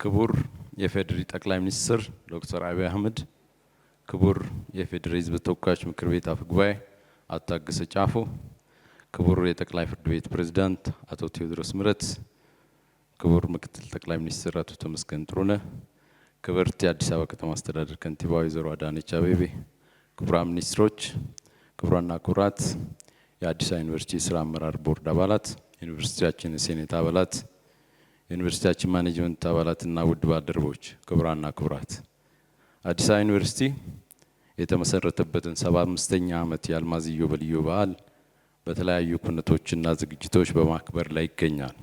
ክቡር የፌዴሪ ጠቅላይ ሚኒስትር ዶክተር አብይ አህመድ፣ ክቡር የፌዴሪ ሕዝብ ተወካዮች ምክር ቤት አፈ ጉባኤ አቶ ታገሰ ጫፎ፣ ክቡር የጠቅላይ ፍርድ ቤት ፕሬዝዳንት አቶ ቴዎድሮስ ምህረት፣ ክቡር ምክትል ጠቅላይ ሚኒስትር አቶ ተመስገን ጥሩነህ፣ ክብርት የአዲስ አበባ ከተማ አስተዳደር ከንቲባ ወይዘሮ አዳነች አቤቤ፣ ክቡራን ሚኒስትሮች፣ ክቡራንና ክቡራት፣ የአዲስ አበባ ዩኒቨርሲቲ ስራ አመራር ቦርድ አባላት፣ ዩኒቨርሲቲያችን የሴኔት አባላት፣ ዩኒቨርሲቲያችን ማኔጅመንት አባላትና ውድ ባልደረቦች፣ ክቡራንና ክቡራት፣ አዲስ አበባ ዩኒቨርሲቲ የተመሰረተበትን 75ኛ ዓመት የአልማዝ ኢዮቤልዩ በዓል በተለያዩ ኩነቶችና ዝግጅቶች በማክበር ላይ ይገኛል።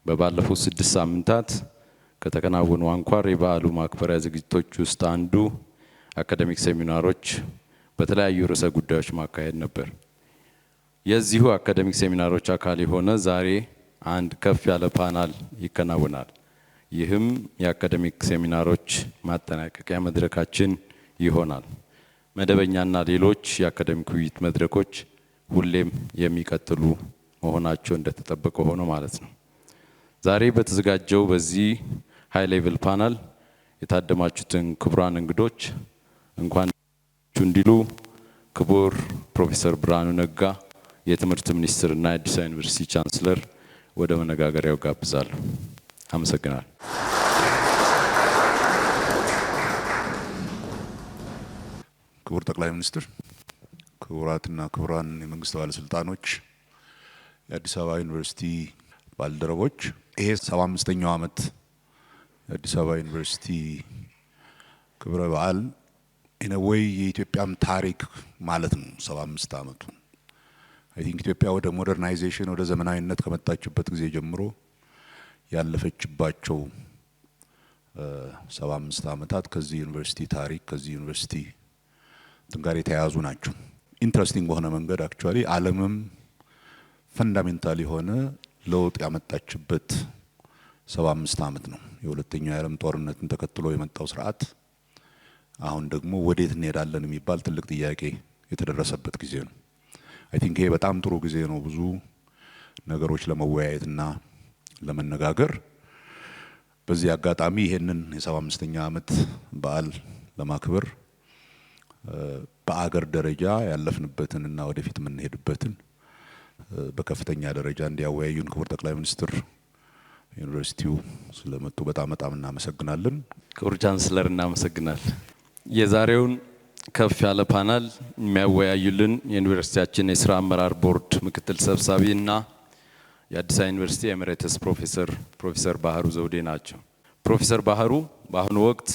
በባለፉት 6 ሳምንታት ከተከናወኑ አንኳር የበዓሉ ማክበሪያ ዝግጅቶች ውስጥ አንዱ አካዳሚክ ሴሚናሮች በተለያዩ ርዕሰ ጉዳዮች ማካሄድ ነበር። የዚሁ አካዳሚክ ሴሚናሮች አካል የሆነ ዛሬ አንድ ከፍ ያለ ፓናል ይከናወናል። ይህም የአካዳሚክ ሴሚናሮች ማጠናቀቂያ መድረካችን ይሆናል። መደበኛና ሌሎች የአካዳሚክ ውይይት መድረኮች ሁሌም የሚቀጥሉ መሆናቸው እንደተጠበቀ ሆኖ ማለት ነው። ዛሬ በተዘጋጀው በዚህ ሃይ ሌቭል ፓናል የታደማችሁትን ክቡራን እንግዶች እንኳን እንዲሉ ክቡር ፕሮፌሰር ብርሃኑ ነጋ የትምህርት ሚኒስትርና የአዲስ አበባ ዩኒቨርሲቲ ቻንስለር ወደ መነጋገሪያው ጋብዛለሁ። አመሰግናለሁ። ክቡር ጠቅላይ ሚኒስትር፣ ክቡራትና ክቡራን የመንግስት ባለስልጣኖች፣ የአዲስ አበባ ዩኒቨርሲቲ ባልደረቦች፣ ይሄ 75ኛው ዓመት የአዲስ አበባ ዩኒቨርሲቲ ክብረ በዓል ኢነወይ የኢትዮጵያም ታሪክ ማለት ነው። 75 ዓመቱ አይ ቲንክ ኢትዮጵያ ወደ ሞደርናይዜሽን ወደ ዘመናዊነት ከመጣችበት ጊዜ ጀምሮ ያለፈችባቸው 75 ዓመታት ከዚህ ዩኒቨርሲቲ ታሪክ ከዚህ ዩኒቨርሲቲ ጋር የተያያዙ ናቸው። ኢንትረስቲንግ በሆነ መንገድ አክቹአሊ ዓለምም ፈንዳሜንታል የሆነ ለውጥ ያመጣችበት 75 ዓመት ነው። የሁለተኛው የዓለም ጦርነትን ተከትሎ የመጣው ስርዓት አሁን ደግሞ ወዴት እንሄዳለን የሚባል ትልቅ ጥያቄ የተደረሰበት ጊዜ ነው። አይ ቲንክ ይሄ በጣም ጥሩ ጊዜ ነው ብዙ ነገሮች ለመወያየትና ለመነጋገር። በዚህ አጋጣሚ ይሄንን የ75ኛ ዓመት በዓል ለማክበር በአገር ደረጃ ያለፍንበትንና ወደፊት የምንሄድበትን በከፍተኛ ደረጃ እንዲያወያዩን ክቡር ጠቅላይ ሚኒስትር ዩኒቨርሲቲው ስለመጡ በጣም እናመሰግናለን። ክቡር ቻንስለር እናመሰግናለን። የዛሬውን ከፍ ያለ ፓናል የሚያወያዩልን የዩኒቨርሲቲያችን የስራ አመራር ቦርድ ምክትል ሰብሳቢ እና የአዲስ አበባ ዩኒቨርሲቲ ኤሜሬትስ ፕሮፌሰር ባህሩ ዘውዴ ናቸው። ፕሮፌሰር ባህሩ በአሁኑ ወቅት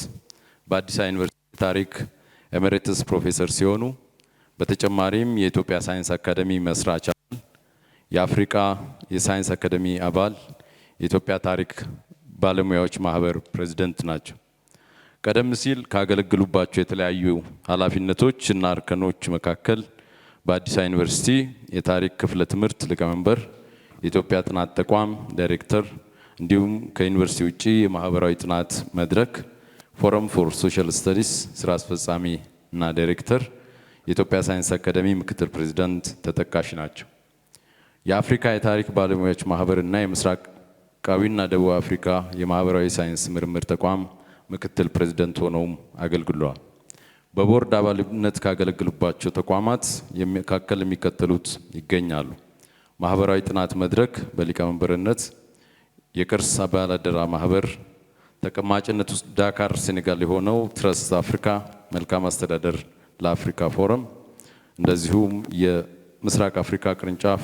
በአዲስ አበባ ዩኒቨርሲቲ ታሪክ ኤሜሬትስ ፕሮፌሰር ሲሆኑ በተጨማሪም የኢትዮጵያ ሳይንስ አካደሚ መስራች አባል፣ የአፍሪካ የሳይንስ አካደሚ አባል፣ የኢትዮጵያ ታሪክ ባለሙያዎች ማህበር ፕሬዝዳንት ናቸው። ቀደም ሲል ካገለግሉባቸው የተለያዩ ኃላፊነቶች እና እርከኖች መካከል በአዲስ አበባ ዩኒቨርሲቲ የታሪክ ክፍለ ትምህርት ሊቀመንበር፣ የኢትዮጵያ ጥናት ተቋም ዳይሬክተር እንዲሁም ከዩኒቨርሲቲ ውጪ የማህበራዊ ጥናት መድረክ ፎረም ፎር ሶሻል ስተዲስ ስራ አስፈጻሚ እና ዳይሬክተር፣ የኢትዮጵያ ሳይንስ አካደሚ ምክትል ፕሬዝዳንት ተጠቃሽ ናቸው። የአፍሪካ የታሪክ ባለሙያዎች ማህበርና የምስራቃዊና ደቡብ አፍሪካ የማህበራዊ ሳይንስ ምርምር ተቋም ምክትል ፕሬዝዳንት ሆነውም አገልግለዋል። በቦርድ አባልነት ካገለግሉባቸው ተቋማት መካከል የሚከተሉት ይገኛሉ። ማህበራዊ ጥናት መድረክ በሊቀመንበርነት፣ የቅርስ ባላደራ ማህበር ተቀማጭነቱ ዳካር ሴኔጋል የሆነው ትረስት አፍሪካ መልካም አስተዳደር ለአፍሪካ ፎረም፣ እንደዚሁም የምስራቅ አፍሪካ ቅርንጫፍ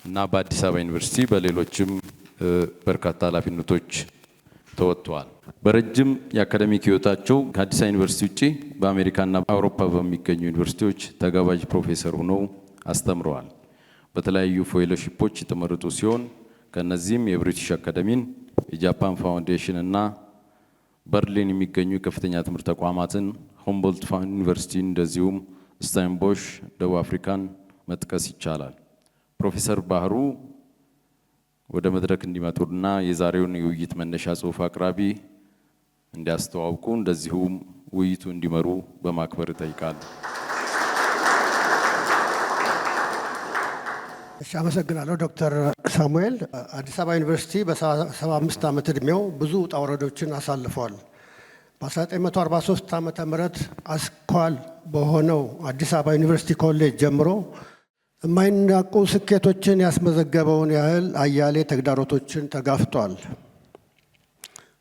እና በአዲስ አበባ ዩኒቨርሲቲ በሌሎችም በርካታ ኃላፊነቶች ተወጥተዋል። በረጅም የአካዳሚክ ህይወታቸው ከአዲስ አበባ ዩኒቨርሲቲ ውጪ በአሜሪካና በአውሮፓ በሚገኙ ዩኒቨርሲቲዎች ተጋባዥ ፕሮፌሰር ሆነው አስተምረዋል። በተለያዩ ፌሎሺፖች የተመረጡ ሲሆን ከነዚህም የብሪቲሽ አካዳሚን፣ የጃፓን ፋውንዴሽን እና በርሊን የሚገኙ ከፍተኛ ትምህርት ተቋማትን፣ ሁምቦልት ዩኒቨርሲቲ እንደዚሁም ስታይንቦሽ ደቡብ አፍሪካን መጥቀስ ይቻላል። ፕሮፌሰር ባህሩ ወደ መድረክ እንዲመጡና የዛሬውን የውይይት መነሻ ጽሑፍ አቅራቢ እንዲያስተዋውቁ እንደዚሁም ውይይቱ እንዲመሩ በማክበር እጠይቃለሁ። አመሰግናለሁ ዶክተር ሳሙኤል። አዲስ አበባ ዩኒቨርሲቲ በ75 ዓመት ዕድሜው ብዙ ውጣ ውረዶችን አሳልፏል። በ1943 ዓመተ ምህረት አስኳል በሆነው አዲስ አበባ ዩኒቨርሲቲ ኮሌጅ ጀምሮ የማይናቁ ስኬቶችን ያስመዘገበውን ያህል አያሌ ተግዳሮቶችን ተጋፍጧል።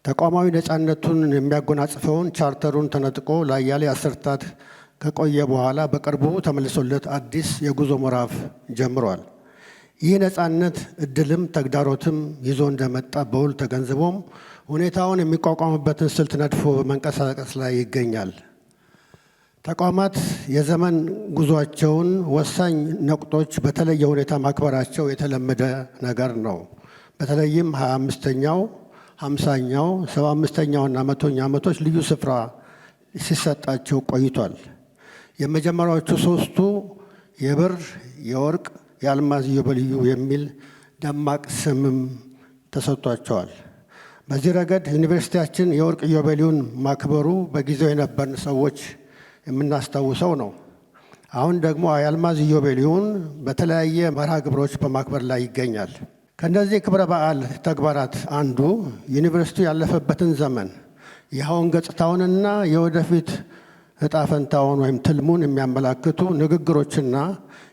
ተቋማዊ ነፃነቱን የሚያጎናጽፈውን ቻርተሩን ተነጥቆ ለአያሌ አስርታት ከቆየ በኋላ በቅርቡ ተመልሶለት አዲስ የጉዞ ምዕራፍ ጀምሯል። ይህ ነፃነት እድልም ተግዳሮትም ይዞ እንደመጣ በውል ተገንዝቦም ሁኔታውን የሚቋቋምበትን ስልት ነድፎ በመንቀሳቀስ ላይ ይገኛል። ተቋማት የዘመን ጉዟቸውን ወሳኝ ነቁጦች በተለየ ሁኔታ ማክበራቸው የተለመደ ነገር ነው። በተለይም 25ኛው፣ 50ኛው፣ 75ኛውና 100ኛ ዓመቶች ልዩ ስፍራ ሲሰጣቸው ቆይቷል። የመጀመሪያዎቹ ሶስቱ የብር፣ የወርቅ፣ የአልማዝ ኢዮቤልዩ የሚል ደማቅ ስምም ተሰጥቷቸዋል። በዚህ ረገድ ዩኒቨርሲቲያችን የወርቅ ኢዮቤልዩን ማክበሩ በጊዜው የነበርን ሰዎች የምናስታውሰው ነው። አሁን ደግሞ የአልማዝ ኢዮቤልዩን በተለያየ መርሃ ግብሮች በማክበር ላይ ይገኛል። ከእነዚህ ክብረ በዓል ተግባራት አንዱ ዩኒቨርሲቲው ያለፈበትን ዘመን የአሁን ገጽታውንና የወደፊት እጣ ፈንታውን ወይም ትልሙን የሚያመላክቱ ንግግሮችና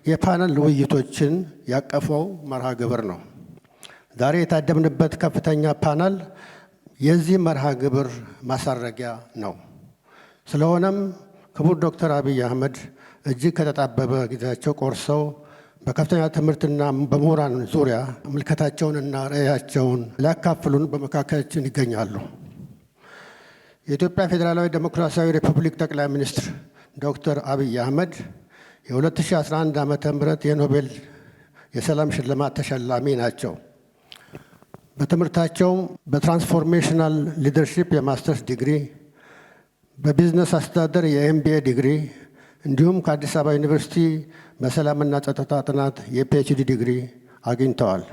የፓነል ውይይቶችን ያቀፈው መርሃ ግብር ነው። ዛሬ የታደምንበት ከፍተኛ ፓነል የዚህ መርሃ ግብር ማሳረጊያ ነው። ስለሆነም ክቡር ዶክተር አብይ አህመድ እጅግ ከተጣበበ ጊዜያቸው ቆርሰው በከፍተኛ ትምህርትና በምሁራን ዙሪያ ምልከታቸውንና ራዕያቸውን ሊያካፍሉን በመካከላችን ይገኛሉ። የኢትዮጵያ ፌዴራላዊ ዴሞክራሲያዊ ሪፐብሊክ ጠቅላይ ሚኒስትር ዶክተር አብይ አህመድ የ2011 ዓመተ ምህረት የኖቤል የሰላም ሽልማት ተሸላሚ ናቸው። በትምህርታቸው በትራንስፎርሜሽናል ሊደርሺፕ የማስተርስ ዲግሪ፣ በቢዝነስ አስተዳደር የኤምቢኤ ዲግሪ እንዲሁም ከአዲስ አበባ ዩኒቨርሲቲ በሰላምና ጸጥታ ጥናት የፒኤችዲ ዲግሪ አግኝተዋል።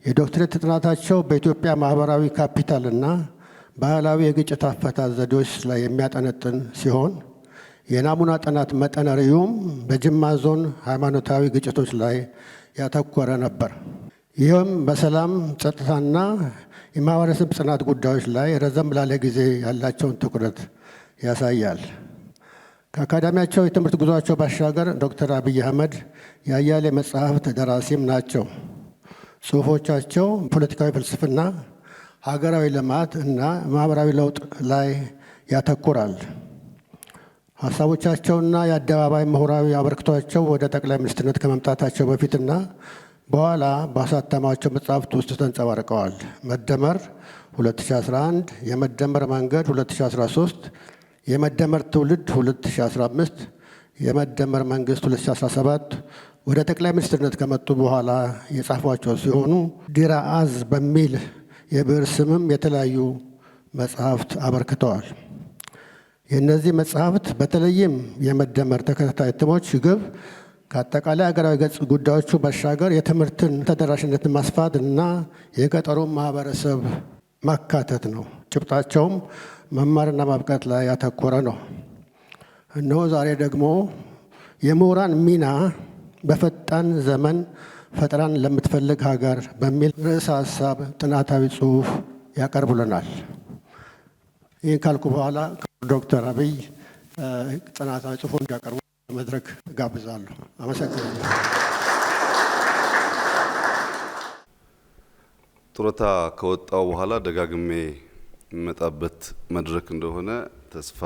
የዶክትሬት ጥናታቸው በኢትዮጵያ ማህበራዊ ካፒታልና ባህላዊ የግጭት አፈታት ዘዴዎች ላይ የሚያጠነጥን ሲሆን የናሙና ጥናት መጠነ ርዕዩም በጅማ ዞን ሃይማኖታዊ ግጭቶች ላይ ያተኮረ ነበር። ይህም በሰላም ጸጥታና የማህበረሰብ ጽናት ጉዳዮች ላይ ረዘም ላለ ጊዜ ያላቸውን ትኩረት ያሳያል። ከአካዳሚያቸው የትምህርት ጉዟቸው ባሻገር ዶክተር አብይ አህመድ የአያሌ መጽሐፍት ደራሲም ናቸው። ጽሑፎቻቸው ፖለቲካዊ ፍልስፍና፣ ሀገራዊ ልማት እና ማህበራዊ ለውጥ ላይ ያተኩራል። ሀሳቦቻቸውና የአደባባይ ምሁራዊ አበርክቷቸው ወደ ጠቅላይ ሚኒስትርነት ከመምጣታቸው በፊትና በኋላ ባሳተሟቸው መጽሐፍት ውስጥ ተንጸባርቀዋል። መደመር 2011፣ የመደመር መንገድ 2013፣ የመደመር ትውልድ 2015፣ የመደመር መንግስት 2017 ወደ ጠቅላይ ሚኒስትርነት ከመጡ በኋላ የጻፏቸው ሲሆኑ ዲራአዝ በሚል የብዕር ስምም የተለያዩ መጽሐፍት አበርክተዋል። የእነዚህ መጽሐፍት በተለይም የመደመር ተከታታይ እትሞች ግብ ከአጠቃላይ ሀገራዊ ገጽ ጉዳዮቹ ባሻገር የትምህርትን ተደራሽነትን ማስፋት እና የገጠሩን ማህበረሰብ ማካተት ነው። ጭብጣቸውም መማርና ማብቃት ላይ ያተኮረ ነው። እነሆ ዛሬ ደግሞ የምሁራን ሚና በፈጣን ዘመን ፈጠራን ለምትፈልግ ሀገር በሚል ርዕሰ ሀሳብ ጥናታዊ ጽሑፍ ያቀርቡልናል። ይህን ካልኩ በኋላ ዶክተር አብይ ጥናታዊ ጽሑፍ እንዲያቀርቡ መድረክ ጋብዛለሁ። አመሰግናለሁ። ጡረታ ከወጣው በኋላ ደጋግሜ የምመጣበት መድረክ እንደሆነ ተስፋ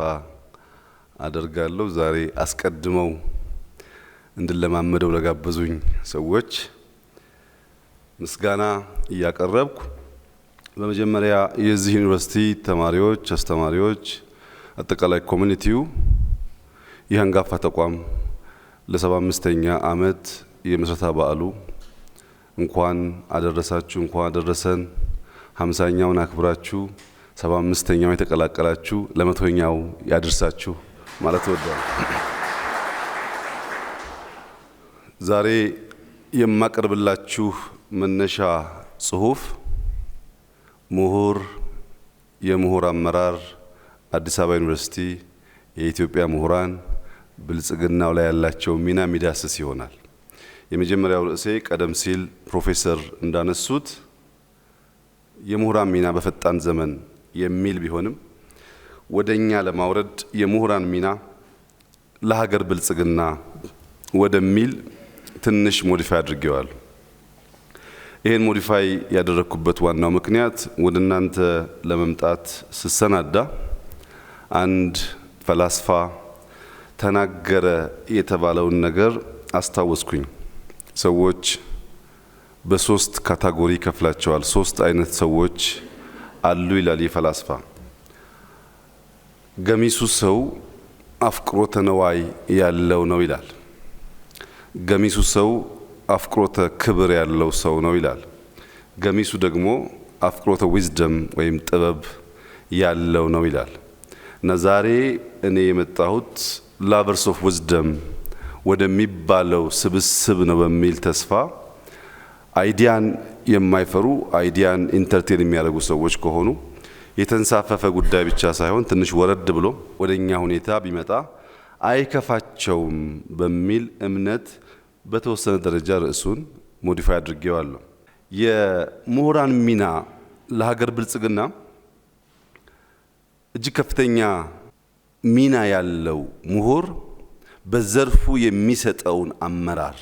አደርጋለሁ። ዛሬ አስቀድመው እንድለማመደው ለጋበዙኝ ሰዎች ምስጋና እያቀረብኩ በመጀመሪያ የዚህ ዩኒቨርሲቲ ተማሪዎች፣ አስተማሪዎች፣ አጠቃላይ ኮሚኒቲው የአንጋፋ ተቋም ለ75ኛ ዓመት የምስረታ በዓሉ እንኳን አደረሳችሁ፣ እንኳን አደረሰን። 50ኛውን አክብራችሁ 75ኛው የተቀላቀላችሁ ለ100ኛው ያድርሳችሁ ማለት እወዳለሁ። ዛሬ የማቀርብላችሁ መነሻ ጽሁፍ ምሁር፣ የምሁር አመራር፣ አዲስ አበባ ዩኒቨርሲቲ፣ የኢትዮጵያ ምሁራን ብልጽግናው ላይ ያላቸው ሚና የሚዳስስ ይሆናል። የመጀመሪያው ርዕሴ ቀደም ሲል ፕሮፌሰር እንዳነሱት የምሁራን ሚና በፈጣን ዘመን የሚል ቢሆንም ወደኛ ለማውረድ የምሁራን ሚና ለሀገር ብልጽግና ወደሚል ትንሽ ሞዲፋይ አድርጌዋለሁ። ይህን ሞዲፋይ ያደረኩበት ዋናው ምክንያት ወደ እናንተ ለመምጣት ስሰናዳ አንድ ፈላስፋ ተናገረ የተባለውን ነገር አስታወስኩኝ። ሰዎች በሶስት ካታጎሪ ከፍላቸዋል። ሶስት አይነት ሰዎች አሉ ይላል ፈላስፋ። ገሚሱ ሰው አፍቅሮተ ነዋይ ያለው ነው ይላል። ገሚሱ ሰው አፍቅሮተ ክብር ያለው ሰው ነው ይላል። ገሚሱ ደግሞ አፍቅሮተ ዊዝደም ወይም ጥበብ ያለው ነው ይላል። እና ዛሬ እኔ የመጣሁት ላቨርስ ኦፍ ዊዝደም ወደሚባለው ስብስብ ነው በሚል ተስፋ አይዲያን የማይፈሩ አይዲያን ኢንተርቴን የሚያደርጉ ሰዎች ከሆኑ የተንሳፈፈ ጉዳይ ብቻ ሳይሆን ትንሽ ወረድ ብሎ ወደኛ ሁኔታ ቢመጣ አይከፋቸውም በሚል እምነት በተወሰነ ደረጃ ርዕሱን ሞዲፋይ አድርጌዋለሁ። የምሁራን ሚና ለሀገር ብልጽግና እጅግ ከፍተኛ ሚና ያለው ምሁር በዘርፉ የሚሰጠውን አመራር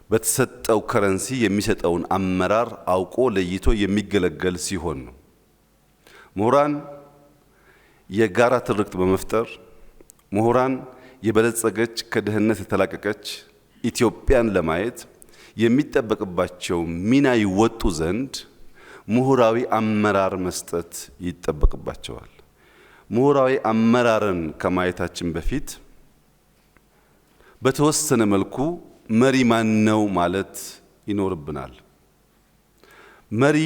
በተሰጠው ከረንሲ የሚሰጠውን አመራር አውቆ ለይቶ የሚገለገል ሲሆን ነው። ምሁራን የጋራ ትርክት በመፍጠር ምሁራን የበለጸገች ከድህነት የተላቀቀች ኢትዮጵያን ለማየት የሚጠበቅባቸው ሚና ይወጡ ዘንድ ምሁራዊ አመራር መስጠት ይጠበቅባቸዋል። ምሁራዊ አመራርን ከማየታችን በፊት በተወሰነ መልኩ መሪ ማን ነው ማለት ይኖርብናል። መሪ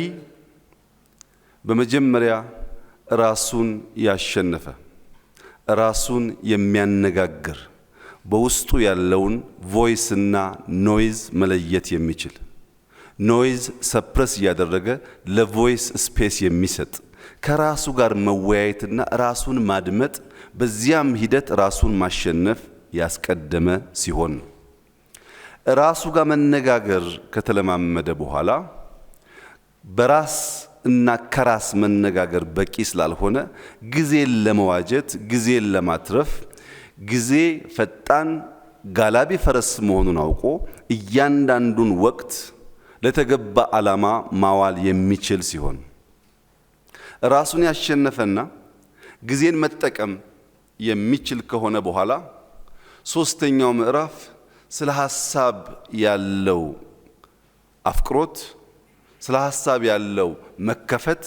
በመጀመሪያ ራሱን ያሸነፈ፣ ራሱን የሚያነጋግር፣ በውስጡ ያለውን ቮይስ እና ኖይዝ መለየት የሚችል፣ ኖይዝ ሰፕረስ እያደረገ ለቮይስ ስፔስ የሚሰጥ፣ ከራሱ ጋር መወያየትና ራሱን ማድመጥ፣ በዚያም ሂደት ራሱን ማሸነፍ ያስቀደመ ሲሆን ነው። ራሱ ጋር መነጋገር ከተለማመደ በኋላ በራስ እና ከራስ መነጋገር በቂ ስላልሆነ ጊዜን ለመዋጀት፣ ጊዜን ለማትረፍ፣ ጊዜ ፈጣን ጋላቢ ፈረስ መሆኑን አውቆ እያንዳንዱን ወቅት ለተገባ ዓላማ ማዋል የሚችል ሲሆን ራሱን ያሸነፈና ጊዜን መጠቀም የሚችል ከሆነ በኋላ ሶስተኛው ምዕራፍ ስለ ሐሳብ ያለው አፍቅሮት፣ ስለ ሐሳብ ያለው መከፈት፣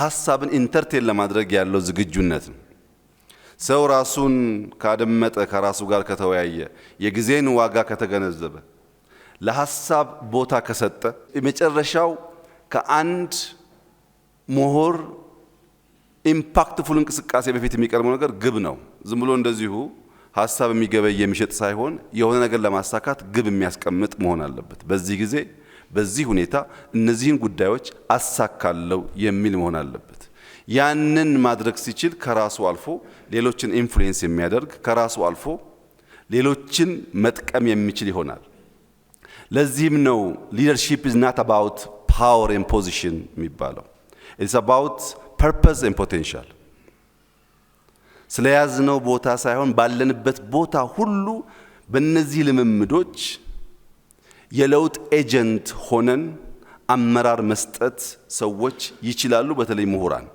ሐሳብን ኢንተርቴን ለማድረግ ያለው ዝግጁነት ነው። ሰው ራሱን ካደመጠ፣ ከራሱ ጋር ከተወያየ፣ የጊዜን ዋጋ ከተገነዘበ፣ ለሐሳብ ቦታ ከሰጠ፣ የመጨረሻው ከአንድ ምሁር ኢምፓክትፉል እንቅስቃሴ በፊት የሚቀርበው ነገር ግብ ነው። ዝም ብሎ እንደዚሁ ሐሳብ የሚገበይ የሚሸጥ ሳይሆን የሆነ ነገር ለማሳካት ግብ የሚያስቀምጥ መሆን አለበት። በዚህ ጊዜ በዚህ ሁኔታ እነዚህን ጉዳዮች አሳካለው የሚል መሆን አለበት። ያንን ማድረግ ሲችል ከራሱ አልፎ ሌሎችን ኢንፍሉዌንስ የሚያደርግ፣ ከራሱ አልፎ ሌሎችን መጥቀም የሚችል ይሆናል። ለዚህም ነው ሊደርሺፕ ኢዝ ናት አባውት ፓወር ኤንድ ፖዚሽን የሚባለው። ኢትስ አባውት ፐርፐዝ ኤንድ ፖቴንሻል። ስለያዝነው ቦታ ሳይሆን ባለንበት ቦታ ሁሉ በእነዚህ ልምምዶች የለውጥ ኤጀንት ሆነን አመራር መስጠት ሰዎች ይችላሉ። በተለይ ምሁራን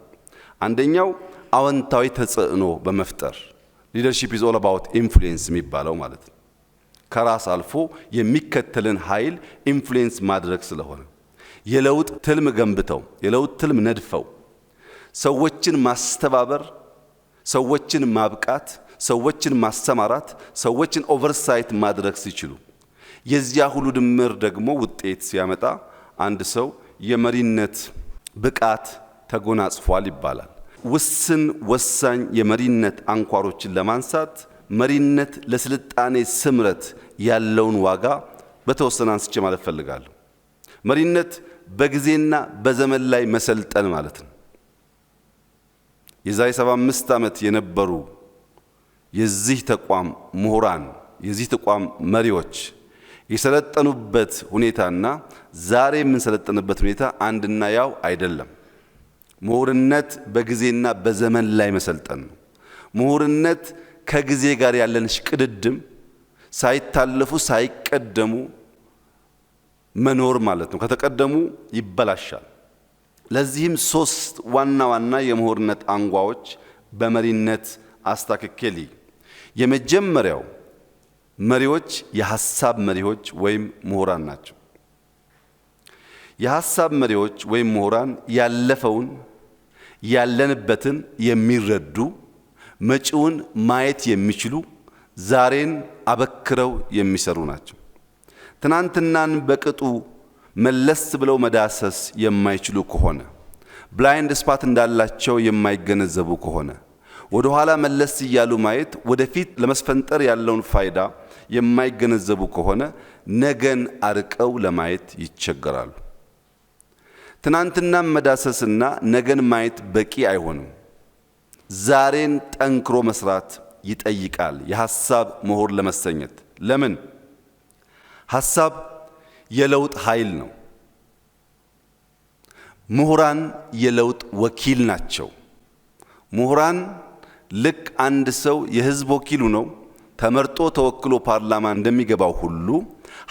አንደኛው አዎንታዊ ተጽዕኖ በመፍጠር ሊደርሺፕ ኢዝ ኦል አባውት ኢንፍሉዌንስ የሚባለው ማለት ነው። ከራስ አልፎ የሚከተልን ኃይል ኢንፍሉዌንስ ማድረግ ስለሆነ የለውጥ ትልም ገንብተው የለውጥ ትልም ነድፈው ሰዎችን ማስተባበር፣ ሰዎችን ማብቃት፣ ሰዎችን ማሰማራት፣ ሰዎችን ኦቨርሳይት ማድረግ ሲችሉ የዚያ ሁሉ ድምር ደግሞ ውጤት ሲያመጣ አንድ ሰው የመሪነት ብቃት ተጎናጽፏል ይባላል። ውስን ወሳኝ የመሪነት አንኳሮችን ለማንሳት መሪነት ለስልጣኔ ስምረት ያለውን ዋጋ በተወሰነ አንስቼ ማለት ፈልጋለሁ። መሪነት በጊዜና በዘመን ላይ መሰልጠን ማለት ነው። የዛሬ 75 ዓመት የነበሩ የዚህ ተቋም ምሁራን፣ የዚህ ተቋም መሪዎች የሰለጠኑበት ሁኔታና ዛሬ የምንሰለጥንበት ሁኔታ አንድና ያው አይደለም። ምሁርነት በጊዜና በዘመን ላይ መሰልጠን ነው። ምሁርነት ከጊዜ ጋር ያለን ሽቅድድም ሳይታለፉ ሳይቀደሙ መኖር ማለት ነው። ከተቀደሙ ይበላሻል። ለዚህም 3 ዋና ዋና የምሁርነት አንጓዎች በመሪነት አስታክኬሊ። የመጀመሪያው መሪዎች የሐሳብ መሪዎች ወይም ምሁራን ናቸው። የሐሳብ መሪዎች ወይም ምሁራን ያለፈውን ያለንበትን የሚረዱ መጪውን ማየት የሚችሉ ዛሬን አበክረው የሚሰሩ ናቸው። ትናንትናን በቅጡ መለስ ብለው መዳሰስ የማይችሉ ከሆነ ብላይንድ ስፓት እንዳላቸው የማይገነዘቡ ከሆነ ወደ ኋላ መለስ እያሉ ማየት ወደፊት ለመስፈንጠር ያለውን ፋይዳ የማይገነዘቡ ከሆነ ነገን አርቀው ለማየት ይቸገራሉ። ትናንትናን መዳሰስና ነገን ማየት በቂ አይሆንም። ዛሬን ጠንክሮ መስራት ይጠይቃል የሐሳብ ምሁር ለመሰኘት። ለምን? ሐሳብ የለውጥ ኃይል ነው። ምሁራን የለውጥ ወኪል ናቸው። ምሁራን ልክ አንድ ሰው የህዝብ ወኪሉ ነው ተመርጦ ተወክሎ ፓርላማ እንደሚገባው ሁሉ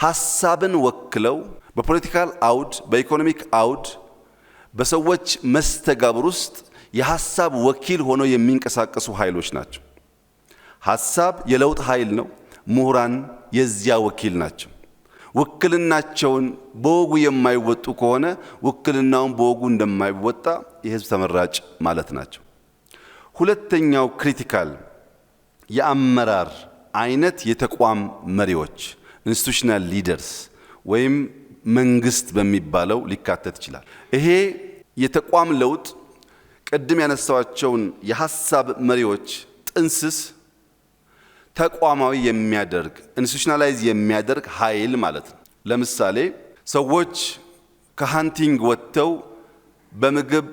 ሐሳብን ወክለው በፖለቲካል አውድ፣ በኢኮኖሚክ አውድ፣ በሰዎች መስተጋብር ውስጥ የሐሳብ ወኪል ሆነው የሚንቀሳቀሱ ኃይሎች ናቸው። ሐሳብ የለውጥ ኃይል ነው። ምሁራን የዚያ ወኪል ናቸው። ውክልናቸውን በወጉ የማይወጡ ከሆነ ውክልናውን በወጉ እንደማይወጣ የህዝብ ተመራጭ ማለት ናቸው። ሁለተኛው ክሪቲካል የአመራር አይነት የተቋም መሪዎች ኢንስቲትዩሽናል ሊደርስ ወይም መንግስት በሚባለው ሊካተት ይችላል። ይሄ የተቋም ለውጥ ቅድም ያነሳዋቸውን የሐሳብ መሪዎች ጥንስስ ተቋማዊ የሚያደርግ ኢንስቲትዩሽናላይዝ የሚያደርግ ኃይል ማለት ነው። ለምሳሌ ሰዎች ከሃንቲንግ ወጥተው በምግብ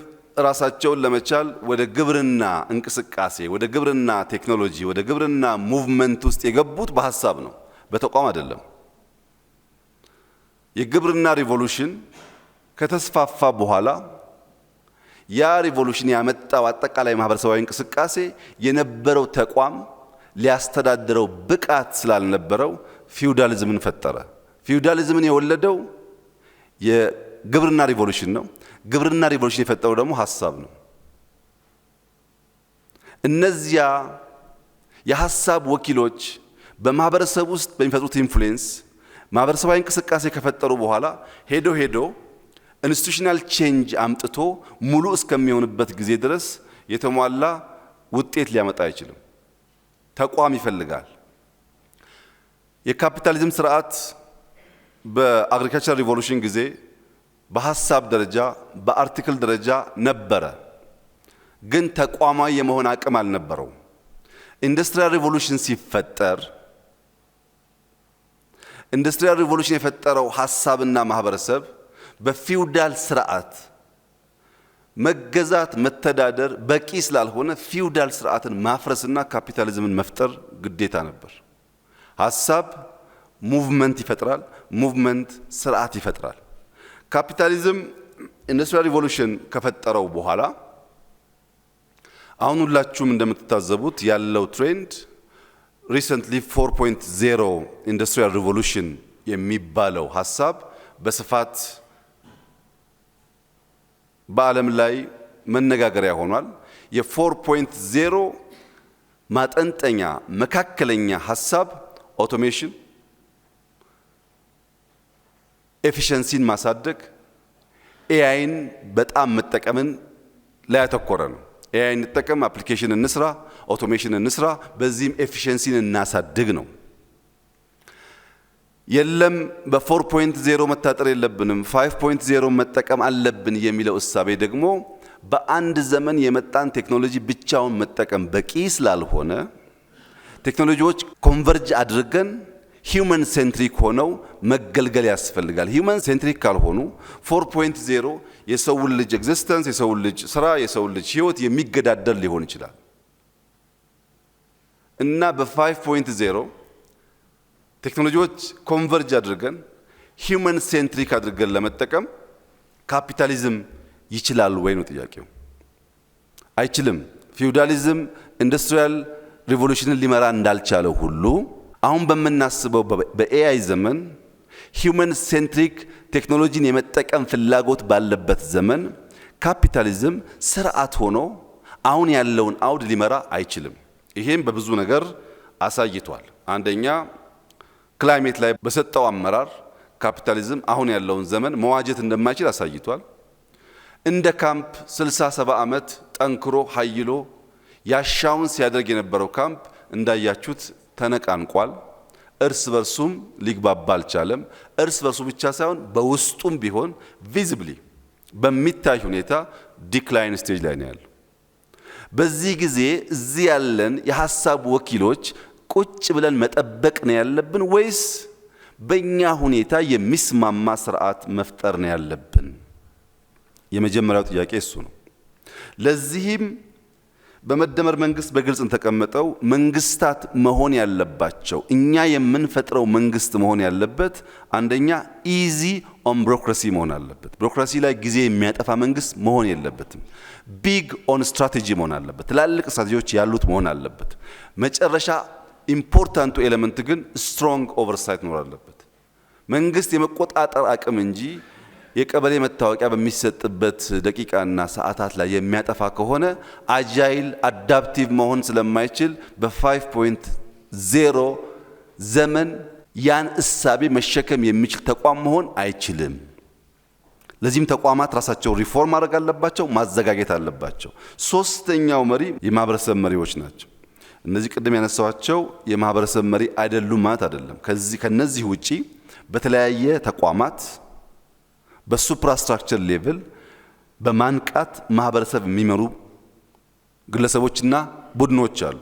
ራሳቸውን ለመቻል ወደ ግብርና እንቅስቃሴ፣ ወደ ግብርና ቴክኖሎጂ፣ ወደ ግብርና ሙቭመንት ውስጥ የገቡት በሐሳብ ነው፣ በተቋም አይደለም። የግብርና ሪቮሉሽን ከተስፋፋ በኋላ ያ ሪቮሉሽን ያመጣው አጠቃላይ ማህበረሰባዊ እንቅስቃሴ የነበረው ተቋም ሊያስተዳድረው ብቃት ስላልነበረው ፊውዳሊዝምን ፈጠረ። ፊውዳሊዝምን የወለደው የግብርና ሪቮሉሽን ነው። ግብርና ሪቮሉሽን የፈጠረው ደግሞ ሐሳብ ነው። እነዚያ የሐሳብ ወኪሎች በማህበረሰብ ውስጥ በሚፈጥሩት ኢንፍሉዌንስ ማህበረሰባዊ እንቅስቃሴ ከፈጠሩ በኋላ ሄዶ ኢንስቲትዩሽናል ቼንጅ አምጥቶ ሙሉ እስከሚሆንበት ጊዜ ድረስ የተሟላ ውጤት ሊያመጣ አይችልም። ተቋም ይፈልጋል። የካፒታሊዝም ስርዓት በአግሪካልቸር ሪቮሉሽን ጊዜ በሐሳብ ደረጃ በአርቲክል ደረጃ ነበረ፣ ግን ተቋማዊ የመሆን አቅም አልነበረው። ኢንዱስትሪያል ሪቮሉሽን ሲፈጠር ኢንዱስትሪያል ሪቮሉሽን የፈጠረው ሐሳብና ማህበረሰብ በፊውዳል ስርዓት መገዛት መተዳደር በቂ ስላልሆነ ፊውዳል ስርዓትን ማፍረስና ካፒታሊዝምን መፍጠር ግዴታ ነበር። ሐሳብ ሙቭመንት ይፈጥራል፣ ሙቭመንት ስርዓት ይፈጥራል። ካፒታሊዝም ኢንዱስትሪያል ሪቮሉሽን ከፈጠረው በኋላ አሁን ሁላችሁም እንደምትታዘቡት ያለው ትሬንድ ሪሰንትሊ 4.0 ኢንዱስትሪያል ሪቮሉሽን የሚባለው ሐሳብ በስፋት በዓለም ላይ መነጋገሪያ ሆኗል። የ4.0 ማጠንጠኛ መካከለኛ ሐሳብ አውቶሜሽን፣ ኤፊሽንሲን ማሳደግ፣ ኤአይን በጣም መጠቀምን ላይ ያተኮረ ነው። ኤአይ እንጠቀም፣ አፕሊኬሽን እንስራ፣ አውቶሜሽን እንስራ፣ በዚህም ኤፊሽንሲን እናሳድግ ነው። የለም በ4.0 መታጠር የለብንም 5.0 መጠቀም አለብን የሚለው እሳቤ ደግሞ በአንድ ዘመን የመጣን ቴክኖሎጂ ብቻውን መጠቀም በቂ ስላልሆነ ቴክኖሎጂዎች ኮንቨርጅ አድርገን ሂውመን ሴንትሪክ ሆነው መገልገል ያስፈልጋል። ሂውመን ሴንትሪክ ካልሆኑ 4.0 የሰውን ልጅ ኤግዚስተንስ፣ የሰውን ልጅ ስራ፣ የሰውን ልጅ ህይወት የሚገዳደር ሊሆን ይችላል እና በ5.0 ቴክኖሎጂዎች ኮንቨርጅ አድርገን ሂውመን ሴንትሪክ አድርገን ለመጠቀም ካፒታሊዝም ይችላል ወይ ነው ጥያቄው። አይችልም። ፊውዳሊዝም ኢንዱስትሪያል ሪቮሉሽንን ሊመራ እንዳልቻለው ሁሉ አሁን በመናስበው በኤአይ ዘመን ሂውመን ሴንትሪክ ቴክኖሎጂን የመጠቀም ፍላጎት ባለበት ዘመን ካፒታሊዝም ስርዓት ሆኖ አሁን ያለውን አውድ ሊመራ አይችልም። ይሄም በብዙ ነገር አሳይቷል። አንደኛ ክላይሜት ላይ በሰጠው አመራር ካፒታሊዝም አሁን ያለውን ዘመን መዋጀት እንደማይችል አሳይቷል። እንደ ካምፕ 60-70 ዓመት ጠንክሮ ኃይሎ ያሻውን ሲያደርግ የነበረው ካምፕ እንዳያችሁት ተነቃንቋል። እርስ በርሱም ሊግባባ አልቻለም። እርስ በርሱ ብቻ ሳይሆን በውስጡም ቢሆን ቪዚብሊ በሚታይ ሁኔታ ዲክላይን ስቴጅ ላይ ነው ያለው። በዚህ ጊዜ እዚህ ያለን የሐሳብ ወኪሎች ቁጭ ብለን መጠበቅ ነው ያለብን ወይስ በእኛ ሁኔታ የሚስማማ ስርዓት መፍጠር ነው ያለብን? የመጀመሪያው ጥያቄ እሱ ነው። ለዚህም በመደመር መንግስት በግልጽ ተቀመጠው መንግስታት መሆን ያለባቸው እኛ የምንፈጥረው መንግስት መሆን ያለበት አንደኛ ኢዚ ኦን ቢሮክራሲ መሆን አለበት። ቢሮክራሲ ላይ ጊዜ የሚያጠፋ መንግስት መሆን የለበትም። ቢግ ኦን ስትራቴጂ መሆን አለበት። ትላልቅ ስትራቴጂዎች ያሉት መሆን አለበት። መጨረሻ ኢምፖርታንቱ ኤሌመንት ግን ስትሮንግ ኦቨርሳይት መኖር አለበት። መንግስት የመቆጣጠር አቅም እንጂ የቀበሌ መታወቂያ በሚሰጥበት ደቂቃና ሰዓታት ላይ የሚያጠፋ ከሆነ አጃይል አዳፕቲቭ መሆን ስለማይችል በ5.0 ዘመን ያን እሳቤ መሸከም የሚችል ተቋም መሆን አይችልም። ለዚህም ተቋማት ራሳቸው ሪፎርም ማድረግ አለባቸው፣ ማዘጋጀት አለባቸው። ሶስተኛው መሪ የማህበረሰብ መሪዎች ናቸው። እነዚህ ቅድም ያነሳዋቸው የማህበረሰብ መሪ አይደሉም ማለት አይደለም። ከነዚህ ውጪ በተለያየ ተቋማት በሱፕራስትራክቸር ሌቭል በማንቃት ማህበረሰብ የሚመሩ ግለሰቦችና ቡድኖች አሉ።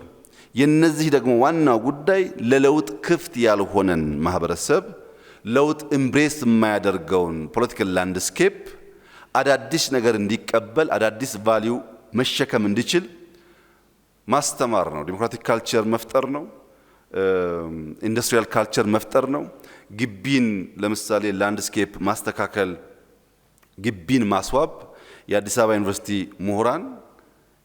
የነዚህ ደግሞ ዋናው ጉዳይ ለለውጥ ክፍት ያልሆነን ማህበረሰብ ለውጥ ኤምብሬስ የማያደርገውን ፖለቲካል ላንድስኬፕ አዳዲስ ነገር እንዲቀበል አዳዲስ ቫልዩ መሸከም እንዲችል ማስተማር ነው። ዲሞክራቲክ ካልቸር መፍጠር ነው። ኢንዱስትሪያል ካልቸር መፍጠር ነው። ግቢን ለምሳሌ ላንድስኬፕ ማስተካከል፣ ግቢን ማስዋብ የአዲስ አበባ ዩኒቨርሲቲ ምሁራን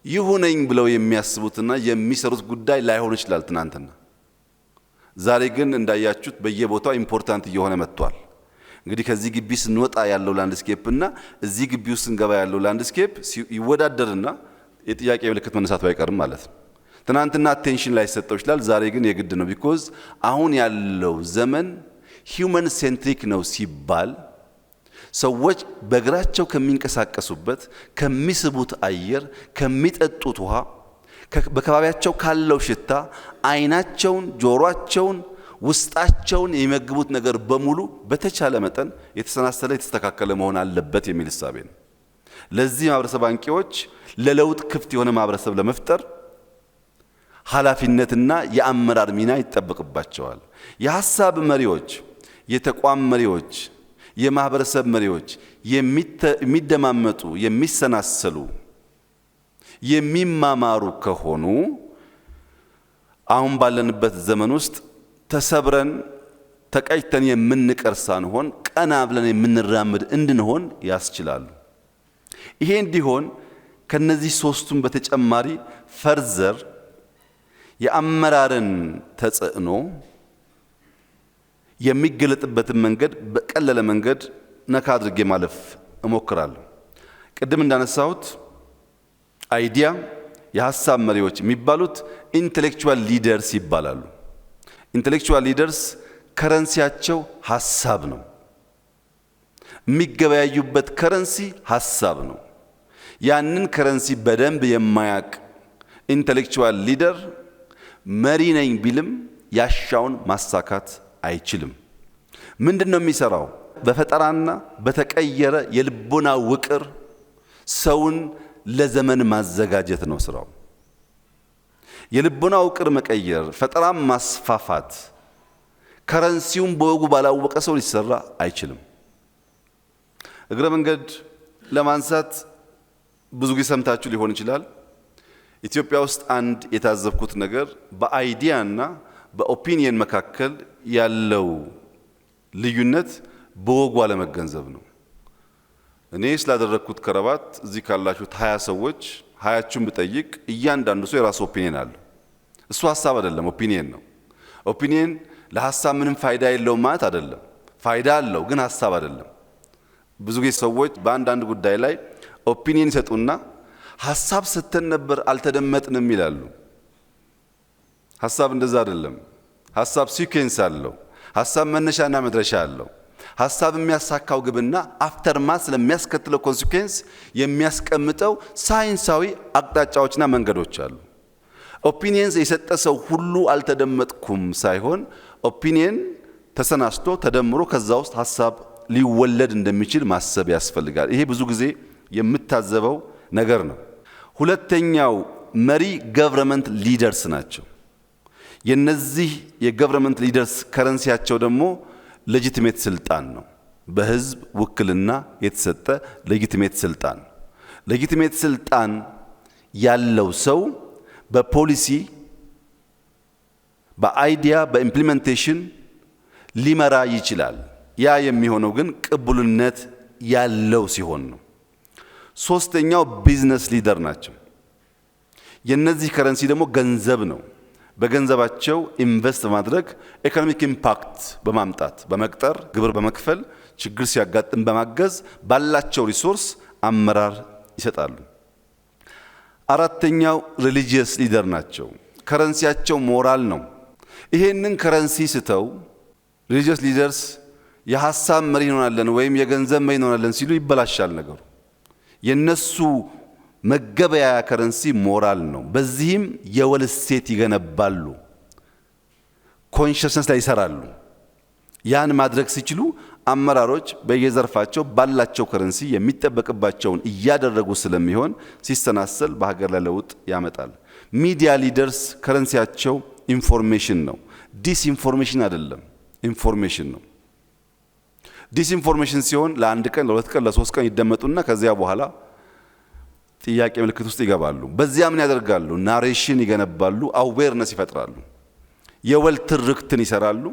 ይሁነኝ ብለው የሚያስቡትና የሚሰሩት ጉዳይ ላይሆን ይችላል ትናንትና። ዛሬ ግን እንዳያችሁት በየቦታው ኢምፖርታንት እየሆነ መጥቷል። እንግዲህ ከዚህ ግቢ ስንወጣ ያለው ላንድስኬፕ እና እዚህ ግቢ ውስጥ ስንገባ ያለው ላንድስኬፕ ይወዳደርና የጥያቄ ምልክት መነሳቱ አይቀርም ማለት ነው። ትናንትና አቴንሽን ላይ ሰጠው ይችላል፣ ዛሬ ግን የግድ ነው። ቢኮዝ አሁን ያለው ዘመን ሂውመን ሴንትሪክ ነው ሲባል ሰዎች በእግራቸው ከሚንቀሳቀሱበት፣ ከሚስቡት አየር፣ ከሚጠጡት ውሃ፣ በከባቢያቸው ካለው ሽታ አይናቸውን፣ ጆሮአቸውን፣ ውስጣቸውን የሚመግቡት ነገር በሙሉ በተቻለ መጠን የተሰናሰለ የተስተካከለ መሆን አለበት የሚል እሳቤ ነው። ለዚህ ማህበረሰብ አንቂዎች ለለውጥ ክፍት የሆነ ማህበረሰብ ለመፍጠር ኃላፊነትና የአመራር ሚና ይጠበቅባቸዋል። የሐሳብ መሪዎች፣ የተቋም መሪዎች፣ የማህበረሰብ መሪዎች የሚደማመጡ፣ የሚሰናሰሉ፣ የሚማማሩ ከሆኑ አሁን ባለንበት ዘመን ውስጥ ተሰብረን ተቀጭተን የምንቀር ሳንሆን ቀና ብለን የምንራመድ እንድንሆን ያስችላሉ። ይሄ እንዲሆን ከነዚህ ሶስቱም በተጨማሪ ፈርዘር የአመራርን ተጽዕኖ የሚገለጥበትን መንገድ በቀለለ መንገድ ነካ አድርጌ ማለፍ እሞክራለሁ። ቅድም እንዳነሳሁት አይዲያ የሐሳብ መሪዎች የሚባሉት ኢንቴሌክቹዋል ሊደርስ ይባላሉ። ኢንቴሌክቹዋል ሊደርስ ከረንሲያቸው ሐሳብ ነው። የሚገበያዩበት ከረንሲ ሀሳብ ነው። ያንን ከረንሲ በደንብ የማያቅ ኢንተሌክቹዋል ሊደር መሪ ነኝ ቢልም ያሻውን ማሳካት አይችልም። ምንድነው የሚሰራው? በፈጠራና በተቀየረ የልቦና ውቅር ሰውን ለዘመን ማዘጋጀት ነው ስራው። የልቦና ውቅር መቀየር፣ ፈጠራም ማስፋፋት ከረንሲውን በወጉ ባላወቀ ሰው ሊሰራ አይችልም። እግረ መንገድ ለማንሳት ብዙ ጊዜ ሰምታችሁ ሊሆን ይችላል። ኢትዮጵያ ውስጥ አንድ የታዘብኩት ነገር በአይዲያ እና በኦፒኒየን መካከል ያለው ልዩነት በወጉ አለመገንዘብ ነው። እኔ ስላደረግኩት ከረባት እዚህ ካላችሁት 20 ሰዎች 20ቹን ብጠይቅ እያንዳንዱ ሰው የራሱ ኦፒኒየን አለው። እሱ ሀሳብ አይደለም፣ ኦፒኒየን ነው። ኦፒኒየን ለሀሳብ ምንም ፋይዳ የለውም ማለት አይደለም። ፋይዳ አለው፣ ግን ሀሳብ አይደለም። ብዙ ጊዜ ሰዎች በአንዳንድ ጉዳይ ላይ ኦፒኒየን ይሰጡና ሀሳብ ስተን ነበር አልተደመጥንም ይላሉ። ሀሳብ እንደዛ አይደለም። ሀሳብ ሲኩዌንስ አለው። ሀሳብ መነሻና መድረሻ አለው። ሀሳብ የሚያሳካው ግብና አፍተርማት ስለሚያስከትለው ኮንሲኩዌንስ የሚያስቀምጠው ሳይንሳዊ አቅጣጫዎችና መንገዶች አሉ። ኦፒኒየንስ የሰጠ ሰው ሁሉ አልተደመጥኩም ሳይሆን ኦፒኒየን ተሰናስቶ ተደምሮ ከዛ ውስጥ ሀሳብ ሊወለድ እንደሚችል ማሰብ ያስፈልጋል። ይሄ ብዙ ጊዜ የምታዘበው ነገር ነው። ሁለተኛው መሪ ገቨርንመንት ሊደርስ ናቸው። የነዚህ የገቨርንመንት ሊደርስ ከረንሲያቸው ደግሞ ሌጂቲሜት ስልጣን ነው። በህዝብ ውክልና የተሰጠ ሌጂቲሜት ስልጣን። ሌጂቲሜት ስልጣን ያለው ሰው በፖሊሲ፣ በአይዲያ፣ በኢምፕሊሜንቴሽን ሊመራ ይችላል። ያ የሚሆነው ግን ቅቡልነት ያለው ሲሆን ነው። ሶስተኛው ቢዝነስ ሊደር ናቸው። የነዚህ ከረንሲ ደግሞ ገንዘብ ነው። በገንዘባቸው ኢንቨስት በማድረግ ኢኮኖሚክ ኢምፓክት በማምጣት በመቅጠር ግብር በመክፈል ችግር ሲያጋጥም በማገዝ ባላቸው ሪሶርስ አመራር ይሰጣሉ። አራተኛው ሪሊጂየስ ሊደር ናቸው። ከረንሲያቸው ሞራል ነው። ይሄንን ከረንሲ ስተው ሪሊጂየስ ሊደርስ የሐሳብ መሪ እንሆናለን ወይም የገንዘብ መሪ እንሆናለን ሲሉ ይበላሻል ነገሩ። የነሱ መገበያያ ከረንሲ ሞራል ነው። በዚህም የወል እሴት ይገነባሉ፣ ኮንሽስነስ ላይ ይሰራሉ። ያን ማድረግ ሲችሉ አመራሮች በየዘርፋቸው ባላቸው ከረንሲ የሚጠበቅባቸውን እያደረጉ ስለሚሆን ሲሰናሰል በሀገር ላይ ለውጥ ያመጣል። ሚዲያ ሊደርስ ከረንሲያቸው ኢንፎርሜሽን ነው። ዲስኢንፎርሜሽን አይደለም፣ ኢንፎርሜሽን ነው። ዲስኢንፎርሜሽን ሲሆን ለአንድ ቀን፣ ለሁለት ቀን፣ ለሶስት ቀን ይደመጡና ከዚያ በኋላ ጥያቄ ምልክት ውስጥ ይገባሉ። በዚያ ምን ያደርጋሉ? ናሬሽን ይገነባሉ፣ አዌርነስ ይፈጥራሉ፣ የወል ትርክትን ይሰራሉ፣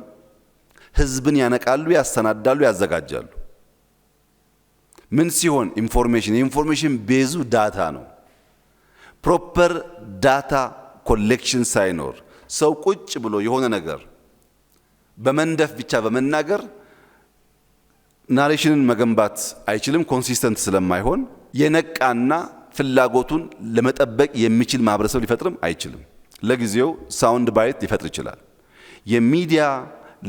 ህዝብን ያነቃሉ፣ ያሰናዳሉ፣ ያዘጋጃሉ። ምን ሲሆን? ኢንፎርሜሽን። የኢንፎርሜሽን ቤዙ ዳታ ነው። ፕሮፐር ዳታ ኮሌክሽን ሳይኖር ሰው ቁጭ ብሎ የሆነ ነገር በመንደፍ ብቻ በመናገር ናሬሽንን መገንባት አይችልም። ኮንሲስተንት ስለማይሆን የነቃና ፍላጎቱን ለመጠበቅ የሚችል ማህበረሰብ ሊፈጥርም አይችልም። ለጊዜው ሳውንድ ባይት ሊፈጥር ይችላል። የሚዲያ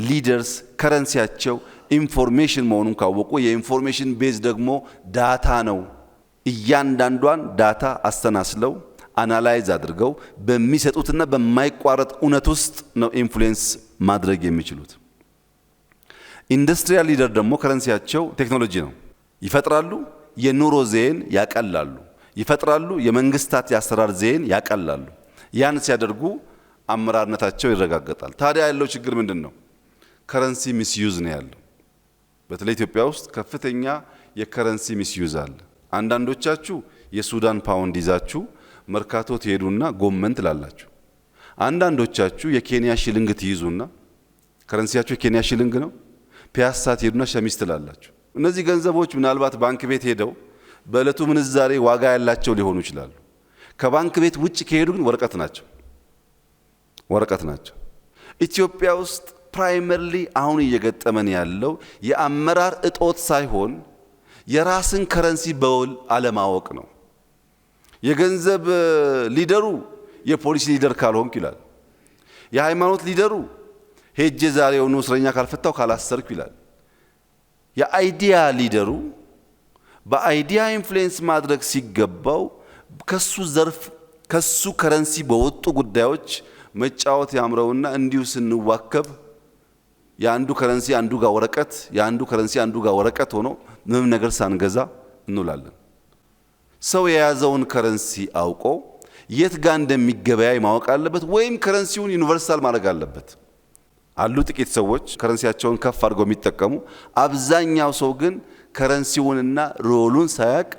ሊደርስ ከረንሲያቸው ኢንፎርሜሽን መሆኑን ካወቁ የኢንፎርሜሽን ቤዝ ደግሞ ዳታ ነው። እያንዳንዷን ዳታ አስተናስለው አናላይዝ አድርገው በሚሰጡትና በማይቋረጥ እውነት ውስጥ ነው ኢንፍሉዌንስ ማድረግ የሚችሉት። ኢንዱስትሪያል ሊደር ደግሞ ከረንሲያቸው ቴክኖሎጂ ነው። ይፈጥራሉ፣ የኑሮ ዘይን ያቀላሉ፣ ይፈጥራሉ፣ የመንግስታት የአሰራር ዘይን ያቀላሉ። ያን ሲያደርጉ አመራርነታቸው ይረጋገጣል። ታዲያ ያለው ችግር ምንድን ነው? ከረንሲ ሚስዩዝ ነው ያለው። በተለይ ኢትዮጵያ ውስጥ ከፍተኛ የከረንሲ ሚስዩዝ አለ። አንዳንዶቻችሁ የሱዳን ፓውንድ ይዛችሁ መርካቶ ትሄዱና ጎመን ትላላችሁ። አንዳንዶቻችሁ የኬንያ ሽልንግ ትይዙና ከረንሲያችሁ የኬንያ ሽልንግ ነው፣ ፒያሳ ትሄዱና ሸሚዝ ትላላችሁ። እነዚህ ገንዘቦች ምናልባት ባንክ ቤት ሄደው በእለቱ ምንዛሬ ዋጋ ያላቸው ሊሆኑ ይችላሉ። ከባንክ ቤት ውጭ ከሄዱ ግን ወረቀት ናቸው። ኢትዮጵያ ውስጥ ፕራይመርሊ አሁን እየገጠመን ያለው የአመራር እጦት ሳይሆን የራስን ከረንሲ በውል አለማወቅ ነው። የገንዘብ ሊደሩ የፖሊስ ሊደር ካልሆንክ ይላል። የሃይማኖት ሊደሩ ሄጄ ዛሬውኑ እስረኛ ካልፈታው ካላሰርኩ ይላል። የአይዲያ ሊደሩ በአይዲያ ኢንፍሉዌንስ ማድረግ ሲገባው ከሱ ዘርፍ ከሱ ከረንሲ በወጡ ጉዳዮች መጫወት ያምረውና እንዲሁ ስንዋከብ የአንዱ ከረንሲ አንዱ ጋር ወረቀት የአንዱ ከረንሲ አንዱ ጋር ወረቀት ሆኖ ምንም ነገር ሳንገዛ እንውላለን። ሰው የያዘውን ከረንሲ አውቆ የት ጋር እንደሚገበያይ ማወቅ አለበት፣ ወይም ከረንሲውን ዩኒቨርሳል ማድረግ አለበት። አሉ ጥቂት ሰዎች ከረንሲያቸውን ከፍ አድርገው የሚጠቀሙ፣ አብዛኛው ሰው ግን ከረንሲውንና ሮሉን ሳያቅ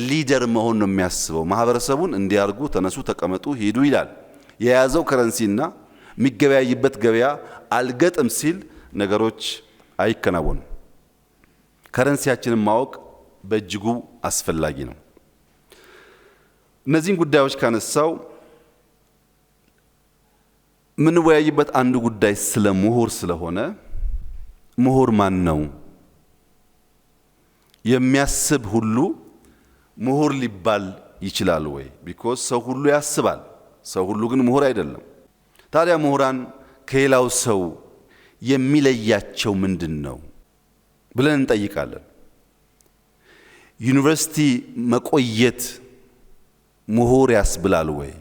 ሊደር መሆን ነው የሚያስበው። ማህበረሰቡን እንዲያርጉ ተነሱ፣ ተቀመጡ፣ ሂዱ ይላል። የያዘው ከረንሲና የሚገበያይበት ገበያ አልገጥም ሲል ነገሮች አይከናወኑም። ከረንሲያችንን ማወቅ በእጅጉ አስፈላጊ ነው። እነዚህን ጉዳዮች ካነሳው የምንወያይበት አንዱ ጉዳይ ስለ ምሁር ስለሆነ ምሁር ማን ነው? የሚያስብ ሁሉ ምሁር ሊባል ይችላል ወይ? ቢኮዝ ሰው ሁሉ ያስባል፣ ሰው ሁሉ ግን ምሁር አይደለም። ታዲያ ምሁራን ከሌላው ሰው የሚለያቸው ምንድን ነው ብለን እንጠይቃለን። ዩኒቨርሲቲ መቆየት ምሁር ያስብላል ወይ?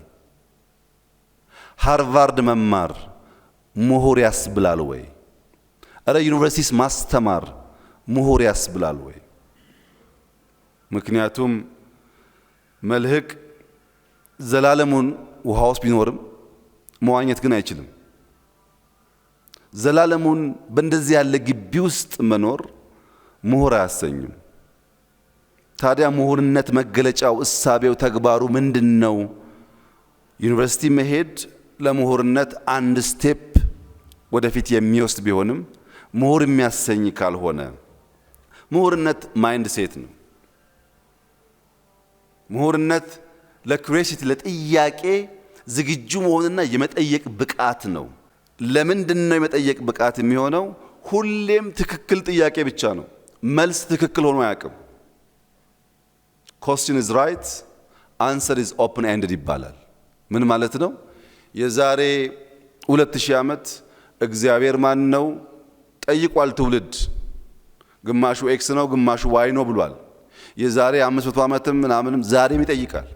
ሃርቫርድ መማር ምሁር ያስብላል ወይ? እረ ዩኒቨርሲቲስ ማስተማር ምሁር ያስብላል ወይ? ምክንያቱም መልህቅ ዘላለሙን ውሃ ውስጥ ቢኖርም መዋኘት ግን አይችልም። ዘላለሙን በእንደዚህ ያለ ግቢ ውስጥ መኖር ምሁር አያሰኝም። ታዲያ ምሁርነት መገለጫው፣ እሳቤው፣ ተግባሩ ምንድነው? ዩኒቨርሲቲ መሄድ ለምሁርነት አንድ ስቴፕ ወደፊት የሚወስድ ቢሆንም ምሁር የሚያሰኝ ካልሆነ ምሁርነት ማይንድ ሴት ነው። ምሁርነት ለኩሪዮሲቲ ለጥያቄ ዝግጁ መሆንና የመጠየቅ ብቃት ነው። ለምንድነው የመጠየቅ ብቃት የሚሆነው? ሁሌም ትክክል ጥያቄ ብቻ ነው፣ መልስ ትክክል ሆኖ አያውቅም። question is right, answer is open ended ይባላል። ምን ማለት ነው? የዛሬ 2000 ዓመት እግዚአብሔር ማን ነው ጠይቋል ትውልድ። ግማሹ ኤክስ ነው ግማሹ ዋይ ነው ብሏል። የዛሬ 500 ዓመትም ምናምንም ዛሬም ይጠይቃል።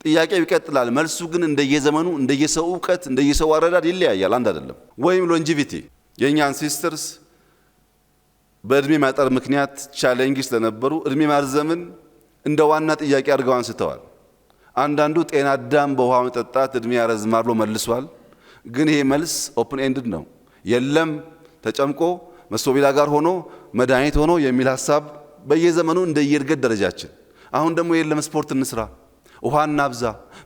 ጥያቄው ይቀጥላል። መልሱ ግን እንደየዘመኑ እንደየሰው ዕውቀት እንደየሰው አረዳድ ይለያያል፣ አንድ አይደለም። ወይም ሎንጂቪቲ የኛ አንሴስተርስ በእድሜ ማጠር ምክንያት ቻሌንጅ ስለነበሩ እድሜ ማርዘምን እንደ ዋና ጥያቄ አድርገው አንስተዋል። አንዳንዱ ጤና አዳም በውሃ መጠጣት እድሜ ያረዝማል ብሎ መልሷል። ግን ይሄ መልስ ኦፕን ኤንድድ ነው። የለም ተጨምቆ መሶቢላ ጋር ሆኖ መድኃኒት ሆኖ የሚል ሐሳብ በየዘመኑ እንደየእድገት ደረጃችን። አሁን ደግሞ የለም ስፖርት እንስራ፣ ውሃ እናብዛ፣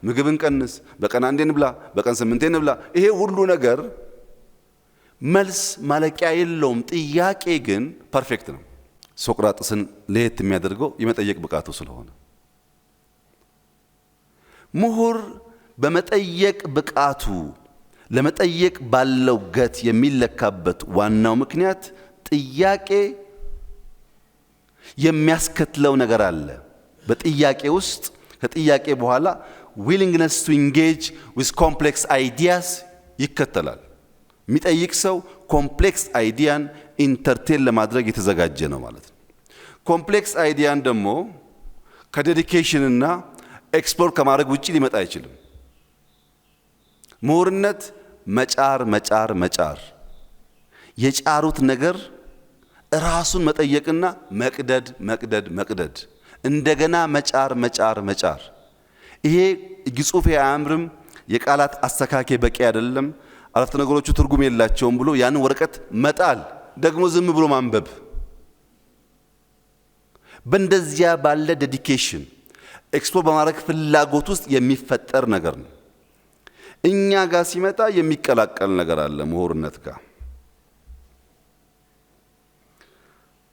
ምግብ እንቀንስ፣ በቀን አንዴ እንብላ፣ በቀን 8 እንብላ። ይሄ ሁሉ ነገር መልስ ማለቂያ የለውም። ጥያቄ ግን ፐርፌክት ነው። ሶቅራጥስን ለየት የሚያደርገው የመጠየቅ ብቃቱ ስለሆነ ምሁር በመጠየቅ ብቃቱ ለመጠየቅ ባለው ገት የሚለካበት ዋናው ምክንያት ጥያቄ የሚያስከትለው ነገር አለ። በጥያቄ ውስጥ ከጥያቄ በኋላ willingness to engage with complex ideas ይከተላል። የሚጠይቅ ሰው ኮምፕሌክስ አይዲያን ኢንተርቴን ለማድረግ የተዘጋጀ ነው ማለት ነው። ኮምፕሌክስ አይዲያን ደግሞ ከዴዲኬሽን እና ኤክስፕሎር ከማድረግ ውጪ ሊመጣ አይችልም። ምሁርነት መጫር መጫር መጫር፣ የጫሩት ነገር ራሱን መጠየቅና መቅደድ መቅደድ መቅደድ፣ እንደገና መጫር መጫር መጫር። ይሄ ግጹፍ አያምርም፣ የቃላት አስተካካይ በቂ አይደለም፣ አረፍተ ነገሮቹ ትርጉም የላቸውም ብሎ ያን ወረቀት መጣል፣ ደግሞ ዝም ብሎ ማንበብ። በእንደዚያ ባለ ዴዲኬሽን ኤክስፕሎር በማድረግ ፍላጎት ውስጥ የሚፈጠር ነገር ነው። እኛ ጋር ሲመጣ የሚቀላቀል ነገር አለ ምሁርነት ጋር።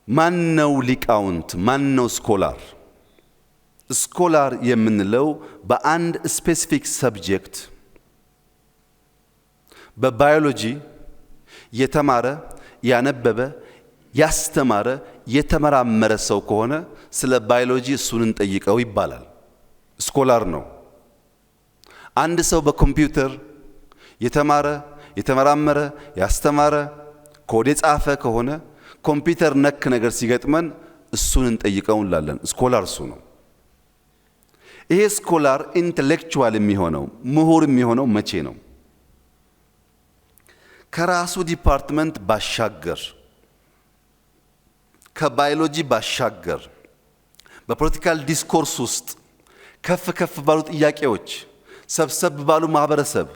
ማነው ሊቃውንት? ማነው ስኮላር? ስኮላር የምንለው በአንድ ስፔሲፊክ ሰብጀክት በባዮሎጂ የተማረ ያነበበ ያስተማረ የተመራመረ ሰው ከሆነ ስለ ባዮሎጂ እሱን እንጠይቀው ይባላል። ስኮላር ነው። አንድ ሰው በኮምፒውተር የተማረ የተመራመረ ያስተማረ ኮድ የጻፈ ከሆነ ኮምፒውተር ነክ ነገር ሲገጥመን እሱን እንጠይቀው እንላለን። ስኮላር እሱ ነው። ይሄ ስኮላር ኢንተሌክቹዋል የሚሆነው ምሁር የሚሆነው መቼ ነው? ከራሱ ዲፓርትመንት ባሻገር፣ ከባዮሎጂ ባሻገር በፖለቲካል ዲስኮርስ ውስጥ ከፍ ከፍ ባሉ ጥያቄዎች ሰብሰብ ባሉ ማህበረሰብ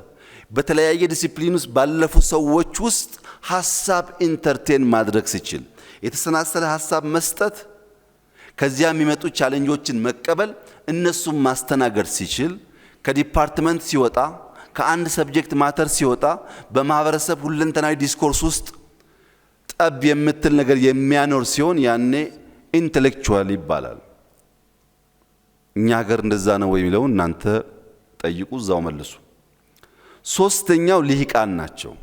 በተለያየ ዲሲፕሊን ውስጥ ባለፉ ሰዎች ውስጥ ሐሳብ ኢንተርቴን ማድረግ ሲችል የተሰናሰለ ሐሳብ መስጠት ከዚያ የሚመጡ ቻሌንጆችን መቀበል እነሱም ማስተናገድ ሲችል ከዲፓርትመንት ሲወጣ ከአንድ ሰብጀክት ማተር ሲወጣ በማህበረሰብ ሁለንተናዊ ዲስኮርስ ውስጥ ጠብ የምትል ነገር የሚያኖር ሲሆን ያኔ ኢንተሌክቹዋል ይባላል። እኛ ሀገር እንደዛ ነው ወይ የሚለው እናንተ ጠይቁ፣ እዛው መልሱ። ሶስተኛው ልሂቃን ናቸው።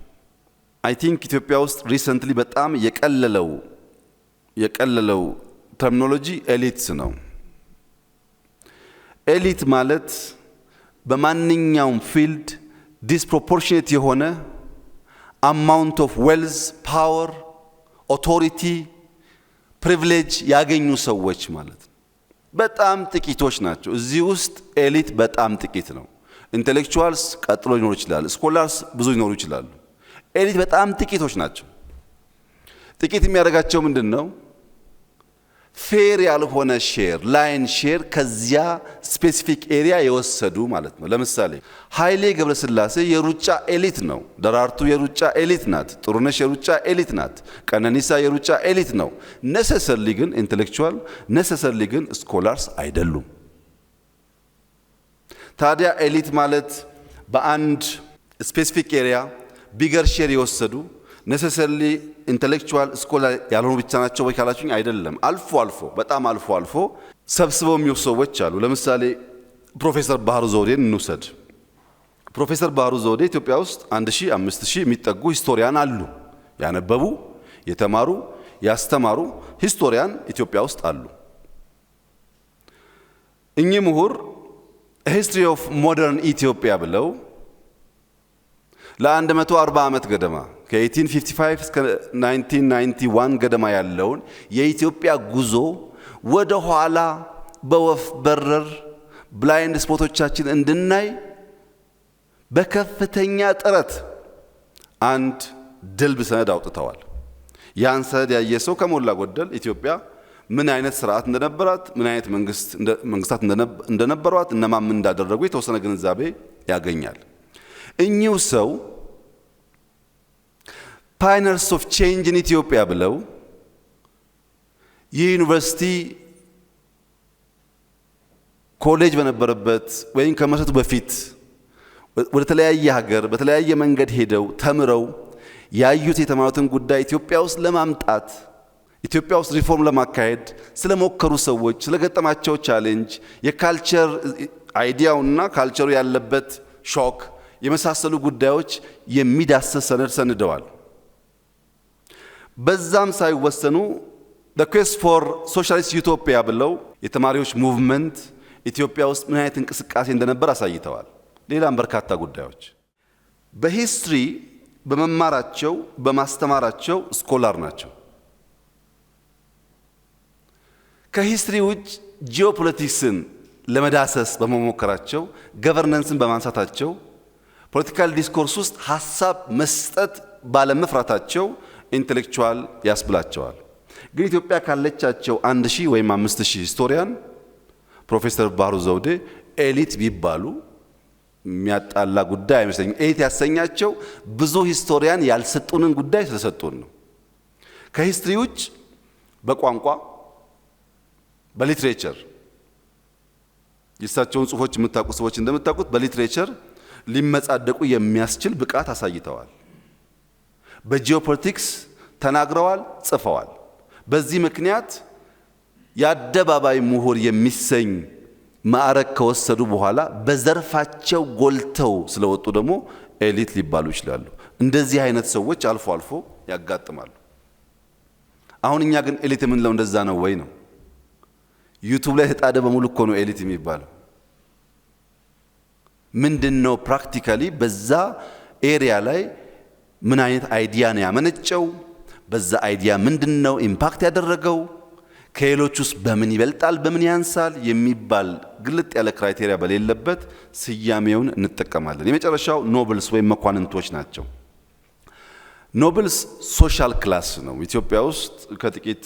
አይ ቲንክ ኢትዮጵያ ውስጥ ሪሰንትሊ በጣም የቀለለው ተርሚኖሎጂ ኤሊትስ ነው። ኤሊት ማለት በማንኛውም ፊልድ ዲስፕሮፖርሽኔት የሆነ አማውንት ኦፍ ዌልዝ፣ ፓወር፣ ኦቶሪቲ፣ ፕሪቪሌጅ ያገኙ ሰዎች ማለት ነው። በጣም ጥቂቶች ናቸው። እዚህ ውስጥ ኤሊት በጣም ጥቂት ነው። ኢንተሌክቹዋልስ ቀጥሎ ሊኖሩ ይችላል። ስኮላርስ ብዙ ሊኖሩ ይችላሉ። ኤሊት በጣም ጥቂቶች ናቸው። ጥቂት የሚያደርጋቸው ምንድን ነው? ፌር ያልሆነ ሼር፣ ላይን ሼር ከዚያ ስፔሲፊክ ኤሪያ የወሰዱ ማለት ነው። ለምሳሌ ኃይሌ ገብረስላሴ የሩጫ ኤሊት ነው። ደራርቱ የሩጫ ኤሊት ናት። ጥሩነሽ የሩጫ ኤሊት ናት። ቀነኒሳ የሩጫ ኤሊት ነው። ነሰሰርሊ ግን ኢንተሌክቹዋል፣ ነሰሰርሊ ግን ስኮላርስ አይደሉም። ታዲያ ኤሊት ማለት በአንድ ስፔሲፊክ ኤሪያ ቢገር ሼር የወሰዱ ነሰሰርሊ ኢንተሌክቹዋል ስኮላር ያልሆኑ ብቻ ናቸው ወይ ካላችሁኝ አይደለም። አልፎ አልፎ በጣም አልፎ አልፎ ሰብስበው የሚወስዱ ሰዎች አሉ። ለምሳሌ ፕሮፌሰር ባህሩ ዘውዴን እንውሰድ። ፕሮፌሰር ባህሩ ዘውዴ ኢትዮጵያ ውስጥ 1000 5000 የሚጠጉ ሂስቶሪያን አሉ። ያነበቡ፣ የተማሩ፣ ያስተማሩ ሂስቶሪያን ኢትዮጵያ ውስጥ አሉ። እኚህ ምሁር ሂስትሪ ኦፍ ሞደርን ኢትዮጵያ ብለው ለ140 ዓመት ገደማ ከ1855 እስከ 1991 ገደማ ያለውን የኢትዮጵያ ጉዞ ወደ ኋላ በወፍ በረር ብላይንድ ስፖቶቻችን እንድናይ በከፍተኛ ጥረት አንድ ድልብ ሰነድ አውጥተዋል። ያን ሰነድ ያየ ሰው ከሞላ ጎደል ኢትዮጵያ ምን አይነት ስርዓት እንደነበራት፣ ምን አይነት መንግስታት እንደነበሯት፣ እነማን ምን እንዳደረጉ የተወሰነ ግንዛቤ ያገኛል። እኚሁ ሰው ፓይነርስ ኦፍ ቼንጅ ኢን ኢትዮጵያ ብለው ይህ ዩኒቨርሲቲ ኮሌጅ በነበረበት ወይም ከመሰረቱ በፊት ወደ ተለያየ ሀገር በተለያየ መንገድ ሄደው ተምረው ያዩት የተማሩትን ጉዳይ ኢትዮጵያ ውስጥ ለማምጣት ኢትዮጵያ ውስጥ ሪፎርም ለማካሄድ ስለሞከሩ ሰዎች ስለገጠማቸው ቻሌንጅ የካልቸር አይዲያውና ካልቸሩ ያለበት ሾክ የመሳሰሉ ጉዳዮች የሚዳስስ ሰነድ ሰንደዋል። በዛም ሳይወሰኑ the quest for socialist utopia ብለው የተማሪዎች ሙቭመንት ኢትዮጵያ ውስጥ ምን አይነት እንቅስቃሴ እንደነበር አሳይተዋል። ሌላም በርካታ ጉዳዮች በሂስትሪ በመማራቸው በማስተማራቸው ስኮላር ናቸው። ከሂስትሪ ውጭ ጂኦፖለቲክስን ለመዳሰስ በመሞከራቸው ገቨርነንስን በማንሳታቸው ፖለቲካል ዲስኮርስ ውስጥ ሐሳብ መስጠት ባለመፍራታቸው ኢንተሌክቹዋል ያስብላቸዋል። ግን ኢትዮጵያ ካለቻቸው 1000 ወይም 5000 ሂስቶሪያን ፕሮፌሰር ባህሩ ዘውዴ ኤሊት ቢባሉ የሚያጣላ ጉዳይ አይመስለኝም። ኤሊት ያሰኛቸው ብዙ ሂስቶሪያን ያልሰጡንን ጉዳይ ስለሰጡን ነው። ከሂስትሪ ውጭ በቋንቋ በሊትሬቸር የእሳቸውን ጽሑፎች የምታውቁ ሰዎች እንደምታውቁት በሊትሬቸር ሊመጻደቁ የሚያስችል ብቃት አሳይተዋል። በጂኦፖለቲክስ ተናግረዋል፣ ጽፈዋል። በዚህ ምክንያት የአደባባይ ምሁር የሚሰኝ ማዕረግ ከወሰዱ በኋላ በዘርፋቸው ጎልተው ስለወጡ ደግሞ ኤሊት ሊባሉ ይችላሉ። እንደዚህ አይነት ሰዎች አልፎ አልፎ ያጋጥማሉ። አሁን እኛ ግን ኤሊት የምንለው እንደዛ ነው ወይ ነው? ዩቲዩብ ላይ ተጣደ በሙሉ እኮ ነው ኤሊት የሚባለው። ምንድነው ፕራክቲካሊ በዛ ኤሪያ ላይ ምን አይነት አይዲያ ነው ያመነጨው? በዛ አይዲያ ምንድነው ኢምፓክት ያደረገው፣ ከሌሎቹስ በምን ይበልጣል በምን ያንሳል የሚባል ግልጥ ያለ ክራይቴሪያ በሌለበት ስያሜውን እንጠቀማለን። የመጨረሻው ኖብልስ ወይም መኳንንቶች ናቸው። ኖብልስ ሶሻል ክላስ ነው። ኢትዮጵያ ውስጥ ከጥቂት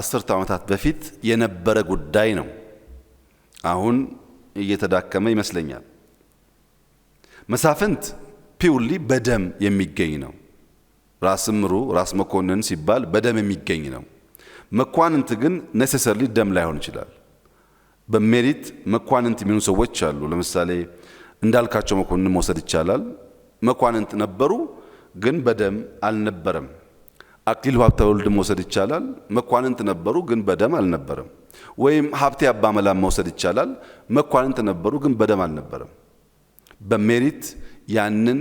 አስርተ ዓመታት በፊት የነበረ ጉዳይ ነው። አሁን እየተዳከመ ይመስለኛል። መሳፍንት ፒውርሊ በደም የሚገኝ ነው። ራስ ምሩ ራስ መኮንን ሲባል በደም የሚገኝ ነው። መኳንንት ግን ኔሴሰርሊ ደም ላይሆን ይችላል። በሜሪት መኳንንት የሚሆኑ ሰዎች አሉ። ለምሳሌ እንዳልካቸው መኮንን መውሰድ ይቻላል። መኳንንት ነበሩ ግን በደም አልነበረም። አክሊሉ ሀብተወልድ መውሰድ ይቻላል። መኳንንት ነበሩ ግን በደም አልነበረም። ወይም ሀብቴ አባመላም መውሰድ ይቻላል። መኳንንት ነበሩ ግን በደም አልነበረም። በሜሪት ያንን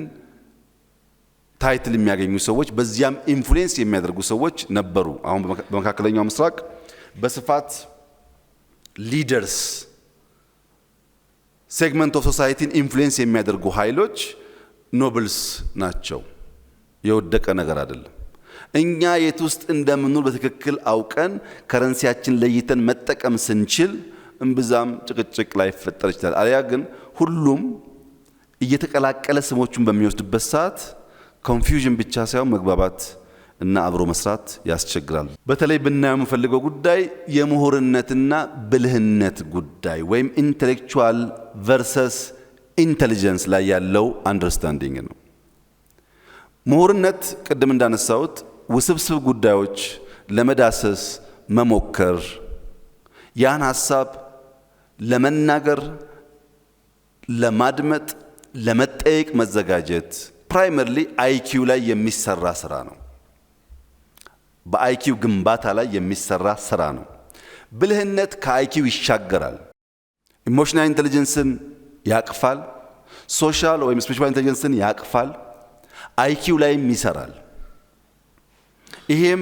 ታይትል የሚያገኙ ሰዎች በዚያም ኢንፍሉዌንስ የሚያደርጉ ሰዎች ነበሩ። አሁን በመካከለኛው ምስራቅ በስፋት ሊደርስ ሴግመንት ኦፍ ሶሳይቲን ኢንፍሉዌንስ የሚያደርጉ ኃይሎች ኖብልስ ናቸው። የወደቀ ነገር አይደለም። እኛ የት ውስጥ እንደምንኖር በትክክል አውቀን ከረንሲያችን ለይተን መጠቀም ስንችል እምብዛም ጭቅጭቅ ላይ ፈጠር ይችላል። አልያ ግን ሁሉም እየተቀላቀለ ስሞቹን በሚወስድበት ሰዓት ኮንፊውዥን ብቻ ሳይሆን መግባባት እና አብሮ መስራት ያስቸግራል። በተለይ ብናየው የምፈልገው ጉዳይ የምሁርነትና ብልህነት ጉዳይ ወይም ኢንተሌክቹዋል ቨርሰስ ኢንተሊጀንስ ላይ ያለው አንደርስታንዲንግ ነው። ምሁርነት ቅድም እንዳነሳሁት ውስብስብ ጉዳዮች ለመዳሰስ መሞከር፣ ያን ሐሳብ ለመናገር፣ ለማድመጥ፣ ለመጠየቅ መዘጋጀት ፕራይመርሊ አይኪው ላይ የሚሰራ ስራ ነው። በአይኪው ግንባታ ላይ የሚሰራ ስራ ነው። ብልህነት ከአይኪው ይሻገራል። ኢሞሽናል ኢንተለጀንስን ያቅፋል። ሶሻል ወይም ስፒሪቹዋል ኢንተለጀንስን ያቅፋል። አይኪው ላይም ይሰራል። ይሄም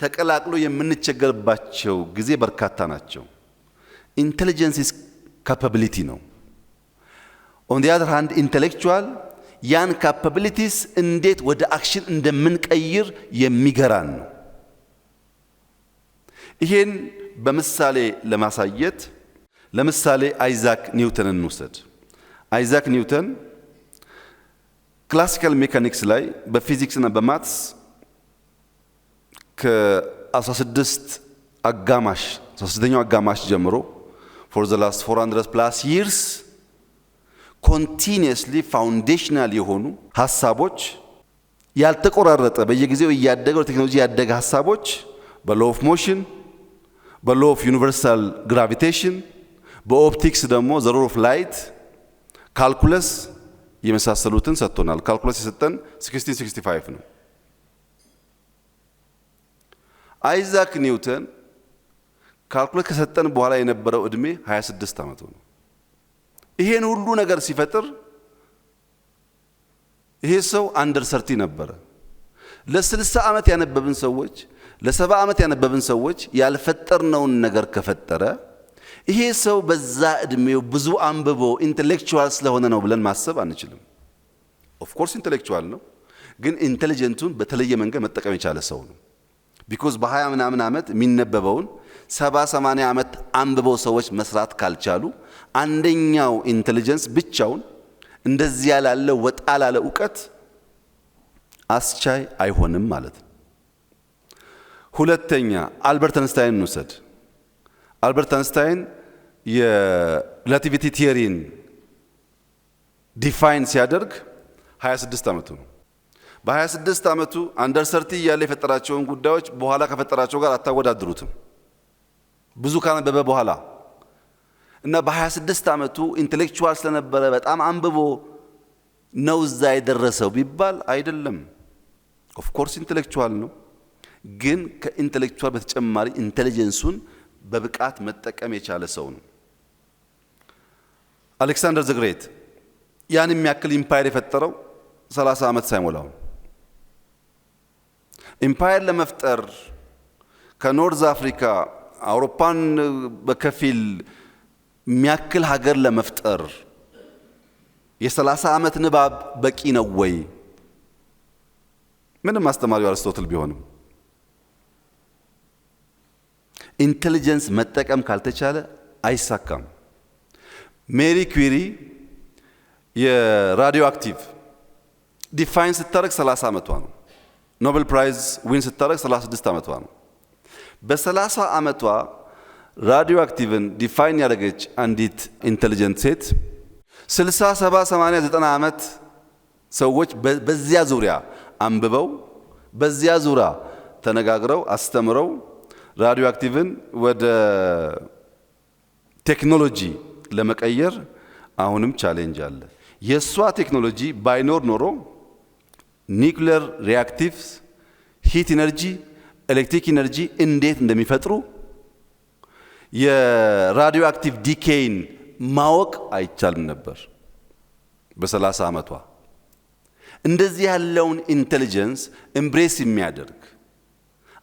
ተቀላቅሎ የምንቸገርባቸው ጊዜ በርካታ ናቸው። ኢንተለጀንስ ኢዝ ካፓቢሊቲ ነው። ኦን ዲ አዘር ሃንድ ኢንተሌክቹዋል ያን ካፓቢሊቲስ እንዴት ወደ አክሽን እንደምንቀይር የሚገራን ነው። ይሄን በምሳሌ ለማሳየት ለምሳሌ አይዛክ ኒውተንን እንውሰድ። አይዛክ ኒውተን ክላሲካል ሜካኒክስ ላይ በፊዚክስ እና በማትስ ከ16ኛው አጋማሽ ጀምሮ for the last 400 plus years continuously foundational የሆኑ ሐሳቦች ያልተቆራረጠ በየጊዜው እያደገው ቴክኖሎጂ ያደገ ሐሳቦች በlaw of motion በlaw of universal gravitation በኦፕቲክስ ደግሞ the rule of light ካልኩለስ የመሳሰሉትን ሰጥቶናል። ካልኩለስ የሰጠን 1665 ነው። አይዛክ ኒውተን ካልኩለስ ከሰጠን በኋላ የነበረው እድሜ 26 ዓመቱ ነው። ይሄን ሁሉ ነገር ሲፈጥር ይሄ ሰው አንደር 30 ነበረ። ለ60 ዓመት ያነበብን ሰዎች ለ70 ዓመት ያነበብን ሰዎች ያልፈጠርነውን ነገር ከፈጠረ ይሄ ሰው በዛ እድሜው ብዙ አንብቦ ኢንተሌክቹዋል ስለሆነ ነው ብለን ማሰብ አንችልም። ኦፍ ኮርስ ኢንተሌክቹዋል ነው፣ ግን ኢንተሊጀንቱን በተለየ መንገድ መጠቀም የቻለ ሰው ነው። ቢኮዝ በ20 ምናምን ዓመት የሚነበበውን 70-80 ዓመት አንብበው ሰዎች መስራት ካልቻሉ አንደኛው ኢንተሊጀንስ ብቻውን እንደዚያ ላለ ወጣ ላለ ዕውቀት አስቻይ አይሆንም ማለት ነው። ሁለተኛ አልበርት አንስታይን እንውሰድ። አልበርት አንስታይን የሪላቲቪቲ ቲዮሪን ዲፋይን ሲያደርግ 26 ዓመቱ ነው። በ26 ዓመቱ አንደር 30 እያለ የፈጠራቸውን ጉዳዮች በኋላ ከፈጠራቸው ጋር አታወዳድሩትም። ብዙ ካነበበ በኋላ እና በ26 ዓመቱ ኢንተሌክቹዋል ስለነበረ በጣም አንብቦ ነው እዛ የደረሰው ቢባል አይደለም። ኦፍ ኮርስ ኢንተሌክቹዋል ነው፣ ግን ከኢንተሌክቹዋል በተጨማሪ ኢንተሊጀንሱን በብቃት መጠቀም የቻለ ሰው ነው። አሌክሳንደር ዘ ግሬት ያን የሚያክል ኢምፓየር የፈጠረው 30 ዓመት ሳይሞላው። ኢምፓየር ለመፍጠር ከኖርዝ አፍሪካ አውሮፓን በከፊል የሚያክል ሀገር ለመፍጠር የ30 ዓመት ንባብ በቂ ነው ወይ? ምንም አስተማሪው አርስቶትል ቢሆንም ኢንቴሊጀንስ መጠቀም ካልተቻለ አይሳካም። ሜሪ ኩሪ የራዲዮ አክቲቭ ዲፋይን ስታደርግ 30 ዓመቷ ነው። ኖቤል ፕራይዝ ዊን ስታደርግ 36 ዓመቷ ነው። በ30 ዓመቷ ራዲዮ አክቲቭን ዲፋይን ያደረገች አንዲት ኢንቴሊጀንት ሴት 60፣ 70፣ 80፣ 90 ዓመት ሰዎች በዚያ ዙሪያ አንብበው በዚያ ዙሪያ ተነጋግረው አስተምረው ራዲዮ አክቲቭን ወደ ቴክኖሎጂ ለመቀየር አሁንም ቻሌንጅ አለ። የሷ ቴክኖሎጂ ባይኖር ኖሮ ኒውክሌር ሪአክቲቭስ ሂት ኢነርጂ፣ ኤሌክትሪክ ኢነርጂ እንዴት እንደሚፈጥሩ የራዲዮ አክቲቭ ዲኬይን ማወቅ አይቻልም ነበር በ30 ዓመቷ። እንደዚህ ያለውን ኢንቴሊጀንስ ኤምብሬስ የሚያደርግ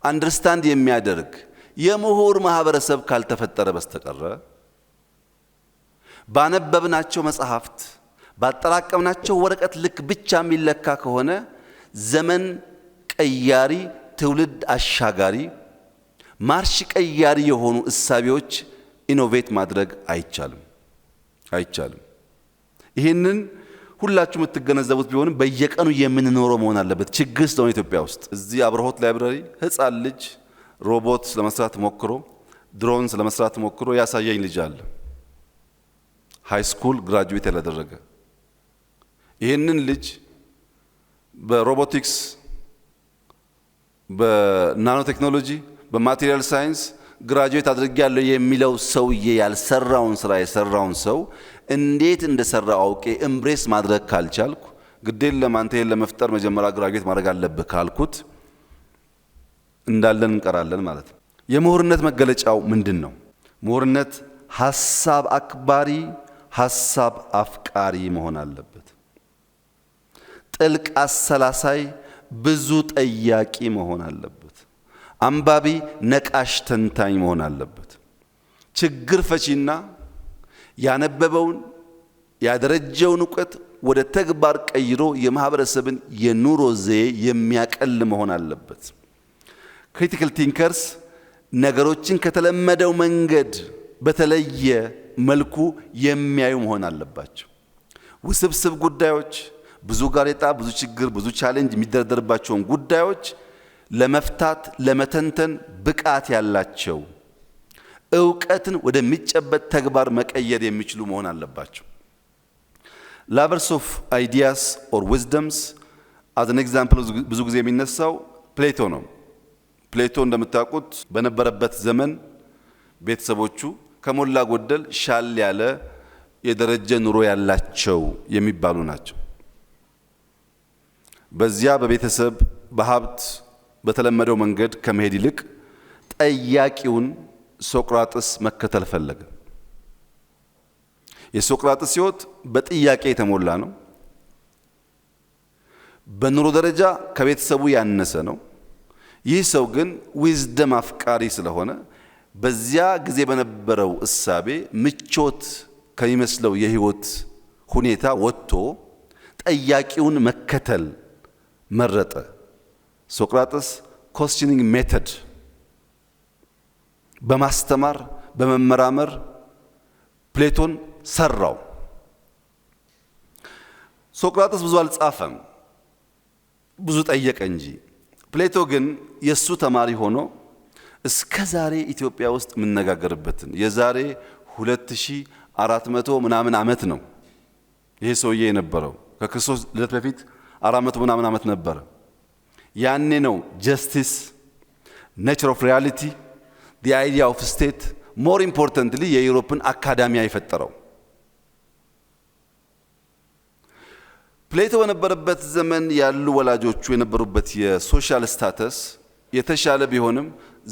አንደርስታንድ የሚያደርግ የምሁር ማህበረሰብ ካልተፈጠረ በስተቀረ ባነበብናቸው መጽሐፍት ባጠራቀምናቸው ወረቀት ልክ ብቻ የሚለካ ከሆነ ዘመን ቀያሪ ትውልድ አሻጋሪ ማርሽ ቀያሪ የሆኑ እሳቤዎች ኢኖቬት ማድረግ አይቻልም። ይህንን ሁላችሁ የምትገነዘቡት ቢሆንም በየቀኑ የምንኖረው መሆን አለበት። ችግር ስለሆነ ኢትዮጵያ ውስጥ እዚህ አብርሆት ላይብራሪ ህፃን ልጅ ሮቦት ለመስራት ሞክሮ ድሮን ለመስራት ሞክሮ ያሳየኝ ልጅ አለ። ሃይ ስኩል ግራጁዌት ያላደረገ ይህንን ልጅ በሮቦቲክስ በናኖ ቴክኖሎጂ በማቴሪያል ሳይንስ ግራጁዌት አድርጌያለሁ የሚለው ሰውዬ ያልሰራውን ስራ የሰራውን ሰው እንዴት እንደሰራው አውቄ ኤምብሬስ ማድረግ ካልቻልኩ ግዴን ለማንተን ለመፍጠር መጀመሪያ ግራጁዌት ማድረግ አለብህ ካልኩት እንዳለን እንቀራለን ማለት ነው። የምሁርነት መገለጫው ምንድነው? ምሁርነት ሐሳብ አክባሪ ሐሳብ አፍቃሪ መሆን አለበት። ጥልቅ አሰላሳይ ብዙ ጠያቂ መሆን አለበት። አንባቢ ነቃሽ ተንታኝ መሆን አለበት። ችግር ፈቺና ያነበበውን ያደረጀውን ዕውቀት ወደ ተግባር ቀይሮ የማህበረሰብን የኑሮ ዘዬ የሚያቀል መሆን አለበት። ክሪቲካል ቲንከርስ ነገሮችን ከተለመደው መንገድ በተለየ መልኩ የሚያዩ መሆን አለባቸው። ውስብስብ ጉዳዮች፣ ብዙ ጋሬጣ፣ ብዙ ችግር፣ ብዙ ቻሌንጅ የሚደረደርባቸውን ጉዳዮች ለመፍታት ለመተንተን ብቃት ያላቸው ዕውቀትን ወደሚጨበጥ ተግባር መቀየር የሚችሉ መሆን አለባቸው። ላቨርስ ኦፍ አይዲያስ ኦር ዊዝደምስ አዝ አን ኤግዛምፕል ብዙ ጊዜ የሚነሳው ፕሌቶ ነው። ፕሌቶ እንደምታውቁት በነበረበት ዘመን ቤተሰቦቹ ከሞላ ጎደል ሻል ያለ የደረጀ ኑሮ ያላቸው የሚባሉ ናቸው። በዚያ በቤተሰብ በሀብት በተለመደው መንገድ ከመሄድ ይልቅ ጠያቂውን ሶቅራጥስ መከተል ፈለገ። የሶቅራጥስ ሕይወት በጥያቄ የተሞላ ነው። በኑሮ ደረጃ ከቤተሰቡ ያነሰ ነው። ይህ ሰው ግን ዊዝደም አፍቃሪ ስለሆነ በዚያ ጊዜ በነበረው እሳቤ ምቾት ከሚመስለው የህይወት ሁኔታ ወጥቶ ጠያቂውን መከተል መረጠ። ሶቅራጥስ ኮስችኒንግ ሜተድ በማስተማር በመመራመር ፕሌቶን ሰራው። ሶቅራጥስ ብዙ አልጻፈም፣ ብዙ ጠየቀ እንጂ። ፕሌቶ ግን የሱ ተማሪ ሆኖ እስከ ዛሬ ኢትዮጵያ ውስጥ የምንነጋገርበትን የዛሬ 2400 ምናምን ዓመት ነው ይሄ ሰውዬ የነበረው። ከክርስቶስ ልደት በፊት 400 ምናምን ዓመት ነበረ። ያኔ ነው ጀስቲስ፣ ኔቸር ኦፍ ሪያሊቲ፣ the idea of state, more importantly የዩሮፕን አካዳሚያ የፈጠረው። ፕሌቶ በነበረበት ዘመን ያሉ ወላጆቹ የነበሩበት የሶሻል ስታተስ የተሻለ ቢሆንም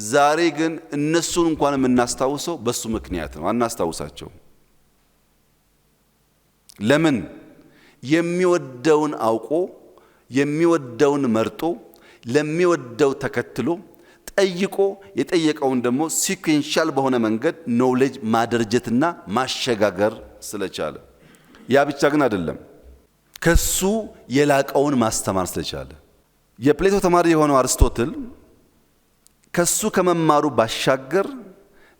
ዛሬ ግን እነሱን እንኳን የምናስታውሰው በሱ ምክንያት ነው። አናስታውሳቸው። ለምን? የሚወደውን አውቆ የሚወደውን መርጦ ለሚወደው ተከትሎ ጠይቆ የጠየቀውን ደግሞ ሲኩዌንሻል በሆነ መንገድ ኖሌጅ ማደርጀትና ማሸጋገር ስለቻለ። ያ ብቻ ግን አይደለም፣ ከሱ የላቀውን ማስተማር ስለቻለ። የፕሌቶ ተማሪ የሆነው አርስቶትል ከሱ ከመማሩ ባሻገር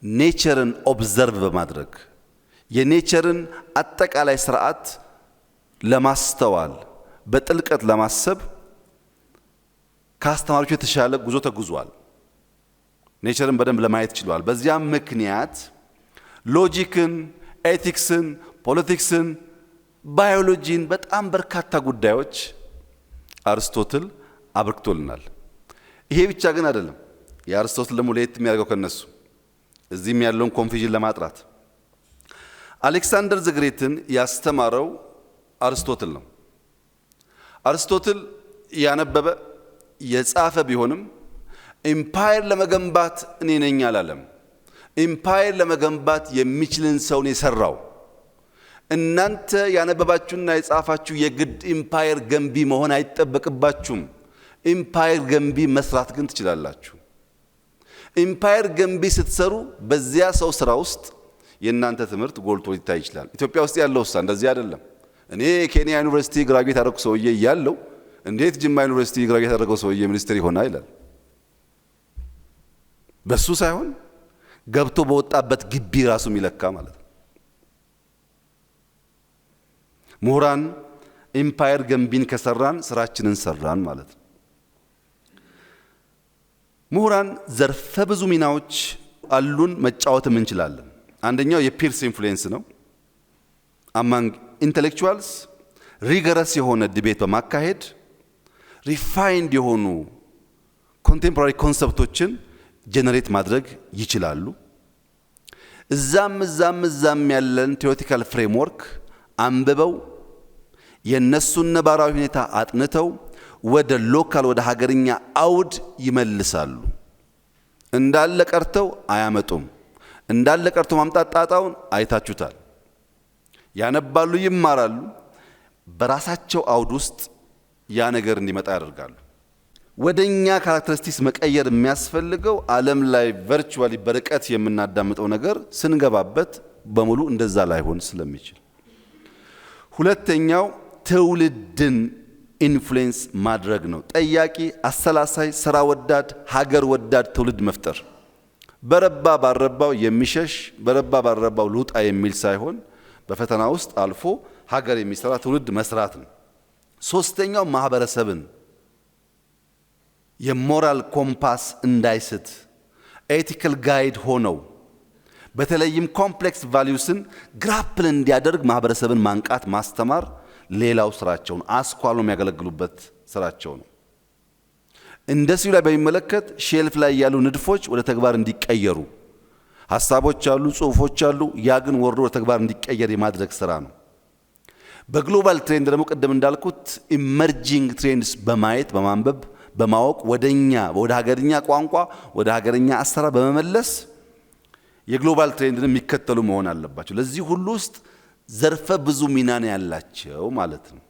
ኔቸርን ኦብዘርቭ በማድረግ የኔቸርን አጠቃላይ ስርዓት ለማስተዋል በጥልቀት ለማሰብ ከአስተማሪዎች የተሻለ ጉዞ ተጉዟል። ኔቸርን በደንብ ለማየት ችሏል። በዚያም ምክንያት ሎጂክን፣ ኤቲክስን፣ ፖለቲክስን፣ ባዮሎጂን በጣም በርካታ ጉዳዮች አርስቶትል አበርክቶልናል። ይሄ ብቻ ግን አይደለም። የአርስቶትል ደግሞ ለየት የሚያደርገው ከነሱ እዚህም ያለውን ኮንፊዥን ለማጥራት አሌክሳንደር ዘግሬትን ያስተማረው አርስቶትል ነው። አርስቶትል ያነበበ የጻፈ ቢሆንም ኢምፓየር ለመገንባት እኔ ነኝ አላለም። ኢምፓየር ለመገንባት የሚችልን ሰው ነው የሰራው። እናንተ ያነበባችሁና የጻፋችሁ የግድ ኢምፓየር ገንቢ መሆን አይጠበቅባችሁም። ኢምፓየር ገንቢ መስራት ግን ትችላላችሁ። ኢምፓየር ገንቢ ስትሰሩ በዚያ ሰው ስራ ውስጥ የእናንተ ትምህርት ጎልቶ ሊታይ ይችላል። ኢትዮጵያ ውስጥ ያለው እንደዚህ አይደለም። እኔ ኬንያ ዩኒቨርሲቲ ግራጁዌት ያደረኩ ሰውዬ እያለው እንዴት ጅማ ዩኒቨርሲቲ ግራጁዌት ያደረገው ሰውዬ ሚኒስትር ይሆናል ይላል። በሱ ሳይሆን ገብቶ በወጣበት ግቢ ራሱ የሚለካ ማለት ነው። ምሁራን ኢምፓየር ገንቢን ከሰራን ስራችንን ሰራን ማለት ነው። ምሁራን ዘርፈ ብዙ ሚናዎች አሉን፣ መጫወትም እንችላለን። አንደኛው የፒርስ ኢንፍሉዌንስ ነው። አማንግ ኢንተሌክቹዋልስ ሪገረስ የሆነ ዲቤት በማካሄድ ሪፋይንድ የሆኑ ኮንቴምፖራሪ ኮንሰፕቶችን ጀነሬት ማድረግ ይችላሉ። እዛም ያለን ቴዎሪቲካል ፍሬምወርክ አንብበው የነሱን ነባራዊ ሁኔታ አጥንተው ወደ ሎካል ወደ ሀገርኛ አውድ ይመልሳሉ። እንዳለ ቀርተው አያመጡም። እንዳለ ቀርቶ ማምጣት ጣጣውን አይታችሁታል። ያነባሉ፣ ይማራሉ። በራሳቸው አውድ ውስጥ ያ ነገር እንዲመጣ ያደርጋሉ። ወደኛ ካራክተሪስቲክስ መቀየር የሚያስፈልገው ዓለም ላይ ቨርቹዋሊ በርቀት የምናዳምጠው ነገር ስንገባበት በሙሉ እንደዛ ላይሆን ስለሚችል፣ ሁለተኛው ትውልድን ኢንፍሉዌንስ ማድረግ ነው። ጠያቂ፣ አሰላሳይ፣ ስራ ወዳድ፣ ሀገር ወዳድ ትውልድ መፍጠር። በረባ ባረባው የሚሸሽ በረባ ባረባው ልውጣ የሚል ሳይሆን በፈተና ውስጥ አልፎ ሀገር የሚሰራ ትውልድ መስራት ነው። ሶስተኛው ማህበረሰብን የሞራል ኮምፓስ እንዳይስት ኤቲካል ጋይድ ሆነው በተለይም ኮምፕሌክስ ቫልዩስን ግራፕል እንዲያደርግ ማህበረሰብን ማንቃት ማስተማር ሌላው ስራቸው ነው። አስኳሉ የሚያገለግሉበት ስራቸው ነው። እንደዚሁ ላይ በሚመለከት ሼልፍ ላይ ያሉ ንድፎች ወደ ተግባር እንዲቀየሩ ሐሳቦች አሉ፣ ጽሁፎች አሉ። ያ ግን ወርዶ ወደ ተግባር እንዲቀየር የማድረግ ስራ ነው። በግሎባል ትሬንድ ደግሞ ቅድም እንዳልኩት ኢመርጂንግ ትሬንድስ በማየት በማንበብ በማወቅ ወደኛ ወደ ሀገርኛ ቋንቋ ወደ ሀገርኛ አሰራር በመመለስ የግሎባል ትሬንድን የሚከተሉ መሆን አለባቸው። ለዚህ ሁሉ ውስጥ ዘርፈ ብዙ ሚና ነው ያላቸው ማለት ነው።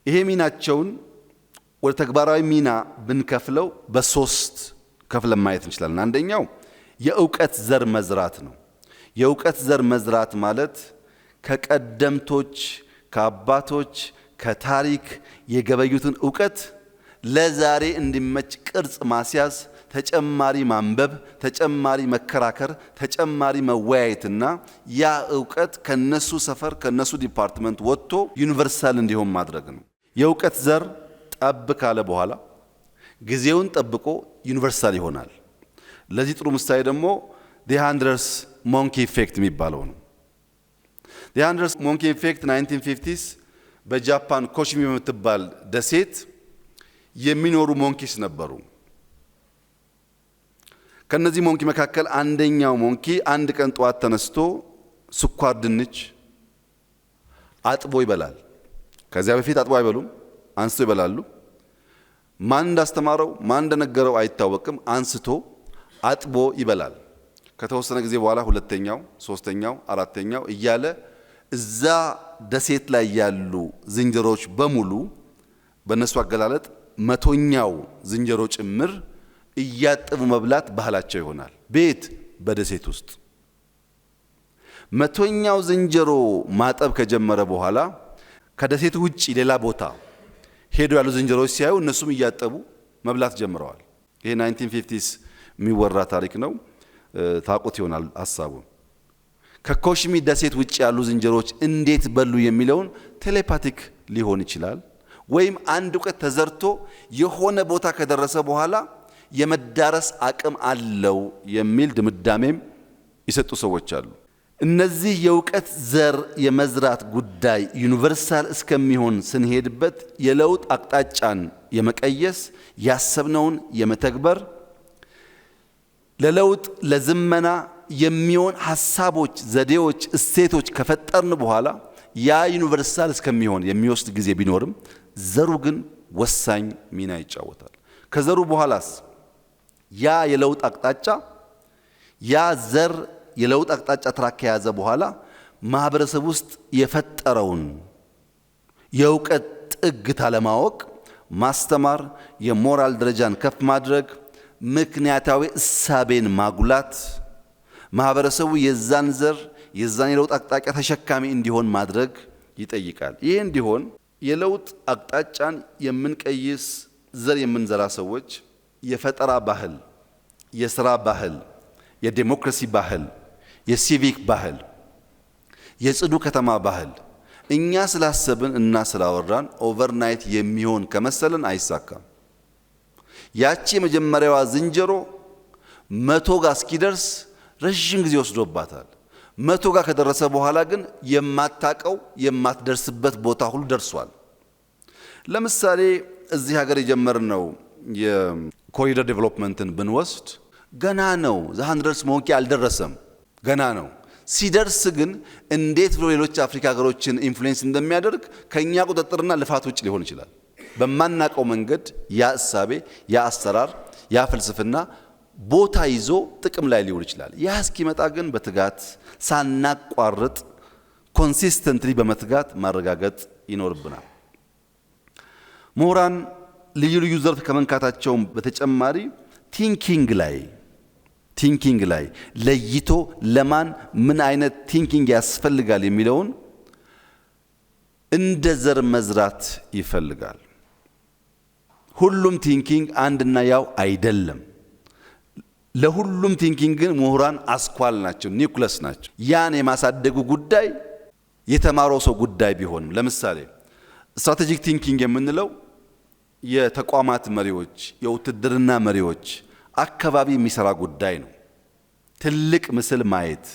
ይሄ ሚናቸውን ወደ ተግባራዊ ሚና ብንከፍለው በሶስት ከፍለን ማየት እንችላለን። አንደኛው የእውቀት ዘር መዝራት ነው። የእውቀት ዘር መዝራት ማለት ከቀደምቶች ከአባቶች ከታሪክ የገበዩትን እውቀት ለዛሬ እንዲመች ቅርጽ ማስያዝ፣ ተጨማሪ ማንበብ፣ ተጨማሪ መከራከር፣ ተጨማሪ መወያየትና ያ እውቀት ከነሱ ሰፈር ከነሱ ዲፓርትመንት ወጥቶ ዩኒቨርሳል እንዲሆን ማድረግ ነው። የእውቀት ዘር ጠብ ካለ በኋላ ጊዜውን ጠብቆ ዩኒቨርሳል ይሆናል። ለዚህ ጥሩ ምሳሌ ደግሞ ዲ100ስ ሞንኪ ኢፌክት የሚባለው ነው። ዲ100ስ ሞንኪ ኢፌክት 1950s በጃፓን ኮሺሚ በምትባል ደሴት የሚኖሩ ሞንኪስ ነበሩ። ከነዚህ ሞንኪ መካከል አንደኛው ሞንኪ አንድ ቀን ጠዋት ተነስቶ ስኳር ድንች አጥቦ ይበላል። ከዚያ በፊት አጥቦ አይበሉም፣ አንስቶ ይበላሉ። ማን እንዳስተማረው ማን እንደነገረው አይታወቅም። አንስቶ አጥቦ ይበላል። ከተወሰነ ጊዜ በኋላ ሁለተኛው፣ ሶስተኛው፣ አራተኛው እያለ እዛ ደሴት ላይ ያሉ ዝንጀሮች በሙሉ በእነሱ አገላለጥ መቶኛው ዝንጀሮ ጭምር እያጠቡ መብላት ባህላቸው ይሆናል። ቤት በደሴት ውስጥ መቶኛው ዝንጀሮ ማጠብ ከጀመረ በኋላ ከደሴት ውጪ ሌላ ቦታ ሄዶ ያሉ ዝንጀሮች ሲያዩ እነሱም እያጠቡ መብላት ጀምረዋል። ይሄ 1950s የሚወራ ታሪክ ነው። ታውቁት ይሆናል ሐሳቡን። ከኮሽሚ ደሴት ውጭ ያሉ ዝንጀሮች እንዴት በሉ የሚለውን ቴሌፓቲክ ሊሆን ይችላል። ወይም አንድ እውቀት ተዘርቶ የሆነ ቦታ ከደረሰ በኋላ የመዳረስ አቅም አለው የሚል ድምዳሜም ይሰጡ ሰዎች አሉ። እነዚህ የእውቀት ዘር የመዝራት ጉዳይ ዩኒቨርሳል እስከሚሆን ስንሄድበት የለውጥ አቅጣጫን የመቀየስ ያሰብነውን የመተግበር ለለውጥ ለዝመና የሚሆን ሐሳቦች፣ ዘዴዎች፣ እሴቶች ከፈጠርን በኋላ ያ ዩኒቨርሳል እስከሚሆን የሚወስድ ጊዜ ቢኖርም ዘሩ ግን ወሳኝ ሚና ይጫወታል። ከዘሩ በኋላስ ያ የለውጥ አቅጣጫ ያ ዘር የለውጥ አቅጣጫ ትራክ ከያዘ በኋላ ማህበረሰብ ውስጥ የፈጠረውን የእውቀት ጥግታ ለማወቅ ማስተማር፣ የሞራል ደረጃን ከፍ ማድረግ፣ ምክንያታዊ እሳቤን ማጉላት፣ ማህበረሰቡ የዛን ዘር የዛን የለውጥ አቅጣጫ ተሸካሚ እንዲሆን ማድረግ ይጠይቃል። ይህ እንዲሆን የለውጥ አቅጣጫን የምንቀይስ ዘር የምንዘራ ሰዎች የፈጠራ ባህል፣ የሥራ ባህል፣ የዴሞክራሲ ባህል፣ የሲቪክ ባህል፣ የጽዱ ከተማ ባህል እኛ ስላሰብን እና ስላወራን ኦቨርናይት የሚሆን ከመሰለን አይሳካም። ያቺ የመጀመሪያዋ ዝንጀሮ 100 ጋር እስኪደርስ ረጅም ጊዜ ወስዶባታል። 100 ጋር ከደረሰ በኋላ ግን የማታቀው የማትደርስበት ቦታ ሁሉ ደርሷል። ለምሳሌ እዚህ ሀገር የጀመርነው የኮሪደር ዴቨሎፕመንትን ብንወስድ ገና ነው። ዘ100 ሞንኪ አልደረሰም፣ ገና ነው። ሲደርስ ግን እንዴት ብሎ ሌሎች አፍሪካ ሀገሮችን ኢንፍሉዌንስ እንደሚያደርግ ከኛ ቁጥጥርና ልፋት ውጭ ሊሆን ይችላል። በማናቀው መንገድ ያ እሳቤ፣ ያ አሰራር፣ ያ ፍልስፍና ቦታ ይዞ ጥቅም ላይ ሊውል ይችላል። ያ እስኪመጣ ግን በትጋት ሳናቋርጥ ኮንሲስተንትሊ በመትጋት ማረጋገጥ ይኖርብናል። ምሁራን ልዩ ልዩ ዘርፍ ከመንካታቸው በተጨማሪ ቲንኪንግ ላይ ለይቶ ለማን ምን አይነት ቲንኪንግ ያስፈልጋል የሚለውን እንደ ዘር መዝራት ይፈልጋል። ሁሉም ቲንኪንግ አንድና ያው አይደለም። ለሁሉም ቲንኪንግ ግን ምሁራን አስኳል ናቸው፣ ኒውክለስ ናቸው። ያን የማሳደጉ ጉዳይ የተማረው ሰው ጉዳይ ቢሆንም ለምሳሌ ስትራቴጂክ ቲንኪንግ የምንለው የተቋማት መሪዎች፣ የውትድርና መሪዎች አካባቢ የሚሰራ ጉዳይ ነው። ትልቅ ምስል ማየት፣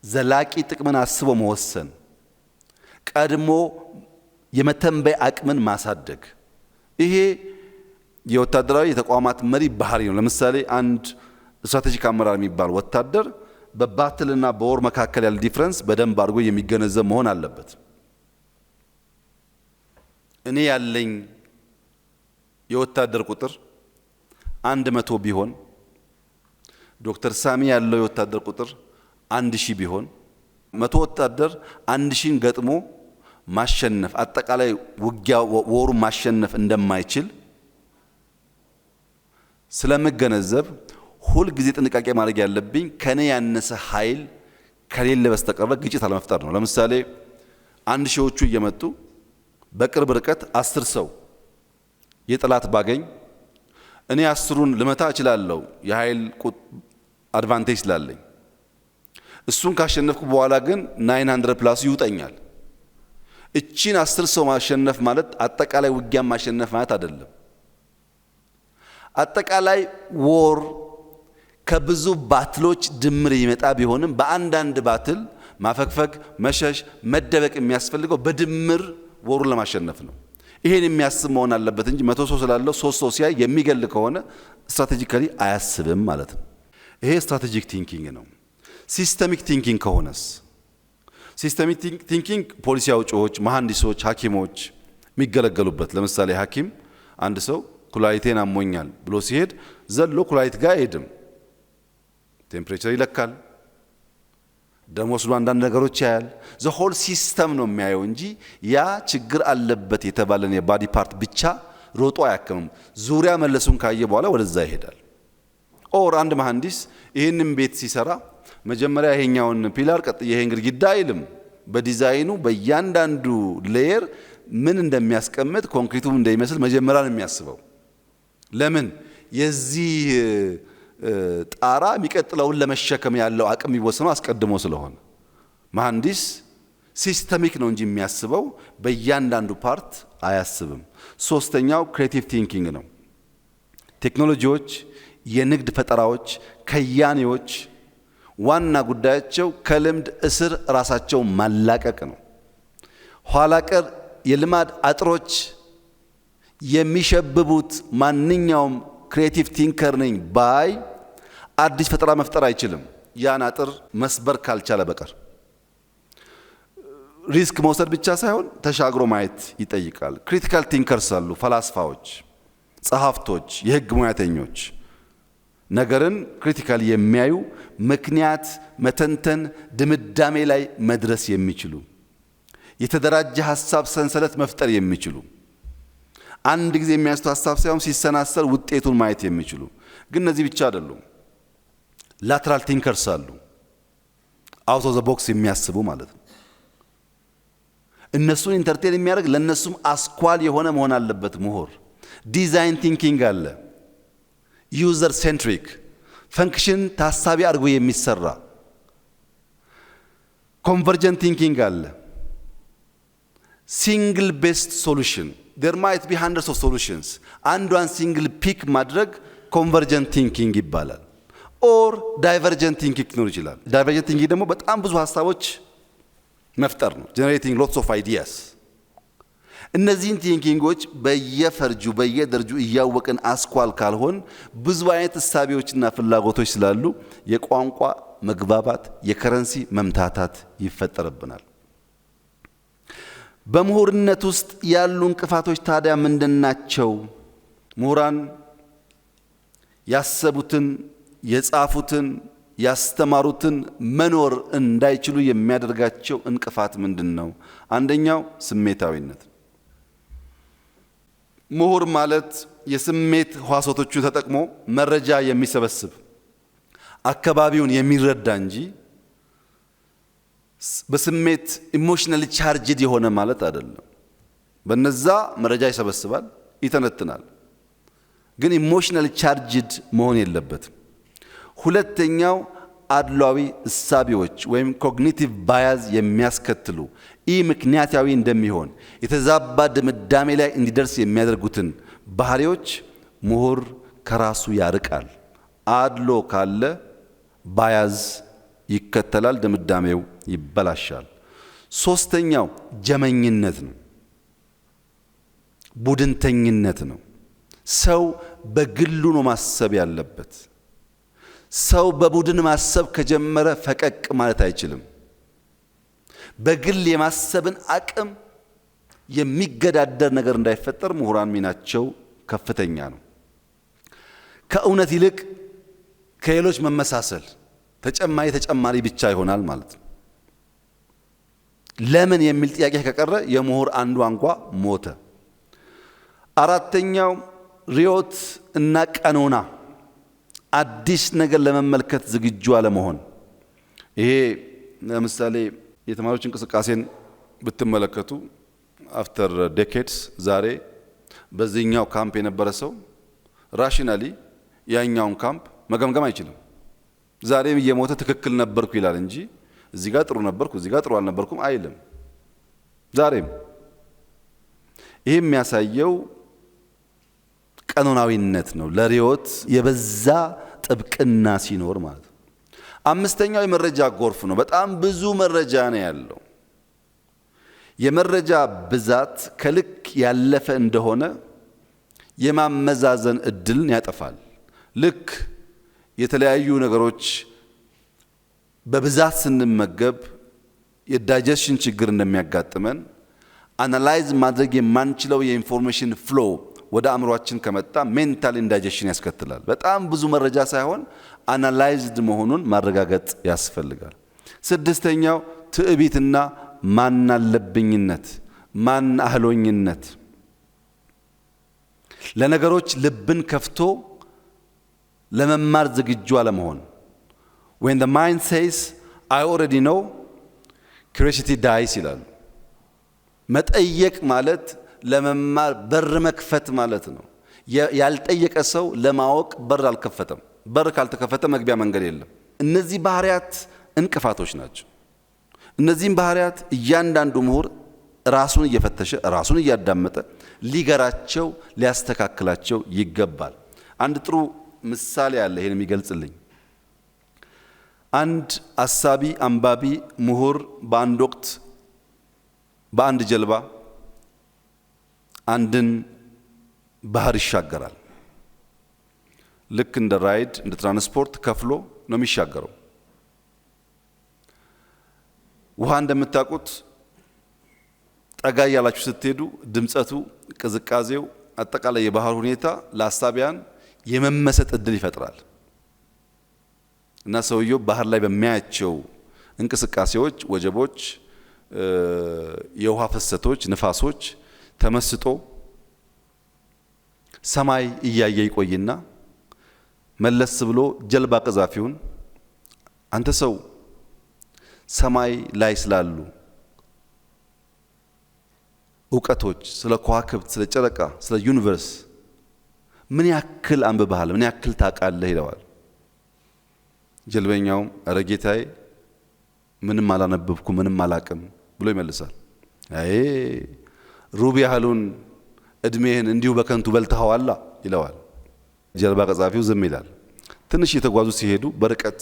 ዘላቂ ጥቅምን አስቦ መወሰን፣ ቀድሞ የመተንበይ አቅምን ማሳደግ፣ ይሄ የወታደራዊ የተቋማት መሪ ባህሪ ነው። ለምሳሌ አንድ ስትራቴጂክ አመራር የሚባል ወታደር በባትልና በወር መካከል ያለ ዲፍረንስ በደንብ አድርጎ የሚገነዘብ መሆን አለበት። እኔ ያለኝ የወታደር ቁጥር 100 ቢሆን ዶክተር ሳሚ ያለው የወታደር ቁጥር 1000 ቢሆን 100 ወታደር 1000ን ገጥሞ ማሸነፍ አጠቃላይ ውጊያ ወሩ ማሸነፍ እንደማይችል ስለመገነዘብ ሁል ጊዜ ጥንቃቄ ማድረግ ያለብኝ ከኔ ያነሰ ኃይል ከሌለ በስተቀር ግጭት አለመፍጠር ነው። ለምሳሌ 1000ዎቹ እየመጡ በቅርብ ርቀት 10 ሰው የጠላት ባገኝ እኔ 10ሩን ልመታ እችላለሁ፣ የኃይል አድቫንቴጅ ስላለኝ። እሱን ካሸነፍኩ በኋላ ግን 900 ፕላስ ይውጠኛል። እቺን 10 ሰው ማሸነፍ ማለት አጠቃላይ ውጊያ ማሸነፍ ማለት አይደለም። አጠቃላይ ወር ከብዙ ባትሎች ድምር ይመጣ ቢሆንም በአንዳንድ ባትል ማፈግፈግ፣ መሸሽ፣ መደበቅ የሚያስፈልገው በድምር ወሩን ለማሸነፍ ነው። ይሄን የሚያስብ መሆን አለበት እንጂ 100 ሰው ስላለው 3 ሰው ሲያይ የሚገል ከሆነ ስትራቴጂካሊ አያስብም ማለት ነው። ይሄ ስትራቴጂክ ቲንኪንግ ነው። ሲስተሚክ ቲንኪንግ ከሆነስ? ሲስተሚክ ቲንኪንግ ፖሊሲ አውጪዎች፣ መሐንዲሶች፣ ሐኪሞች የሚገለገሉበት። ለምሳሌ ሐኪም አንድ ሰው ኩላሊቴን አሞኛል ብሎ ሲሄድ ዘሎ ኩላሊት ጋር አይሄድም። ቴምፕሬቸር ይለካል፣ ደም ወስዶ አንዳንድ ነገሮች ያያል። ዘ ሆል ሲስተም ነው የሚያየው እንጂ ያ ችግር አለበት የተባለን የባዲ ፓርት ብቻ ሮጦ አያክምም። ዙሪያ መለሱን ካየ በኋላ ወደዛ ይሄዳል። ኦር አንድ መሐንዲስ ይህንን ቤት ሲሰራ መጀመሪያ ይሄኛውን ፒላር ቀጥዬ ይሄን ግድግዳ አይልም። በዲዛይኑ በእያንዳንዱ ሌየር ምን እንደሚያስቀምጥ ኮንክሪቱም እንደሚመስል መጀመሪያ ነው የሚያስበው። ለምን? የዚህ ጣራ የሚቀጥለውን ለመሸከም ያለው አቅም የሚወሰነው አስቀድሞ ስለሆነ መሐንዲስ ሲስተሚክ ነው እንጂ የሚያስበው በእያንዳንዱ ፓርት አያስብም። ሶስተኛው ክሬቲቭ ቲንኪንግ ነው። ቴክኖሎጂዎች፣ የንግድ ፈጠራዎች፣ ከያኔዎች ዋና ጉዳያቸው ከልምድ እስር ራሳቸው ማላቀቅ ነው። ኋላ ቀር የልማድ አጥሮች የሚሸብቡት ማንኛውም ክሬቲቭ ቲንከር ነኝ ባይ አዲስ ፈጠራ መፍጠር አይችልም፣ ያን አጥር መስበር ካልቻለ በቀር። ሪስክ መውሰድ ብቻ ሳይሆን ተሻግሮ ማየት ይጠይቃል። ክሪቲካል ቲንከርስ አሉ፣ ፈላስፋዎች፣ ጸሐፍቶች፣ የህግ ሙያተኞች ነገርን ክሪቲካል የሚያዩ ምክንያት መተንተን፣ ድምዳሜ ላይ መድረስ የሚችሉ የተደራጀ ሐሳብ ሰንሰለት መፍጠር የሚችሉ አንድ ጊዜ የሚያስቱ ሐሳብ ሳይሆን ሲሰናሰል ውጤቱን ማየት የሚችሉ። ግን እነዚህ ብቻ አይደሉም። ላተራል ቲንከርስ አሉ፣ አውት ኦፍ ዘ ቦክስ የሚያስቡ ማለት ነው። እነሱን ኢንተርቴን የሚያደርግ ለነሱም አስኳል የሆነ መሆን አለበት ምሁር። ዲዛይን ቲንኪንግ አለ፣ ዩዘር ሴንትሪክ ፈንክሽን ታሳቢ አድርጎ የሚሰራ። ኮንቨርጀንት ቲንኪንግ አለ፣ ሲንግል ቤስድ ሶሉሽን there might be hundreds of solutions አንዷን ሲንግል ፒክ ማድረግ ኮንቨርጀንት ቲንኪንግ ይባላል። ኦር ዳይቨርጀንት ቲንኪንግ ሊኖር ይችላል። ዳይቨርጀንት ቲንኪንግ ደግሞ በጣም ብዙ ሐሳቦች መፍጠር ነው፣ ጀነሬቲንግ ሎትስ ኦፍ አይዲያስ። እነዚህን ቲንኪንጎች በየፈርጁ በየደረጁ እያወቅን አስኳል ካልሆን ብዙ አይነት እሳቤዎችና ፍላጎቶች ስላሉ የቋንቋ መግባባት፣ የከረንሲ መምታታት ይፈጠርብናል። በምሁርነት ውስጥ ያሉ እንቅፋቶች ታዲያ ምንድናቸው? ምሁራን ያሰቡትን፣ የጻፉትን፣ ያስተማሩትን መኖር እንዳይችሉ የሚያደርጋቸው እንቅፋት ምንድነው? አንደኛው ስሜታዊነት። ምሁር ማለት የስሜት ህዋሳቶቹን ተጠቅሞ መረጃ የሚሰበስብ አካባቢውን የሚረዳ እንጂ በስሜት ኢሞሽናሊ ቻርጅድ የሆነ ማለት አይደለም። በነዛ መረጃ ይሰበስባል፣ ይተነትናል፣ ግን ኢሞሽናሊ ቻርጅድ መሆን የለበትም። ሁለተኛው አድሏዊ እሳቤዎች ወይም ኮግኒቲቭ ባያዝ የሚያስከትሉ ምክንያታዊ እንደሚሆን የተዛባ ድምዳሜ ላይ እንዲደርስ የሚያደርጉትን ባህሪዎች ምሁር ከራሱ ያርቃል። አድሎ ካለ ባያዝ ይከተላል፣ ድምዳሜው ይበላሻል። ሶስተኛው ጀመኝነት ነው፣ ቡድንተኝነት ነው። ሰው በግሉ ነው ማሰብ ያለበት። ሰው በቡድን ማሰብ ከጀመረ ፈቀቅ ማለት አይችልም። በግል የማሰብን አቅም የሚገዳደር ነገር እንዳይፈጠር ምሁራን ሚናቸው ከፍተኛ ነው። ከእውነት ይልቅ ከሌሎች መመሳሰል ተጨማሪ ብቻ ይሆናል ማለት ነው። ለምን የሚል ጥያቄ ከቀረ የምሁር አንዱ አንጓ ሞተ። አራተኛው ሪዮት እና ቀኖና፣ አዲስ ነገር ለመመልከት ዝግጁ አለመሆን። ይሄ ለምሳሌ የተማሪዎች እንቅስቃሴን ብትመለከቱ አፍተር ዴኬድስ ዛሬ በዚህኛው ካምፕ የነበረ ሰው ራሽናሊ ያኛውን ካምፕ መገምገም አይችልም። ዛሬም እየሞተ ትክክል ነበርኩ ይላል እንጂ እዚህ ጋር ጥሩ ነበርኩ እዚህ ጋር ጥሩ አልነበርኩም አይልም። ዛሬም ይሄ የሚያሳየው ቀኖናዊነት ነው፣ ለሪዮት የበዛ ጥብቅና ሲኖር ማለት ነው። አምስተኛው የመረጃ ጎርፍ ነው። በጣም ብዙ መረጃ ነው ያለው። የመረጃ ብዛት ከልክ ያለፈ እንደሆነ የማመዛዘን እድልን ያጠፋል። ልክ የተለያዩ ነገሮች በብዛት ስንመገብ የዳይጀሽን ችግር እንደሚያጋጥመን አናላይዝ ማድረግ የማንችለው የኢንፎርሜሽን ፍሎ ወደ አእምሯችን ከመጣ ሜንታል ኢንዳይጀሽን ያስከትላል። በጣም ብዙ መረጃ ሳይሆን አናላይዝድ መሆኑን ማረጋገጥ ያስፈልጋል። ስድስተኛው ትዕቢትና ማናለብኝነት፣ ማናህሎኝነት፣ ለነገሮች ልብን ከፍቶ ለመማር ዝግጁ አለመሆን። when the mind says I already know, curiosity dies ይላሉ። መጠየቅ ማለት ለመማር በር መክፈት ማለት ነው። ያልጠየቀ ሰው ለማወቅ በር አልከፈተም። በር ካልተከፈተ መግቢያ መንገድ የለም። እነዚህ ባህሪያት እንቅፋቶች ናቸው። እነዚህም ባህሪያት እያንዳንዱ ምሁር ራሱን እየፈተሸ ራሱን እያዳመጠ ሊገራቸው ሊያስተካክላቸው ይገባል። አንድ ጥሩ ምሳሌ አለ ይሄን የሚገልጽልኝ። አንድ አሳቢ አንባቢ ምሁር በአንድ ወቅት በአንድ ጀልባ አንድን ባህር ይሻገራል። ልክ እንደ ራይድ እንደ ትራንስፖርት ከፍሎ ነው የሚሻገረው። ውሃ እንደምታውቁት ጠጋ ያላችሁ ስትሄዱ ድምጸቱ፣ ቅዝቃዜው፣ አጠቃላይ የባህር ሁኔታ ለአሳቢያን የመመሰጥ እድል ይፈጥራል እና ሰውየው ባህር ላይ በሚያያቸው እንቅስቃሴዎች፣ ወጀቦች፣ የውሃ ፍሰቶች፣ ንፋሶች ተመስጦ ሰማይ እያየ ይቆይና መለስ ብሎ ጀልባ ቀዛፊውን አንተ ሰው ሰማይ ላይ ስላሉ እውቀቶች፣ ስለ ከዋክብት፣ ስለ ጨረቃ፣ ስለ ዩኒቨርስ ምን ያክል አንብበሃል? ምን ያክል ታውቃለህ? ይለዋል። ጀልበኛውም ኧረ ጌታዬ ምንም አላነበብኩ ምንም አላቅም ብሎ ይመልሳል። አይ ሩብ ያህሉን እድሜህን እንዲሁ በከንቱ በልተኸዋላ ይለዋል። ጀልባ ቀዛፊው ዝም ይላል። ትንሽ የተጓዙ ሲሄዱ በርቀት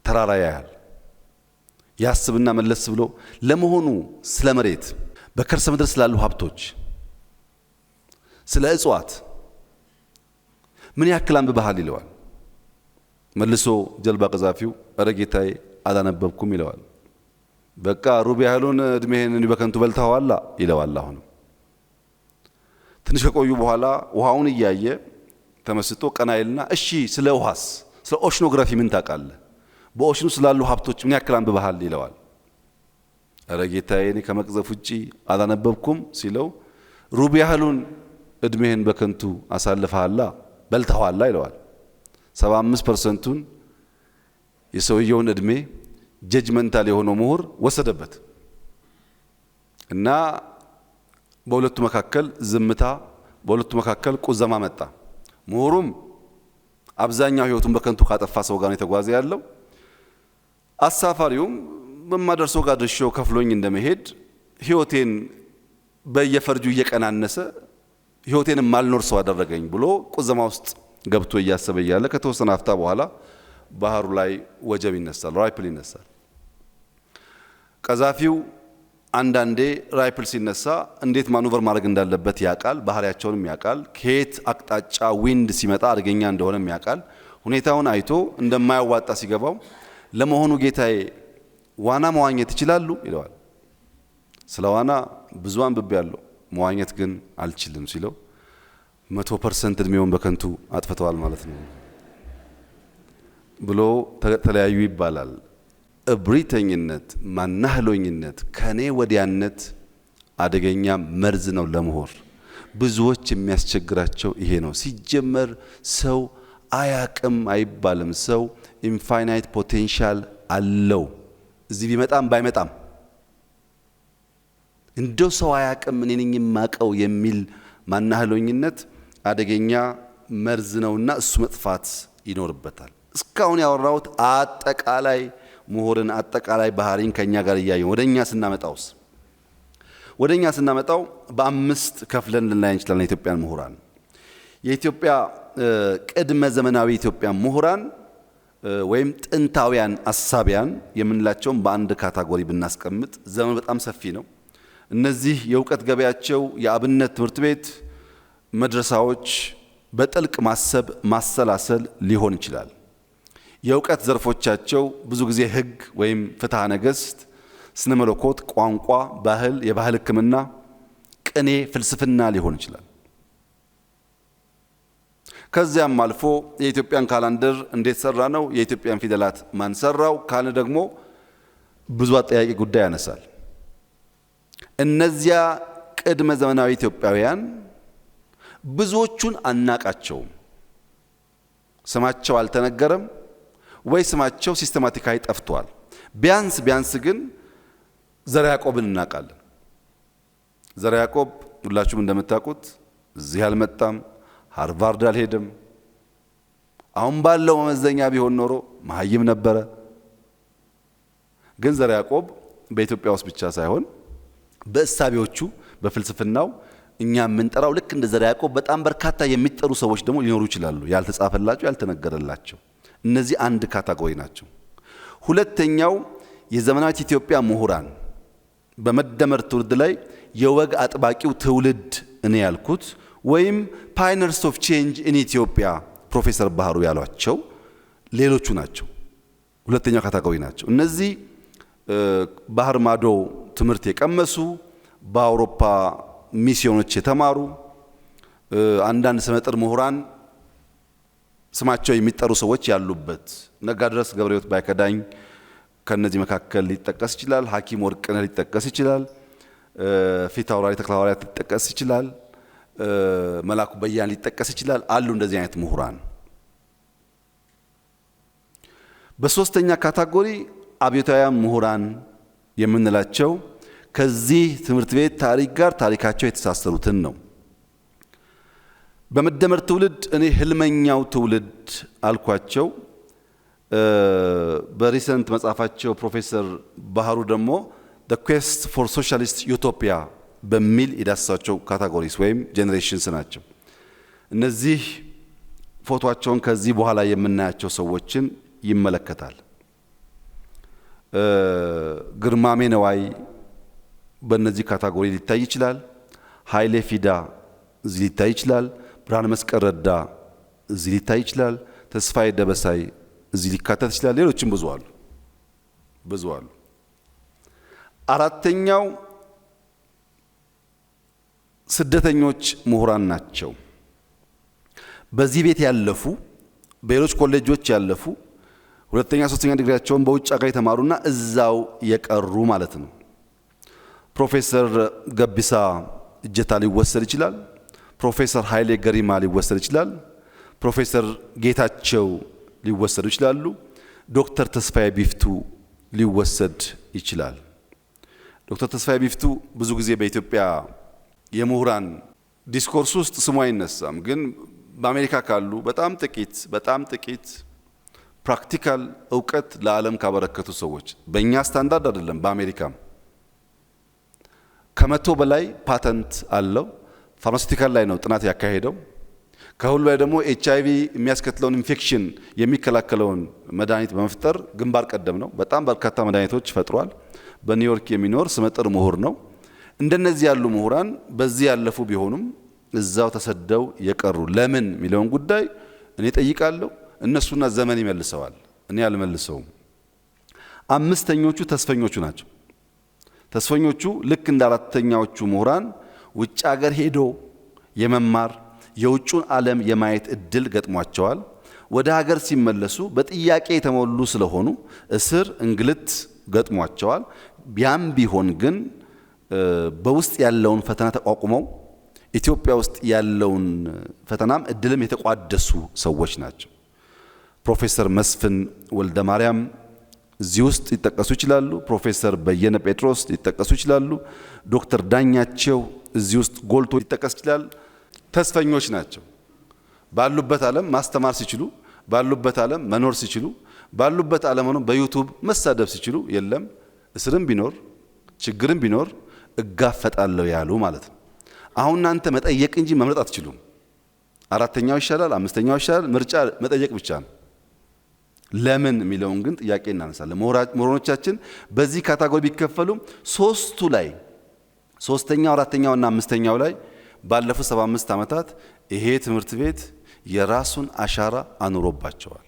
ተራራ ያያል። ያስብና መለስ ብሎ ለመሆኑ ስለ መሬት፣ በከርሰ ምድር ስላሉ ሀብቶች፣ ስለ እጽዋት ምን ያክል አንብበሃል? ይለዋል። መልሶ ጀልባ ቀዛፊው ኧረ ጌታዬ አላነበብኩም ይለዋል። በቃ ሩብ ያህሉን እድሜህን እንዲሁ በከንቱ በልተኸዋላ ይለዋል። አሁንም ትንሽ ከቆዩ በኋላ ውሃውን እያየ ተመስጦ ቀና ይልና እሺ ስለ ውሃስ፣ ስለ ኦሽኖግራፊ ምን ታውቃለህ? በኦሽኑ ስላሉ ሀብቶች ምን ያክል አንብበሃል? ይለዋል። ኧረ ጌታዬ እኔ ከመቅዘፍ ውጪ አላነበብኩም ሲለው ሩብ ያህሉን እድሜህን በከንቱ አሳልፈሃላ በልተኸዋላ ይለዋል። 75%ቱን የሰውየውን እድሜ ጀጅመንታል የሆነው ምሁር ወሰደበት እና በሁለቱ መካከል ዝምታ፣ በሁለቱ መካከል ቁዘማ መጣ። ምሁሩም አብዛኛው ህይወቱን በከንቱ ካጠፋ ሰው ጋር ነው የተጓዘ ያለው። አሳፋሪውም በማደርሰው ጋር ድርሻው ከፍሎኝ እንደመሄድ ህይወቴን በየፈርጁ እየቀናነሰ ህይወቴን ማልኖር ሰው አደረገኝ ብሎ ቁዘማ ውስጥ ገብቶ እያሰበ ያለ ከተወሰነ አፍታ በኋላ ባህሩ ላይ ወጀብ ይነሳል፣ ራይፕል ይነሳል። ቀዛፊው አንዳንዴ ራይፕል ሲነሳ እንዴት ማኑቨር ማድረግ እንዳለበት ያቃል፣ ባህሪያቸውንም ያቃል፣ ከየት አቅጣጫ ዊንድ ሲመጣ አደገኛ እንደሆነም ያቃል። ሁኔታውን አይቶ እንደማያዋጣ ሲገባው ለመሆኑ ጌታዬ ዋና መዋኘት ይችላሉ? ይለዋል። ስለ ዋና ብዙ አንብቤያለሁ መዋኘት ግን አልችልም ሲለው 100% እድሜውን በከንቱ አጥፍተዋል ማለት ነው ብሎ ተለያዩ ይባላል። እብሪተኝነት፣ ማናህሎኝነት፣ ከኔ ወዲያነት አደገኛ መርዝ ነው ለምሁር። ብዙዎች የሚያስቸግራቸው ይሄ ነው። ሲጀመር ሰው አያቅም አይባልም። ሰው ኢንፋይናይት ፖቴንሻል አለው። እዚህ ቢመጣም ባይመጣም እንደው ሰው አያቅም እኔ ነኝ የማቀው የሚል ማናህሎኝነት አደገኛ መርዝ ነውና እሱ መጥፋት ይኖርበታል። እስካሁን ያወራሁት አጠቃላይ ምሁርን አጠቃላይ ባህሪን ከኛ ጋር እያየን ወደኛ ስናመጣው በአምስት ከፍለን ልናይ እንችላለን። የኢትዮጵያን ምሁራን የኢትዮጵያ ቅድመ ዘመናዊ ኢትዮጵያ ምሁራን ወይም ጥንታውያን አሳቢያን የምንላቸውን በአንድ ካታጎሪ ብናስቀምጥ ዘመን በጣም ሰፊ ነው። እነዚህ የእውቀት ገበያቸው የአብነት ትምህርት ቤት መድረሳዎች በጥልቅ ማሰብ ማሰላሰል ሊሆን ይችላል። የእውቀት ዘርፎቻቸው ብዙ ጊዜ ሕግ ወይም ፍትሐ ነገሥት፣ ስነ መለኮት፣ ቋንቋ፣ ባህል፣ የባህል ሕክምና፣ ቅኔ፣ ፍልስፍና ሊሆን ይችላል። ከዚያም አልፎ የኢትዮጵያን ካላንደር እንዴት ሰራ ነው፣ የኢትዮጵያን ፊደላት ማን ሰራው ካለ ደግሞ ብዙ አጠያቂ ጉዳይ ያነሳል። እነዚያ ቅድመ ዘመናዊ ኢትዮጵያውያን ብዙዎቹን አናቃቸውም። ስማቸው አልተነገረም ወይ ስማቸው ሲስተማቲካሊ ጠፍቷል። ቢያንስ ግን ዘርዓ ያዕቆብን እናውቃለን። ዘርዓ ያዕቆብ ሁላችሁም እንደምታውቁት እዚህ አልመጣም፣ ሃርቫርድ አልሄደም፣ አሁን ባለው መመዘኛ ቢሆን ኖሮ መሀይም ነበረ። ግን ዘርዓ ያዕቆብ በኢትዮጵያ ውስጥ ብቻ ሳይሆን በእሳቤዎቹ በፍልስፍናው እኛ የምንጠራው ልክ እንደ ዘርዓ ያዕቆብ በጣም በርካታ የሚጠሩ ሰዎች ደግሞ ሊኖሩ ይችላሉ፣ ያልተጻፈላቸው ያልተነገረላቸው። እነዚህ አንድ ካታጎሪ ናቸው። ሁለተኛው የዘመናዊት ኢትዮጵያ ምሁራን በመደመር ትውልድ ላይ የወግ አጥባቂው ትውልድ እኔ ያልኩት ወይም ፓይነርስ ኦፍ ቼንጅ ኢን ኢትዮጵያ ፕሮፌሰር ባህሩ ያሏቸው ሌሎቹ ናቸው። ሁለተኛው ካታጎሪ ናቸው። እነዚህ ባህር ማዶ ትምህርት የቀመሱ በአውሮፓ ሚስዮኖች የተማሩ አንዳንድ ስመጥር ምሁራን ስማቸው የሚጠሩ ሰዎች ያሉበት ነጋድረስ ገብረሕይወት ባይከዳኝ ከነዚህ መካከል ሊጠቀስ ይችላል። ሐኪም ወርቅነህ ሊጠቀስ ይችላል። ፊት አውራሪ ተክለሐዋርያት ሊጠቀስ ይችላል። መላኩ በያን ሊጠቀስ ይችላል። አሉ እንደዚህ አይነት ምሁራን። በሶስተኛ ካታጎሪ አብዮታውያን ምሁራን የምንላቸው ከዚህ ትምህርት ቤት ታሪክ ጋር ታሪካቸው የተሳሰሩትን ነው። በመደመር ትውልድ እኔ ህልመኛው ትውልድ አልኳቸው። በሪሰንት መጽሐፋቸው ፕሮፌሰር ባህሩ ደግሞ the quest for socialist utopia በሚል የዳሰሳቸው ካታጎሪስ ወይም ጄኔሬሽንስ ናቸው። እነዚህ ፎቶአቸውን ከዚህ በኋላ የምናያቸው ሰዎችን ይመለከታል። ግርማሜ ነዋይ በእነዚህ ካታጎሪ ሊታይ ይችላል። ኃይሌ ፊዳ እዚህ ሊታይ ይችላል። ብርሃነ መስቀል ረዳ እዚህ ሊታይ ይችላል። ተስፋዬ ደበሳይ እዚህ ሊካተት ይችላል። ሌሎችም ብዙ አሉ። አራተኛው ስደተኞች ምሁራን ናቸው። በዚህ ቤት ያለፉ፣ በሌሎች ኮሌጆች ያለፉ፣ ሁለተኛ ሶስተኛ ዲግሪያቸውን በውጭ ሀገር የተማሩና እዛው የቀሩ ማለት ነው። ፕሮፌሰር ገቢሳ እጀታ ሊወሰድ ይችላል። ፕሮፌሰር ኃይሌ ገሪማ ሊወሰድ ይችላል። ፕሮፌሰር ጌታቸው ሊወሰዱ ይችላሉ። ዶክተር ተስፋዬ ቢፍቱ ሊወሰድ ይችላል። ዶክተር ተስፋዬ ቢፍቱ ብዙ ጊዜ በኢትዮጵያ የምሁራን ዲስኮርስ ውስጥ ስሙ አይነሳም። ግን በአሜሪካ ካሉ በጣም ጥቂት ፕራክቲካል እውቀት ለዓለም ካበረከቱ ሰዎች በእኛ ስታንዳርድ አይደለም፣ በአሜሪካም ከመቶ በላይ ፓተንት አለው። ፋርማሲውቲካል ላይ ነው ጥናት ያካሄደው። ከሁሉ ላይ ደግሞ ኤችአይቪ የሚያስከትለውን ኢንፌክሽን የሚከላከለውን መድኃኒት በመፍጠር ግንባር ቀደም ነው። በጣም በርካታ መድኃኒቶች ፈጥሯል። በኒውዮርክ የሚኖር ስመጥር ምሁር ነው። እንደነዚህ ያሉ ምሁራን በዚህ ያለፉ ቢሆኑም እዛው ተሰደው የቀሩ ለምን የሚለውን ጉዳይ እኔ ጠይቃለሁ። እነሱና ዘመን ይመልሰዋል፣ እኔ አልመልሰውም። አምስተኞቹ ተስፈኞቹ ናቸው። ተስፈኞቹ ልክ እንደ አራተኛዎቹ ምሁራን ውጭ ሀገር ሄዶ የመማር የውጩን ዓለም የማየት እድል ገጥሟቸዋል። ወደ ሀገር ሲመለሱ በጥያቄ የተሞሉ ስለሆኑ እስር፣ እንግልት ገጥሟቸዋል። ቢያም ቢሆን ግን በውስጥ ያለውን ፈተና ተቋቁመው ኢትዮጵያ ውስጥ ያለውን ፈተናም እድልም የተቋደሱ ሰዎች ናቸው። ፕሮፌሰር መስፍን ወልደ ማርያም እዚህ ውስጥ ሊጠቀሱ ይችላሉ። ፕሮፌሰር በየነ ጴጥሮስ ሊጠቀሱ ይችላሉ። ዶክተር ዳኛቸው እዚህ ውስጥ ጎልቶ ሊጠቀስ ይችላል። ተስፈኞች ናቸው። ባሉበት ዓለም ማስተማር ሲችሉ፣ ባሉበት ዓለም መኖር ሲችሉ፣ ባሉበት ዓለም ሆነው በዩቲዩብ መሳደብ ሲችሉ፣ የለም እስርም ቢኖር ችግርም ቢኖር እጋፈጣለሁ ያሉ ማለት ነው። አሁን እናንተ መጠየቅ እንጂ መምረጥ አትችሉም። አራተኛው ይሻላል፣ አምስተኛው ይሻላል፣ ምርጫ መጠየቅ ብቻ ነው። ለምን የሚለውን ግን ጥያቄ እናነሳለን። ምሁራኖቻችን በዚህ ካታጎሪ ቢከፈሉም ሶስቱ ላይ ሶስተኛው፣ አራተኛው እና አምስተኛው ላይ ባለፉት 75 ዓመታት ይሄ ትምህርት ቤት የራሱን አሻራ አኑሮባቸዋል።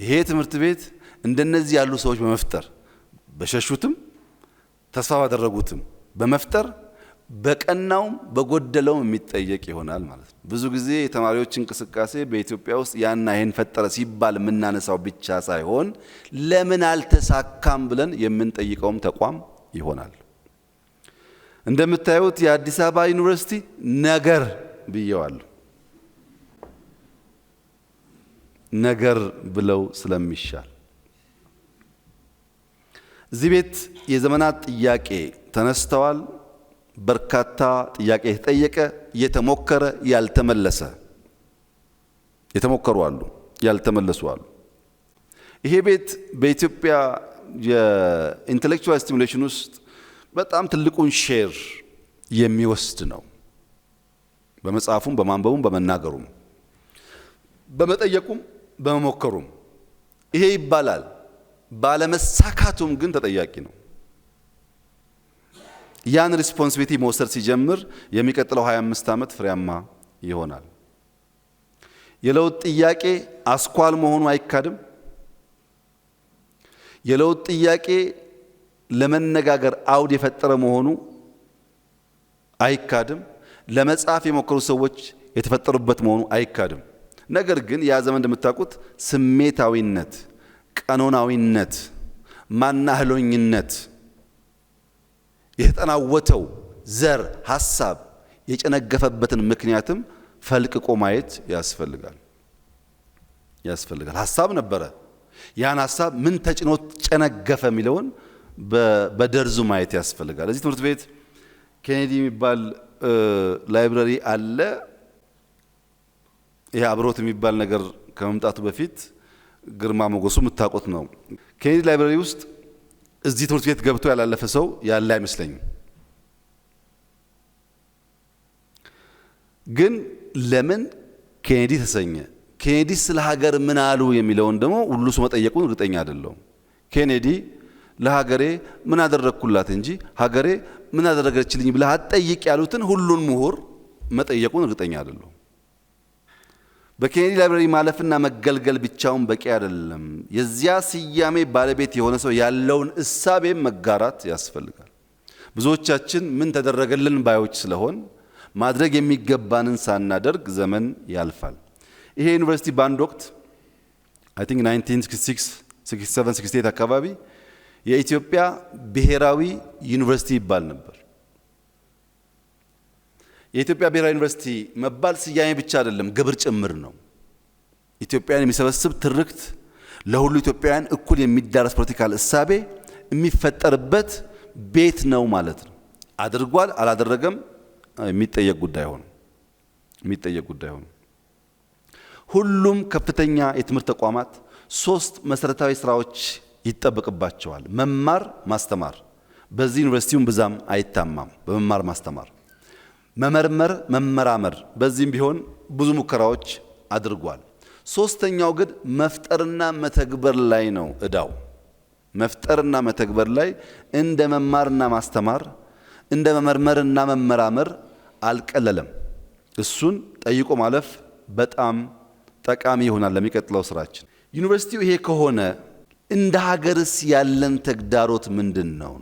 ይሄ ትምህርት ቤት እንደነዚህ ያሉ ሰዎች በመፍጠር በሸሹትም ተስፋ ባደረጉትም በመፍጠር በቀናውም በጎደለውም የሚጠየቅ ይሆናል ማለት ነው። ብዙ ጊዜ የተማሪዎች እንቅስቃሴ በኢትዮጵያ ውስጥ ያና ይሄን ፈጠረ ሲባል የምናነሳው ብቻ ሳይሆን ለምን አልተሳካም ብለን የምንጠይቀውም ተቋም ይሆናል። እንደምታዩት የአዲስ አበባ ዩኒቨርሲቲ ነገር ብየዋለሁ። ነገር ብለው ስለሚሻል እዚህ ቤት የዘመናት ጥያቄ ተነስተዋል። በርካታ ጥያቄ የተጠየቀ የተሞከረ ያልተመለሰ የተሞከሩ አሉ። ያልተመለሱ አሉ። ይሄ ቤት በኢትዮጵያ የኢንተሌክቹዋል ስቲሙሌሽን ውስጥ በጣም ትልቁን ሼር የሚወስድ ነው። በመጽሐፉም በማንበቡም በመናገሩም በመጠየቁም በመሞከሩም ይሄ ይባላል። ባለመሳካቱም ግን ተጠያቂ ነው። ያን ሪስፖንሲቢሊቲ መውሰድ ሲጀምር የሚቀጥለው 25 ዓመት ፍሬያማ ይሆናል። የለውጥ ጥያቄ አስኳል መሆኑ አይካድም። የለውጥ ጥያቄ ለመነጋገር አውድ የፈጠረ መሆኑ አይካድም። ለመጻፍ የሞከሩ ሰዎች የተፈጠሩበት መሆኑ አይካድም። ነገር ግን ያ ዘመን እንደምታውቁት ስሜታዊነት፣ ቀኖናዊነት፣ ማናህሎኝነት የተጠናወተው ዘር ሐሳብ የጨነገፈበትን ምክንያትም ፈልቅቆ ማየት ያስፈልጋል። ሐሳብ ነበረ። ያን ሐሳብ ምን ተጭኖት ጨነገፈ የሚለውን በደርዙ ማየት ያስፈልጋል። እዚህ ትምህርት ቤት ኬኔዲ የሚባል ላይብረሪ አለ። ይሄ አብሮት የሚባል ነገር ከመምጣቱ በፊት ግርማ ሞገሱ የምታውቁት ነው። ኬኔዲ ላይብረሪ ውስጥ እዚህ ትምህርት ቤት ገብቶ ያላለፈ ሰው ያለ አይመስለኝም። ግን ለምን ኬኔዲ ተሰኘ? ኬኔዲ ስለ ሀገር ምን አሉ የሚለውን ደግሞ ሁሉ ሰው መጠየቁን እርግጠኛ አይደለሁም። ኬኔዲ ለሀገሬ ምን አደረግኩላት እንጂ ሀገሬ ምን አደረገችልኝ ብለህ አትጠይቅ ያሉትን ሁሉን ምሁር መጠየቁን እርግጠኛ አይደለሁም። በኬኔዲ ላይብረሪ ማለፍና መገልገል ብቻውን በቂ አይደለም። የዚያ ስያሜ ባለቤት የሆነ ሰው ያለውን እሳቤም መጋራት ያስፈልጋል። ብዙዎቻችን ምን ተደረገልን ባዮች ስለሆን ማድረግ የሚገባንን ሳናደርግ ዘመን ያልፋል። ይሄ ዩኒቨርሲቲ በአንድ ወቅት አይ ቲንክ 1966 67 68 አካባቢ የኢትዮጵያ ብሔራዊ ዩኒቨርሲቲ ይባል ነበር። የኢትዮጵያ ብሔራዊ ዩኒቨርሲቲ መባል ስያሜ ብቻ አይደለም፣ ግብር ጭምር ነው። ኢትዮጵያን የሚሰበስብ ትርክት፣ ለሁሉ ኢትዮጵያውያን እኩል የሚዳረስ ፖለቲካል እሳቤ የሚፈጠርበት ቤት ነው ማለት ነው። አድርጓል አላደረገም የሚጠየቅ ጉዳይ ሆነ። ሁሉም ከፍተኛ የትምህርት ተቋማት 3 መሰረታዊ ስራዎች ይጠበቅባቸዋል። መማር ማስተማር፣ በዚህ ዩኒቨርሲቲውም ብዛም አይታማም በመማር ማስተማር። መመርመር መመራመር፣ በዚህም ቢሆን ብዙ ሙከራዎች አድርጓል። ሶስተኛው ግን መፍጠርና መተግበር ላይ ነው እዳው። መፍጠርና መተግበር ላይ እንደ መማርና ማስተማር እንደ መመርመርና መመራመር አልቀለለም። እሱን ጠይቆ ማለፍ በጣም ጠቃሚ ይሆናል ለሚቀጥለው ስራችን። ዩኒቨርሲቲው ይሄ ከሆነ እንደ ሀገርስ ያለን ተግዳሮት ምንድነው?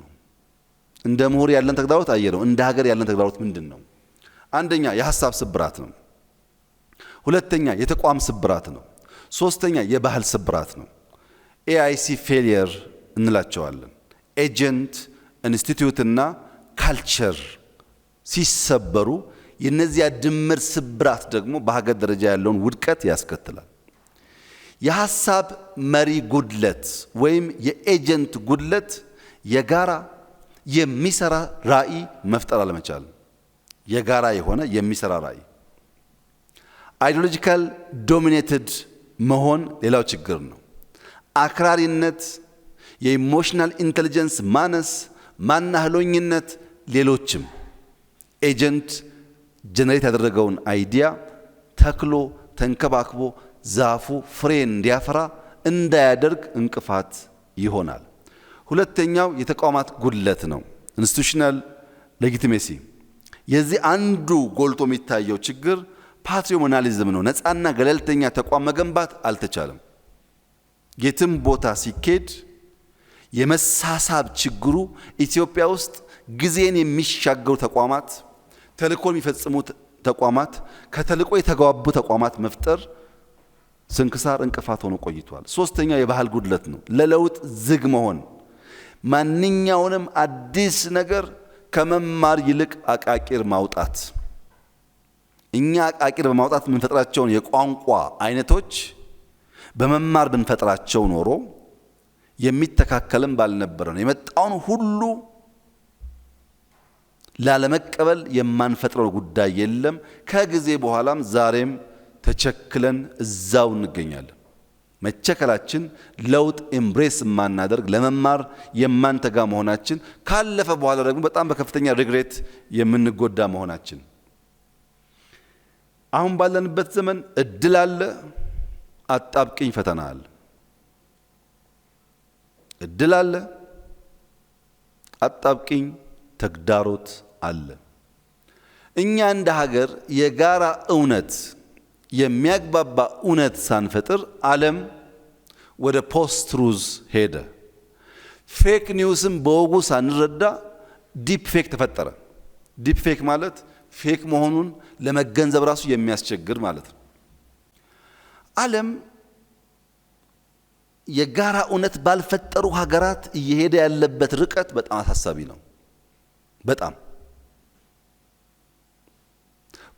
እንደ ምሁር ያለን ተግዳሮት አየነው። እንደ ሀገር ያለን ተግዳሮት ምንድነው? አንደኛ የሐሳብ ስብራት ነው። ሁለተኛ የተቋም ስብራት ነው። ሶስተኛ የባህል ስብራት ነው። ኤአይሲ ፌሊየር እንላቸዋለን። ኤጀንት ኢንስቲትዩት እና ካልቸር ሲሰበሩ የነዚያ ድምር ስብራት ደግሞ በሀገር ደረጃ ያለውን ውድቀት ያስከትላል። የሐሳብ መሪ ጉድለት ወይም የኤጀንት ጉድለት የጋራ የሚሰራ ራዕይ መፍጠር አለመቻል። የጋራ የሆነ የሚሰራ ራዕይ አይዲዮሎጂካል ዶሚኔትድ መሆን ሌላው ችግር ነው። አክራሪነት፣ የኢሞሽናል ኢንተለጀንስ ማነስ፣ ማናህሎኝነት፣ ሌሎችም ኤጀንት ጀነሬት ያደረገውን አይዲያ ተክሎ ተንከባክቦ ዛፉ ፍሬ እንዲያፈራ እንዳያደርግ እንቅፋት ይሆናል። ሁለተኛው የተቋማት ጉድለት ነው። ኢንስቲቱሽናል ሌጂቲሜሲ። የዚህ አንዱ ጎልቶ የሚታየው ችግር ፓትሪሞኒያሊዝም ነው። ነፃና ገለልተኛ ተቋም መገንባት አልተቻለም። የትም ቦታ ሲኬድ የመሳሳብ ችግሩ ኢትዮጵያ ውስጥ ጊዜን የሚሻገሩ ተቋማት፣ ተልእኮ የሚፈጽሙ ተቋማት፣ ከተልእኮ የተጓቡ ተቋማት መፍጠር ስንክሳር እንቅፋት ሆኖ ቆይቷል። ሶስተኛው የባህል ጉድለት ነው። ለለውጥ ዝግ መሆን፣ ማንኛውንም አዲስ ነገር ከመማር ይልቅ አቃቂር ማውጣት። እኛ አቃቂር በማውጣት የምንፈጥራቸውን የቋንቋ አይነቶች በመማር ብንፈጥራቸው ኖሮ የሚተካከልም ባልነበረ ነው። የመጣውን ሁሉ ላለመቀበል የማንፈጥረው ጉዳይ የለም። ከጊዜ በኋላም ዛሬም ተቸክለን እዛው እንገኛለን። መቸከላችን ለውጥ ኤምብሬስ ማናደርግ ለመማር የማንተጋ መሆናችን ካለፈ በኋላ ደግሞ በጣም በከፍተኛ ሪግሬት የምንጎዳ መሆናችን አሁን ባለንበት ዘመን እድል አለ፣ አጣብቅኝ ፈተና አለ። እድል አለ፣ አጣብቅኝ ተግዳሮት አለ። እኛ እንደ ሀገር የጋራ እውነት የሚያግባባ እውነት ሳንፈጥር ዓለም ወደ ፖስት ትሩዝ ሄደ። ፌክ ኒውስም በወጉ ሳንረዳ ዲፕ ፌክ ተፈጠረ። ዲፕ ፌክ ማለት ፌክ መሆኑን ለመገንዘብ ራሱ የሚያስቸግር ማለት ነው። ዓለም የጋራ እውነት ባልፈጠሩ ሀገራት እየሄደ ያለበት ርቀት በጣም አሳሳቢ ነው። በጣም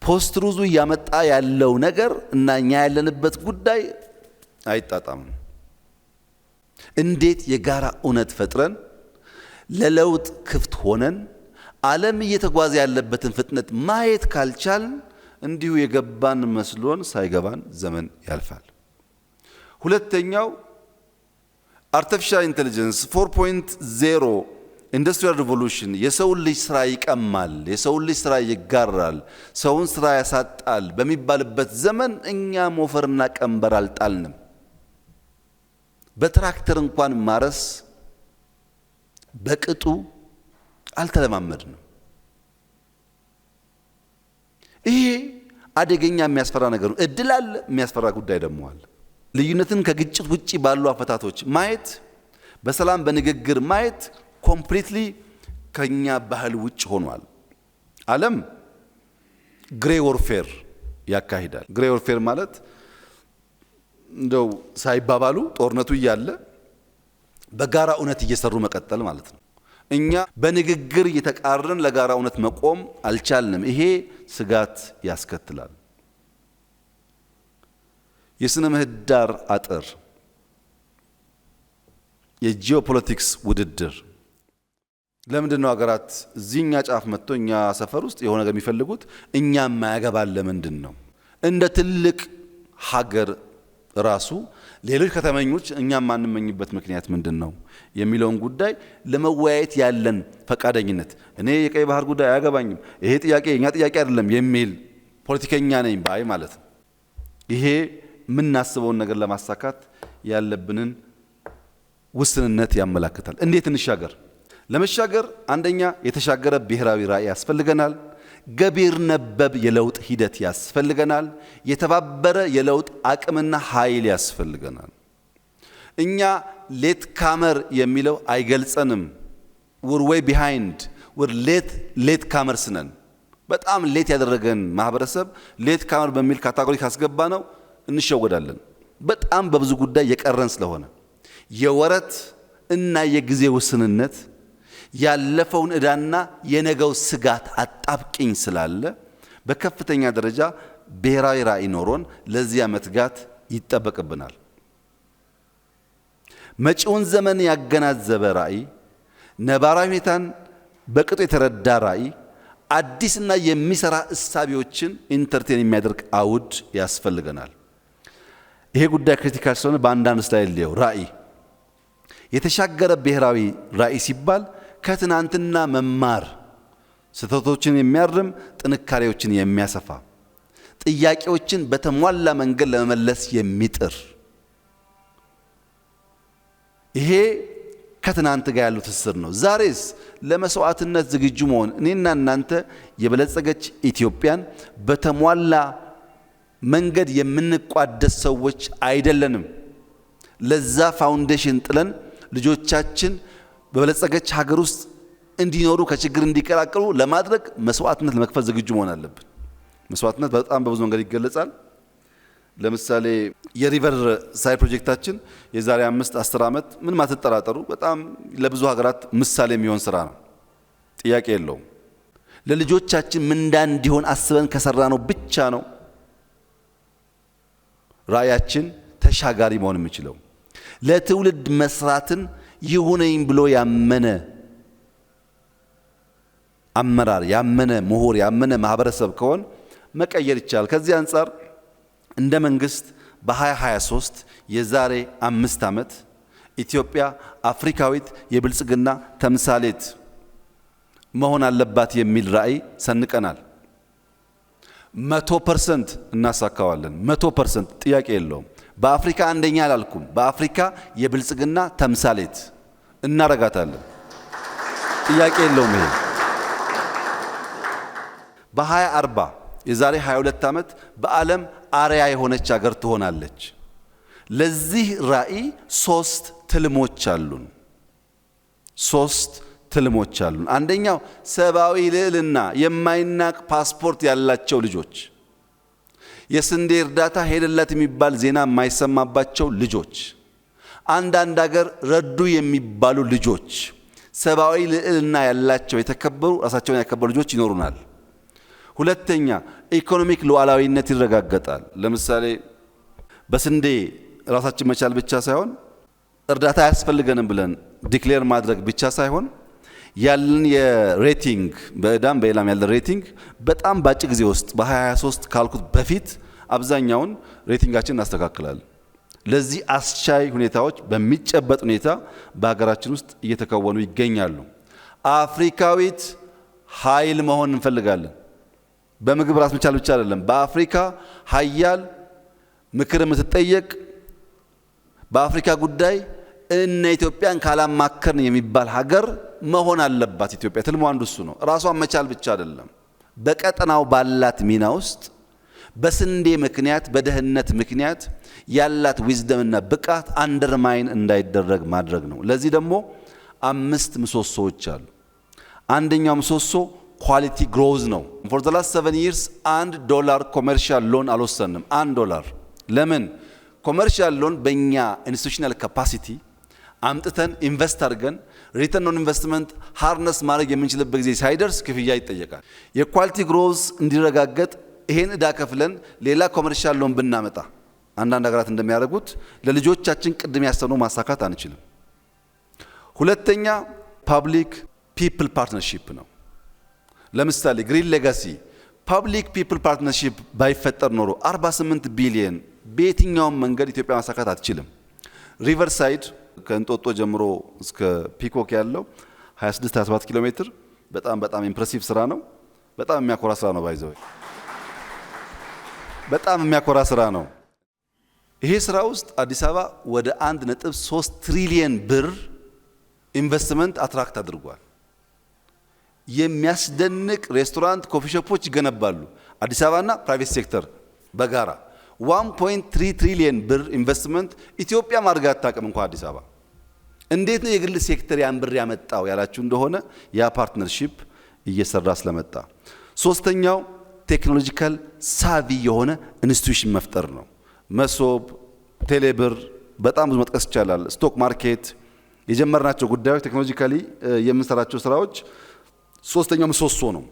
ፖስት ትሩዙ እያመጣ ያለው ነገር እና እኛ ያለንበት ጉዳይ አይጣጣምም። እንዴት የጋራ እውነት ፈጥረን ለለውጥ ክፍት ሆነን ዓለም እየተጓዘ ያለበትን ፍጥነት ማየት ካልቻልን እንዲሁ የገባን መስሎን ሳይገባን ዘመን ያልፋል። ሁለተኛው አርቲፊሻል ኢንተለጀንስ 4.0 ኢንዱስትሪያል ሪቮሉሽን የሰውን ልጅ ስራ ይቀማል፣ የሰውን ልጅ ስራ ይጋራል፣ ሰውን ስራ ያሳጣል በሚባልበት ዘመን እኛ ሞፈርና ቀንበር አልጣልንም። በትራክተር እንኳን ማረስ በቅጡ አልተለማመድንም። ይሄ አደገኛ የሚያስፈራ ነገር ነው። እድል አለ፣ የሚያስፈራ ጉዳይ ደግሞ አለ። ልዩነትን ከግጭት ውጪ ባሉ አፈታቶች ማየት፣ በሰላም በንግግር ማየት ኮምፕሊትሊ ከኛ ባህል ውጭ ሆኗል። ዓለም ግሬ ወርፌር ያካሂዳል። ግሬ ወርፌር ማለት እንደው ሳይባባሉ ጦርነቱ እያለ በጋራ እውነት እየሰሩ መቀጠል ማለት ነው። እኛ በንግግር እየተቃረን ለጋራ እውነት መቆም አልቻልንም። ይሄ ስጋት ያስከትላል። የስነ ምህዳር አጥር፣ የጂኦፖለቲክስ ውድድር ለምንድን ነው ሀገራት እዚህኛ ጫፍ መጥቶ እኛ ሰፈር ውስጥ የሆነ ነገር የሚፈልጉት እኛ የማያገባን ለምንድን ነው? እንደ ትልቅ ሀገር ራሱ ሌሎች ከተመኞች እኛ ማንመኝበት ምክንያት ምንድን ነው የሚለውን ጉዳይ ለመወያየት ያለን ፈቃደኝነት፣ እኔ የቀይ ባህር ጉዳይ አያገባኝም፣ ይሄ ጥያቄ የኛ ጥያቄ አይደለም የሚል ፖለቲከኛ ነኝ ባይ ማለት ነው። ይሄ የምናስበውን ነገር ለማሳካት ያለብንን ውስንነት ያመለክታል። እንዴት እንሻገር? ለመሻገር አንደኛ የተሻገረ ብሔራዊ ራዕይ ያስፈልገናል። ገቢር ነበብ የለውጥ ሂደት ያስፈልገናል። የተባበረ የለውጥ አቅምና ኃይል ያስፈልገናል። እኛ ሌት ካመር የሚለው አይገልጸንም። we're way behind, we're ሌት ካመርስ ነን። በጣም ሌት ያደረገን ማህበረሰብ ሌት ካመር በሚል ካታጎሪ ካስገባ ነው እንሸወዳለን። በጣም በብዙ ጉዳይ የቀረን ስለሆነ የወረት እና የጊዜ ውስንነት ያለፈውን ዕዳና የነገው ስጋት አጣብቅኝ ስላለ በከፍተኛ ደረጃ ብሔራዊ ራዕይ ኖሮን ለዚያ መትጋት ይጠበቅብናል። መጪውን ዘመን ያገናዘበ ራዕይ፣ ነባራዊ ሁኔታን በቅጡ የተረዳ ራዕይ፣ አዲስና የሚሰራ እሳቢዎችን ኢንተርቴን የሚያደርግ አውድ ያስፈልገናል። ይሄ ጉዳይ ክሪቲካል ስለሆነ በአንዳንድ ስታይል ሊየው ራዕይ የተሻገረ ብሔራዊ ራዕይ ሲባል ከትናንትና መማር፣ ስህተቶችን የሚያርም፣ ጥንካሬዎችን የሚያሰፋ፣ ጥያቄዎችን በተሟላ መንገድ ለመመለስ የሚጥር፣ ይሄ ከትናንት ጋር ያለው ትስስር ነው። ዛሬስ ለመስዋዕትነት ዝግጁ መሆን፣ እኔና እናንተ የበለጸገች ኢትዮጵያን በተሟላ መንገድ የምንቋደስ ሰዎች አይደለንም። ለዛ ፋውንዴሽን ጥለን ልጆቻችን በበለጸገች ሀገር ውስጥ እንዲኖሩ ከችግር እንዲቀላቀሉ ለማድረግ መስዋዕትነት ለመክፈል ዝግጁ መሆን አለብን። መስዋዕትነት በጣም በብዙ መንገድ ይገለጻል። ለምሳሌ የሪቨር ሳይድ ፕሮጀክታችን የዛሬ 5-10 ዓመት ምን ማትጠራጠሩ በጣም ለብዙ ሀገራት ምሳሌ የሚሆን ስራ ነው። ጥያቄ የለውም። ለልጆቻችን ምንዳ እንዲሆን አስበን ከሰራ ነው ብቻ ነው ራዕያችን ተሻጋሪ መሆን የሚችለው። ለትውልድ መስራትን ይሁነኝ ብሎ ያመነ አመራር፣ ያመነ ምሁር፣ ያመነ ማህበረሰብ ከሆነ መቀየር ይቻላል። ከዚህ አንጻር እንደ መንግስት በ2023 የዛሬ 5 ዓመት ኢትዮጵያ አፍሪካዊት የብልጽግና ተምሳሌት መሆን አለባት የሚል ራዕይ ሰንቀናል። 100% እናሳካዋለን። 100% ጥያቄ የለውም። በአፍሪካ አንደኛ አላልኩም። በአፍሪካ የብልጽግና ተምሳሌት እናረጋታለን። ጥያቄ የለውም። ይሄ በ2040 የዛሬ 22 ዓመት በዓለም አርያ የሆነች ሀገር ትሆናለች። ለዚህ ራዕይ 3 ትልሞች አሉን። 3 ትልሞች አሉን። አንደኛው ሰብአዊ ልዕልና የማይናቅ ፓስፖርት ያላቸው ልጆች፣ የስንዴ እርዳታ ሄደላት የሚባል ዜና የማይሰማባቸው ልጆች፣ አንዳንድ ሀገር ረዱ የሚባሉ ልጆች፣ ሰብአዊ ልዕልና ያላቸው የተከበሩ ራሳቸውን ያከበሩ ልጆች ይኖሩናል። ሁለተኛ ኢኮኖሚክ ሉዓላዊነት ይረጋገጣል። ለምሳሌ በስንዴ ራሳችን መቻል ብቻ ሳይሆን እርዳታ አያስፈልገንም ብለን ዲክሌር ማድረግ ብቻ ሳይሆን ያለን የሬቲንግ በእዳም በሌላም ያለን ሬቲንግ በጣም ባጭር ጊዜ ውስጥ በ2023 ካልኩት በፊት አብዛኛውን ሬቲንጋችን እናስተካክላለን። ለዚህ አስቻይ ሁኔታዎች በሚጨበጥ ሁኔታ በሀገራችን ውስጥ እየተከወኑ ይገኛሉ። አፍሪካዊት ኃይል መሆን እንፈልጋለን። በምግብ ራስ መቻል ብቻ አይደለም። በአፍሪካ ኃያል ምክር የምትጠየቅ በአፍሪካ ጉዳይ እነ ኢትዮጵያን ካላማከርን የሚባል ሀገር መሆን አለባት ኢትዮጵያ። ትልሙ አንዱ እሱ ነው። ራሷን መቻል ብቻ አይደለም። በቀጠናው ባላት ሚና ውስጥ በስንዴ ምክንያት በደህንነት ምክንያት ያላት ዊዝደምና ብቃት አንደርማይን እንዳይደረግ ማድረግ ነው። ለዚህ ደግሞ 5 ምሰሶዎች አሉ። አንደኛው ምሰሶ ኳሊቲ ግሮዝ ነው። ፎር ዘ ላስት 7 years $1 ኮመርሻል ሎን አልወሰንም። $1 ለምን? ኮመርሻል ሎን በእኛ ኢንስቲቱሽናል ካፓሲቲ አምጥተን ኢንቨስት አድርገን ሪተርን ኦን ኢንቨስትመንት ሃርነስ ማድረግ የምንችልበት ጊዜ ሳይደርስ ክፍያ ይጠየቃል። የኳሊቲ ግሮዝ እንዲረጋገጥ ይሄን እዳ ከፍለን ሌላ ኮመርሻል ሎን ብናመጣ አንዳንድ ሀገራት እንደሚያደርጉት ለልጆቻችን ቅድም ያሰብነው ማሳካት አንችልም። ሁለተኛ ፓብሊክ ፒፕል ፓርትነርሺፕ ነው። ለምሳሌ ግሪን ሌጋሲ ፓብሊክ ፒፕል ፓርትነርሺፕ ባይፈጠር ኖሮ 48 ቢሊየን በየትኛውም መንገድ ኢትዮጵያ ማሳካት አትችልም። ሪቨርሳይድ ከእንጦጦ ጀምሮ እስከ ፒኮክ ያለው 26-27 ኪሎ ሜትር በጣም ኢምፕሬሲቭ ስራ ነው። በጣም የሚያኮራ ስራ ነው። ባይዘው በጣም የሚያኮራ ስራ ነው። ይሄ ስራ ውስጥ አዲስ አበባ ወደ 1.3 ትሪሊየን ብር ኢንቨስትመንት አትራክት አድርጓል። የሚያስደንቅ ሬስቶራንት፣ ኮፊ ሾፖች ይገነባሉ። አዲስ አበባና ፕራይቬት ሴክተር በጋራ 1.3 ትሪሊየን ብር ኢንቨስትመንት ኢትዮጵያ ማድረግ አታውቅም እንኳን አዲስ አበባ። እንዴት ነው የግል ሴክተር ያን ብር ያመጣው ያላችሁ እንደሆነ ያ ፓርትነርሺፕ እየሰራ ስለመጣ። ሶስተኛው ቴክኖሎጂካል ሳቪ የሆነ ኢንስቲትዩሽን መፍጠር ነው። መሶብ፣ ቴሌብር በጣም ብዙ መጥቀስ ይቻላል። ስቶክ ማርኬት የጀመርናቸው ጉዳዮች ቴክኖሎጂካሊ የምንሰራቸው ስራዎች ሶስተኛው ምሰሶ ነው።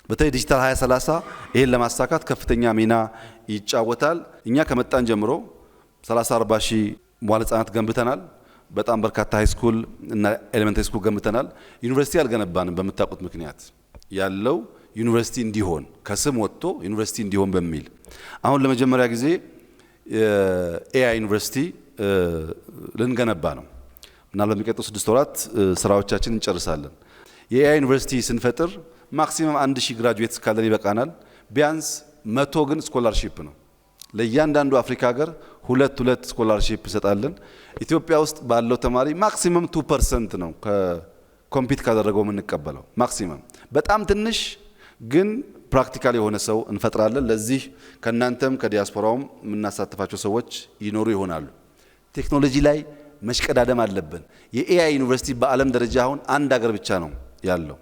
በተለይ ዲጂታል 2030 ይሄን ለማሳካት ከፍተኛ ሚና ይጫወታል። እኛ ከመጣን ጀምሮ 30-40 ሺህ መዋዕለ ህጻናት ገንብተናል። በጣም በርካታ ሃይ ስኩል እና ኤሌመንታሪ ስኩል ገንብተናል። ዩኒቨርሲቲ አልገነባንም። በምታውቁት ምክንያት ያለው ዩኒቨርሲቲ እንዲሆን ከስም ወጥቶ ዩኒቨርሲቲ እንዲሆን በሚል አሁን ለመጀመሪያ ጊዜ ኤአይ ዩኒቨርሲቲ ልንገነባ ነው። ምናልባት በሚቀጥሉ 6 ወራት ስራዎቻችን እንጨርሳለን። የኤአይ ዩኒቨርሲቲ ስንፈጥር ማክሲመም 1000 ግራጁዌትስ ካለን ይበቃናል። ቢያንስ 100 ግን ስኮላርሺፕ ነው። ለእያንዳንዱ አፍሪካ ሀገር 2 ስኮላርሺፕ እንሰጣለን። ኢትዮጵያ ውስጥ ባለው ተማሪ ማክሲመም 2% ነው ከኮምፒት ካደረገው የምንቀበለው ማክሲመም። በጣም ትንሽ ግን ፕራክቲካል የሆነ ሰው እንፈጥራለን። ለዚህ ከናንተም ከዲያስፖራውም የምናሳትፋቸው ሰዎች ይኖሩ ይሆናሉ። ቴክኖሎጂ ላይ መሽቀዳደም አለብን። የኤአይ ዩኒቨርሲቲ በዓለም ደረጃ አሁን አንድ ሀገር ብቻ ነው ያለው።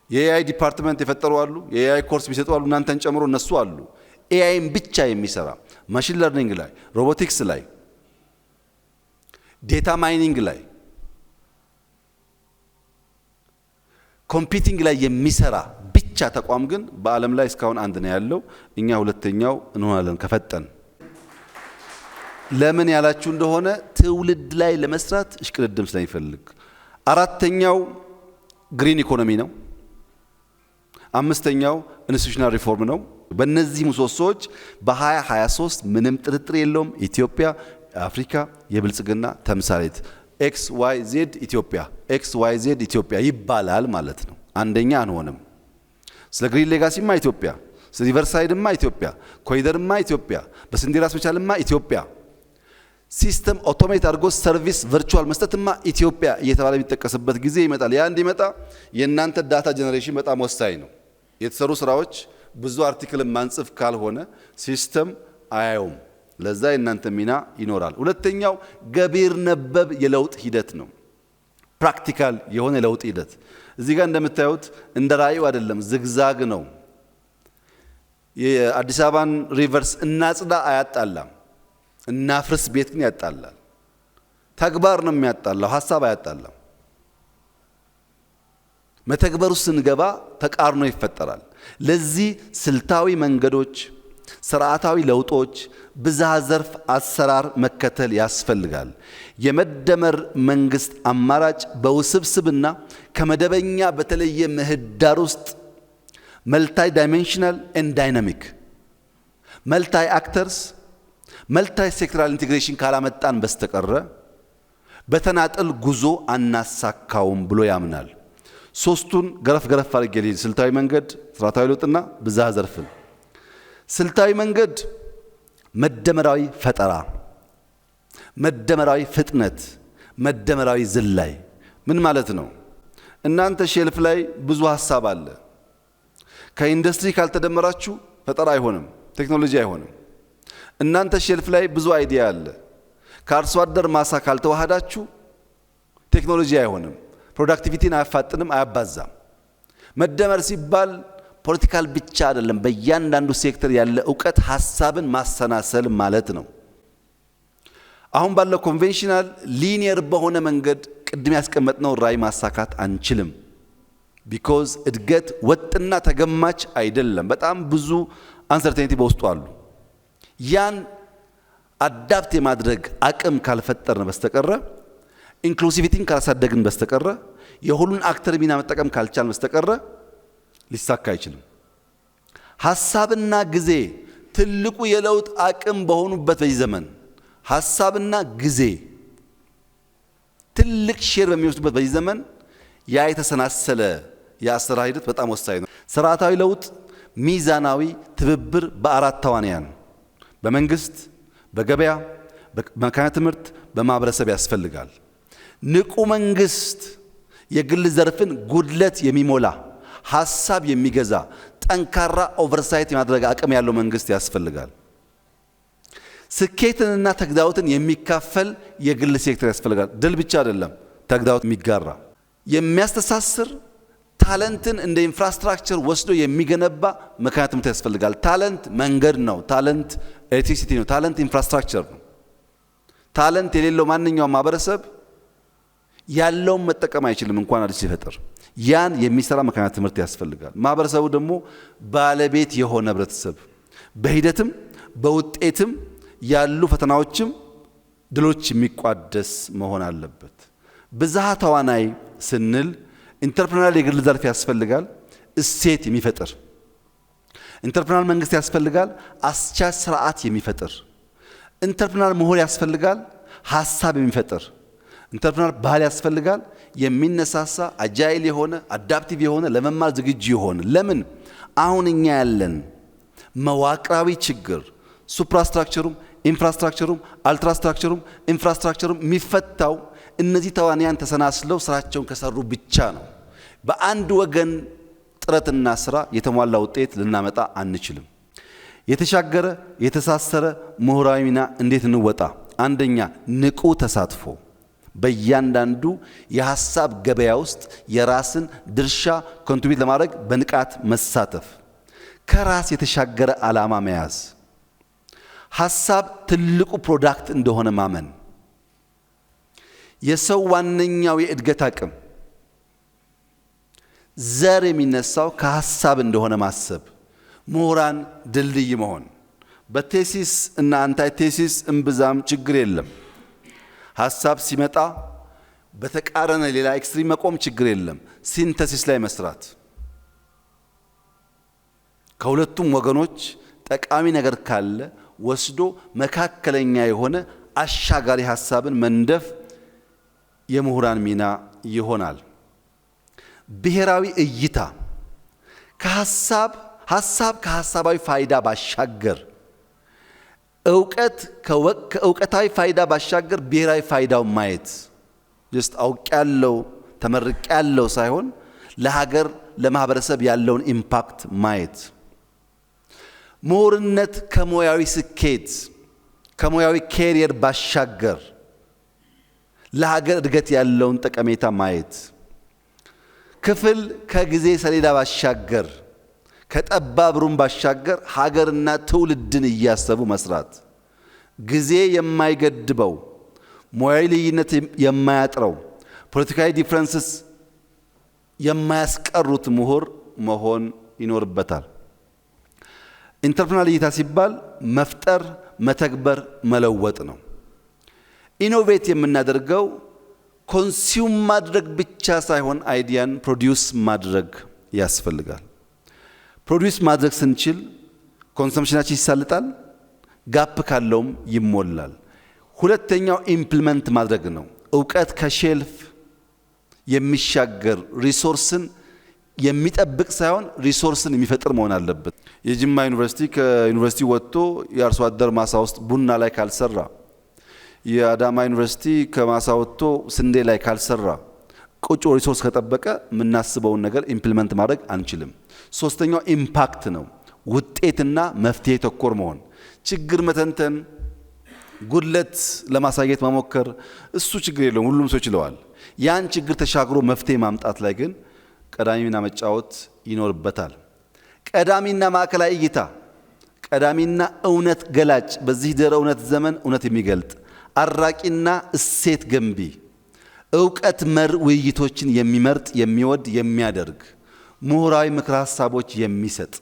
የኤአይ ዲፓርትመንት የፈጠሩ አሉ፣ የኤአይ ኮርስ የሚሰጡ አሉ፣ እናንተን ጨምሮ እነሱ አሉ። ኤአይን ብቻ የሚሰራ ማሽን ለርኒንግ ላይ፣ ሮቦቲክስ ላይ፣ ዴታ ማይኒንግ ላይ፣ ኮምፒውቲንግ ላይ የሚሰራ ብቻ ተቋም ግን በዓለም ላይ እስካሁን አንድ ነው ያለው። እኛ ሁለተኛው እንሆናለን ከፈጠን። ለምን ያላችሁ እንደሆነ ትውልድ ላይ ለመስራት እሽቅድድም ስለሚፈልግ። አራተኛው ግሪን ኢኮኖሚ ነው። አምስተኛው ኢንስቲትዩሽናል ሪፎርም ነው። በእነዚህ ምሰሶዎች በ2023 ምንም ጥርጥር የለውም ኢትዮጵያ አፍሪካ የብልጽግና ተምሳሌት ኤክስ ዋይ ዜድ ኢትዮጵያ ኤክስ ዋይ ዜድ ኢትዮጵያ ይባላል ማለት ነው። አንደኛ አንሆንም። ስለ ግሪን ሌጋሲማ ኢትዮጵያ፣ ስለ ሪቨርሳይድማ ኢትዮጵያ፣ ኮሪደርማ ኢትዮጵያ፣ በስንዴ ራስ መቻልማ ኢትዮጵያ፣ ሲስተም ኦቶሜት አድርጎ ሰርቪስ ቨርቹዋል መስጠትማ ኢትዮጵያ እየተባለ የሚጠቀስበት ጊዜ ይመጣል። ያ እንዲመጣ የእናንተ ዳታ ጀነሬሽን በጣም ወሳኝ ነው። የተሰሩ ስራዎች ብዙ አርቲክል ማንጽፍ ካልሆነ ሲስተም አያዩም። ለዛ የእናንተ ሚና ይኖራል። ሁለተኛው ገቢር ነበብ የለውጥ ሂደት ነው። ፕራክቲካል የሆነ የለውጥ ሂደት እዚህ ጋር እንደምታዩት እንደ ራእዩ አይደለም፣ ዝግዛግ ነው። የአዲስ አበባን ሪቨርስ እናጽዳ አያጣላም፣ እናፍርስ ቤት ግን ያጣላል። ተግባር ነው የሚያጣላው፣ ሀሳብ አያጣላም። መተግበሩ ስንገባ ተቃርኖ ይፈጠራል። ለዚህ ስልታዊ መንገዶች፣ ስርዓታዊ ለውጦች፣ ብዝሃ ዘርፍ አሰራር መከተል ያስፈልጋል። የመደመር መንግስት አማራጭ በውስብስብና ከመደበኛ በተለየ ምህዳር ውስጥ መልታይ ዳይሜንሽናል ኤንድ ዳይናሚክ መልታይ አክተርስ መልታይ ሴክተራል ኢንቴግሬሽን ካላመጣን በስተቀረ በተናጠል ጉዞ አናሳካውም ብሎ ያምናል። ሶስቱን ገረፍ ገረፍ አድርጌ ልሂድ። ስልታዊ መንገድ፣ ስርዓታዊ ለውጥና ብዝሃ ዘርፍን። ስልታዊ መንገድ መደመራዊ ፈጠራ፣ መደመራዊ ፍጥነት፣ መደመራዊ ዝላይ። ምን ማለት ነው? እናንተ ሼልፍ ላይ ብዙ ሀሳብ አለ። ከኢንዱስትሪ ካልተደመራችሁ ፈጠራ አይሆንም፣ ቴክኖሎጂ አይሆንም። እናንተ ሼልፍ ላይ ብዙ አይዲያ አለ። ከአርሶ አደር ማሳ ካልተዋሃዳችሁ ቴክኖሎጂ አይሆንም፣ ፕሮዳክቲቪቲን አያፋጥንም፣ አያባዛም። መደመር ሲባል ፖለቲካል ብቻ አይደለም። በእያንዳንዱ ሴክተር ያለ ዕውቀት ሀሳብን ማሰናሰል ማለት ነው። አሁን ባለው ኮንቬንሽናል ሊኒየር በሆነ መንገድ ቅድም ያስቀመጥነው ራዕይ ማሳካት አንችልም። ቢኮዝ እድገት ወጥና ተገማች አይደለም። በጣም ብዙ አንሰርቴኒቲ በውስጡ አሉ። ያን አዳፕት የማድረግ አቅም ካልፈጠርን በስተቀረ ኢንክሉሲቪቲን ካላሳደግን በስተቀረ የሁሉን አክተር ሚና መጠቀም ካልቻልን በስተቀረ ሊሳካ አይችልም። ሐሳብና ጊዜ ትልቁ የለውጥ አቅም በሆኑበት በዚህ ዘመን ሐሳብና ጊዜ ትልቅ ሼር በሚወስዱበት በዚህ ዘመን ያ የተሰናሰለ የአሰራር ሂደት በጣም ወሳኝ ነው። ስርዓታዊ ለውጥ ሚዛናዊ ትብብር በአራት ተዋንያን በመንግስት፣ በገበያ፣ በመካነ ትምህርት፣ በማህበረሰብ ያስፈልጋል። ንቁ መንግስት የግል ዘርፍን ጉድለት የሚሞላ ሐሳብ የሚገዛ ጠንካራ ኦቨርሳይት የማድረግ አቅም ያለው መንግስት ያስፈልጋል። ስኬትንና ተግዳሮትን የሚካፈል የግል ሴክተር ያስፈልጋል። ድል ብቻ አይደለም፣ ተግዳሮት የሚጋራ የሚያስተሳስር ታለንትን እንደ ኢንፍራስትራክቸር ወስዶ የሚገነባ መካነ ትምህርት ያስፈልጋል። ታለንት መንገድ ነው። ታለንት ኤሌክትሪሲቲ ነው። ታለንት ኢንፍራስትራክቸር ነው። ታለንት የሌለው ማንኛውም ማህበረሰብ ያለውን መጠቀም አይችልም፣ እንኳን አዲስ ሲፈጠር። ያን የሚሰራ መካነ ትምህርት ያስፈልጋል። ማህበረሰቡ ደግሞ ባለቤት የሆነ ህብረተሰብ በሂደትም በውጤትም ያሉ ፈተናዎችም ድሎች የሚቋደስ መሆን አለበት። ብዝሃ ተዋናይ ስንል ኢንተርፕረነር የግል ዘርፍ ያስፈልጋል፣ እሴት የሚፈጥር ኢንተርፕረነር መንግስት ያስፈልጋል፣ አስቻይ ስርዓት የሚፈጥር ኢንተርፕረነር ምሁር ያስፈልጋል፣ ሐሳብ የሚፈጥር ኢንተርፕረነር ባህል ያስፈልጋል፣ የሚነሳሳ አጃይል የሆነ አዳፕቲቭ የሆነ ለመማር ዝግጁ የሆነ። ለምን አሁን እኛ ያለን መዋቅራዊ ችግር ሱፕራስትራክቸሩም ኢንፍራስትራክቸሩም አልትራስትራክቸሩም ኢንፍራስትራክቸሩም የሚፈታው እነዚህ ተዋንያን ተሰናስለው ስራቸውን ከሰሩ ብቻ ነው። በአንድ ወገን ጥረትና ስራ የተሟላ ውጤት ልናመጣ አንችልም። የተሻገረ የተሳሰረ ምሁራዊ ሚና እንዴት እንወጣ? አንደኛ ንቁ ተሳትፎ፣ በእያንዳንዱ የሐሳብ ገበያ ውስጥ የራስን ድርሻ ኮንትሪቢዩት ለማድረግ በንቃት መሳተፍ፣ ከራስ የተሻገረ ዓላማ መያዝ፣ ሐሳብ ትልቁ ፕሮዳክት እንደሆነ ማመን፣ የሰው ዋነኛው የእድገት አቅም ዘር የሚነሳው ከሐሳብ እንደሆነ ማሰብ፣ ምሁራን ድልድይ መሆን። በቴሲስ እና አንታይ ቴሲስ እምብዛም ችግር የለም። ሐሳብ ሲመጣ በተቃረነ ሌላ ኤክስትሪም መቆም ችግር የለም። ሲንተሲስ ላይ መስራት ከሁለቱም ወገኖች ጠቃሚ ነገር ካለ ወስዶ መካከለኛ የሆነ አሻጋሪ ሐሳብን መንደፍ የምሁራን ሚና ይሆናል። ብሔራዊ እይታ ከሐሳባዊ ፋይዳ ባሻገር ከእውቀታዊ ፋይዳ ባሻገር ብሔራዊ ፋይዳው ማየት ጀስት አውቄያለሁ ተመርቄያለሁ ሳይሆን ለሀገር ለማህበረሰብ ያለውን ኢምፓክት ማየት። ምሁርነት ከሙያዊ ስኬት ከሙያዊ ኬሪየር ባሻገር ለሀገር እድገት ያለውን ጠቀሜታ ማየት። ክፍል ከጊዜ ሰሌዳ ባሻገር ከጠባብ ሩም ባሻገር ሀገርና ትውልድን እያሰቡ መስራት። ጊዜ የማይገድበው ሙያዊ ልዩነት የማያጥረው ፖለቲካዊ ዲፍረንስስ የማያስቀሩት ምሁር መሆን ይኖርበታል። ኢንተርፕረነር እይታ ሲባል መፍጠር፣ መተግበር፣ መለወጥ ነው። ኢኖቬት የምናደርገው ኮንሱም ማድረግ ብቻ ሳይሆን አይዲያን ፕሮዲዩስ ማድረግ ያስፈልጋል። ፕሮዲዩስ ማድረግ ስንችል ኮንሰምፕሽናችን ይሳልጣል፣ ጋፕ ካለውም ይሞላል። ሁለተኛው ኢምፕሊመንት ማድረግ ነው። እውቀት ከሼልፍ የሚሻገር ሪሶርስን የሚጠብቅ ሳይሆን ሪሶርስን የሚፈጥር መሆን አለበት። የጅማ ዩኒቨርሲቲ ከዩኒቨርሲቲ ወጥቶ የአርሶ አደር ማሳ ውስጥ ቡና ላይ ካልሰራ፣ የአዳማ ዩኒቨርሲቲ ከማሳ ወጥቶ ስንዴ ላይ ካልሰራ፣ ቁጭ ሪሶርስ ከጠበቀ የምናስበውን ነገር ኢምፕሊመንት ማድረግ አንችልም። ሶስተኛው ኢምፓክት ነው። ውጤትና መፍትሄ ተኮር መሆን፣ ችግር መተንተን፣ ጉድለት ለማሳየት መሞከር እሱ ችግር የለውም፣ ሁሉም ሰው ይችለዋል። ያን ችግር ተሻግሮ መፍትሄ ማምጣት ላይ ግን ቀዳሚ ሚና መጫወት ይኖርበታል። ቀዳሚና ማዕከላዊ እይታ፣ ቀዳሚና እውነት ገላጭ፣ በዚህ ድህረ እውነት ዘመን እውነት የሚገልጥ አራቂና እሴት ገንቢ፣ እውቀት መር ውይይቶችን የሚመርጥ የሚወድ የሚያደርግ፣ ምሁራዊ ምክረ ሀሳቦች የሚሰጥ።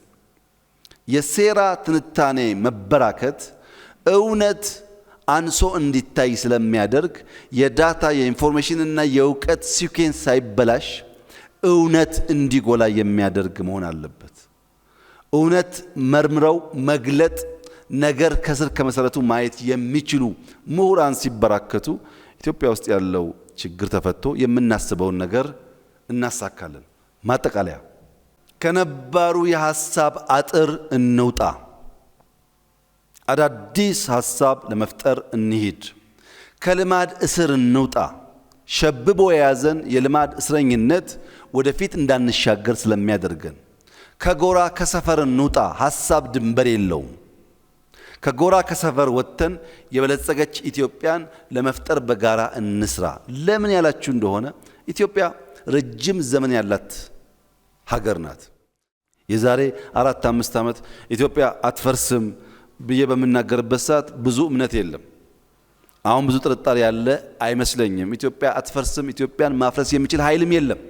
የሴራ ትንታኔ መበራከት እውነት አንሶ እንዲታይ ስለሚያደርግ የዳታ የኢንፎርሜሽን እና የእውቀት ሲኩዌንስ ሳይበላሽ እውነት እንዲጎላ የሚያደርግ መሆን አለበት። እውነት መርምረው መግለጥ፣ ነገር ከስር ከመሰረቱ ማየት የሚችሉ ምሁራን ሲበራከቱ ኢትዮጵያ ውስጥ ያለው ችግር ተፈቶ የምናስበውን ነገር እናሳካለን። ማጠቃለያ፣ ከነባሩ የሐሳብ አጥር እንውጣ። አዳዲስ ሐሳብ ለመፍጠር እንሂድ። ከልማድ እስር እንውጣ። ሸብቦ የያዘን የልማድ እስረኝነት ወደፊት እንዳንሻገር ስለሚያደርገን ከጎራ ከሰፈር እንውጣ። ሐሳብ ድንበር የለውም። ከጎራ ከሰፈር ወጥተን የበለጸገች ኢትዮጵያን ለመፍጠር በጋራ እንስራ። ለምን ያላችሁ እንደሆነ ኢትዮጵያ ረጅም ዘመን ያላት ሀገር ናት። የዛሬ 4-5 ዓመት ኢትዮጵያ አትፈርስም ብዬ በምናገርበት ሰዓት ብዙ እምነት የለም። አሁን ብዙ ጥርጣሬ ያለ አይመስለኝም። ኢትዮጵያ አትፈርስም። ኢትዮጵያን ማፍረስ የሚችል ኃይልም የለም።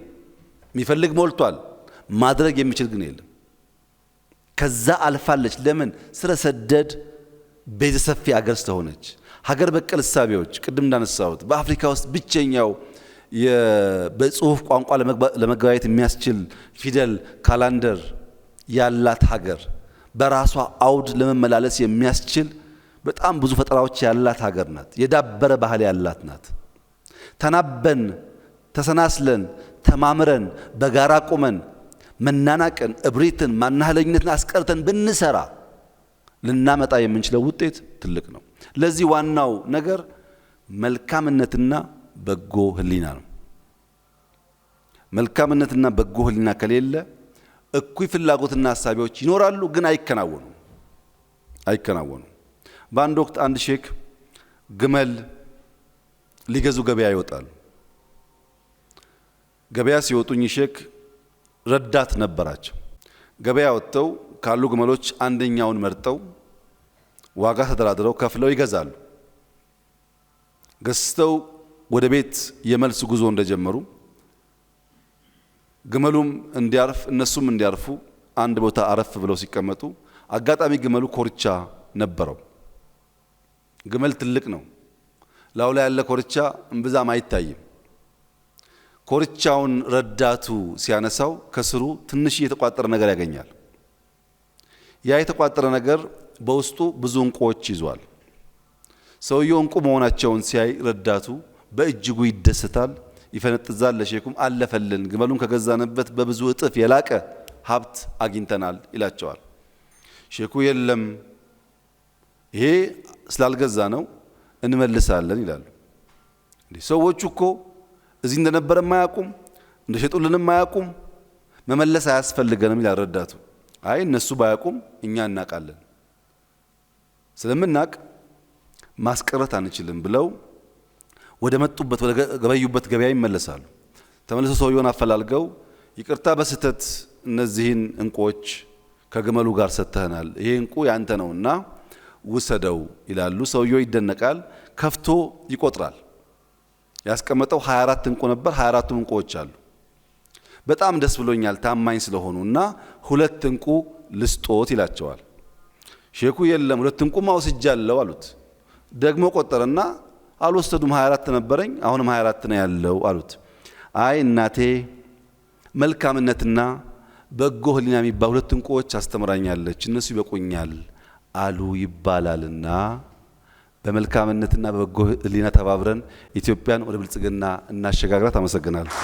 የሚፈልግ ሞልቷል፣ ማድረግ የሚችል ግን የለም። ከዛ አልፋለች። ለምን? ስረ ሰደድ ቤተ ሰፊ አገር ስለሆነች። ሀገር በቀል እሳቤዎች ቅድም እንዳነሳሁት በአፍሪካ ውስጥ ብቸኛው በጽሁፍ ቋንቋ ለመገበያየት የሚያስችል ፊደል ካላንደር ያላት ሀገር፣ በራሷ አውድ ለመመላለስ የሚያስችል በጣም ብዙ ፈጠራዎች ያላት ሀገር ናት። የዳበረ ባህል ያላት ናት። ተናበን ተሰናስለን ተማምረን በጋራ ቆመን መናናቅን፣ እብሪትን፣ ማናህለኝነትን አስቀርተን ብንሰራ ልናመጣ የምንችለው ውጤት ትልቅ ነው። ለዚህ ዋናው ነገር መልካምነትና በጎ ህሊና ነው። መልካምነትና በጎ ህሊና ከሌለ እኩይ ፍላጎትና ሐሳቢዎች ይኖራሉ፣ ግን አይከናወኑም። በአንድ ወቅት አንድ ሼክ ግመል ሊገዙ ገበያ ይወጣሉ። ገበያ ሲወጡኝ ሼክ ረዳት ነበራቸው። ገበያ ወጥተው ካሉ ግመሎች አንደኛውን መርጠው ዋጋ ተደራድረው ከፍለው ይገዛሉ። ገዝተው ወደ ቤት የመልስ ጉዞ እንደጀመሩ ግመሉም እንዲያርፍ እነሱም እንዲያርፉ አንድ ቦታ አረፍ ብለው ሲቀመጡ አጋጣሚ ግመሉ ኮርቻ ነበረው። ግመል ትልቅ ነው። ላዩ ላይ ያለ ኮርቻ እምብዛም አይታይም። ኮርቻውን ረዳቱ ሲያነሳው ከስሩ ትንሽ የተቋጠረ ነገር ያገኛል። ያ የተቋጠረ ነገር በውስጡ ብዙ እንቁዎች ይዟል። ሰውየው እንቁ መሆናቸውን ሲያይ ረዳቱ በእጅጉ ይደሰታል፣ ይፈነጥዛል። ለሼኩም አለፈልን፣ ግመሉን ከገዛንበት በብዙ እጥፍ የላቀ ሀብት አግኝተናል ይላቸዋል። ሼኩ የለም ይሄ ስላልገዛ ነው እንመልሳለን ይላሉ። ሰዎቹ እኮ እዚህ እንደነበረ ማያቁም እንደሸጡልንም ማያቁም መመለስ አያስፈልገንም ይላል ረዳቱ። አይ እነሱ ባያቁም እኛ እናቃለን፣ ስለምናቅ ማስቀረት አንችልም ብለው ወደ መጡበት ወደ ገበዩበት ገበያ ይመለሳሉ። ተመልሰው ሰውየውን አፈላልገው ይቅርታ በስተት እነዚህን እንቁዎች ከግመሉ ጋር ሰጥተናል፣ ይሄ እንቁ ያንተ ነውና ውሰደው ይላሉ። ሰውየው ይደነቃል፣ ከፍቶ ይቆጥራል። ያስቀመጠው 24 እንቁ ነበር። 24ቱም እንቁዎች አሉ። በጣም ደስ ብሎኛል ታማኝ ስለሆኑና 2 እንቁ ልስጦት ይላቸዋል። ሼኩ የለም 2 እንቁማ ወስጃለሁ አሉት። ደግሞ ቆጠረና አልወሰዱም፣ 24 ነበረኝ አሁንም 24 ነው ያለው አሉት። አይ እናቴ መልካምነትና በጎ ህሊና የሚባሉ 2 እንቁዎች አስተምራኛለች፣ እነሱ ይበቁኛል አሉ ይባላልና በመልካምነትና በበጎ ህሊና ተባብረን ኢትዮጵያን ወደ ብልጽግና እናሸጋግራት። አመሰግናለሁ።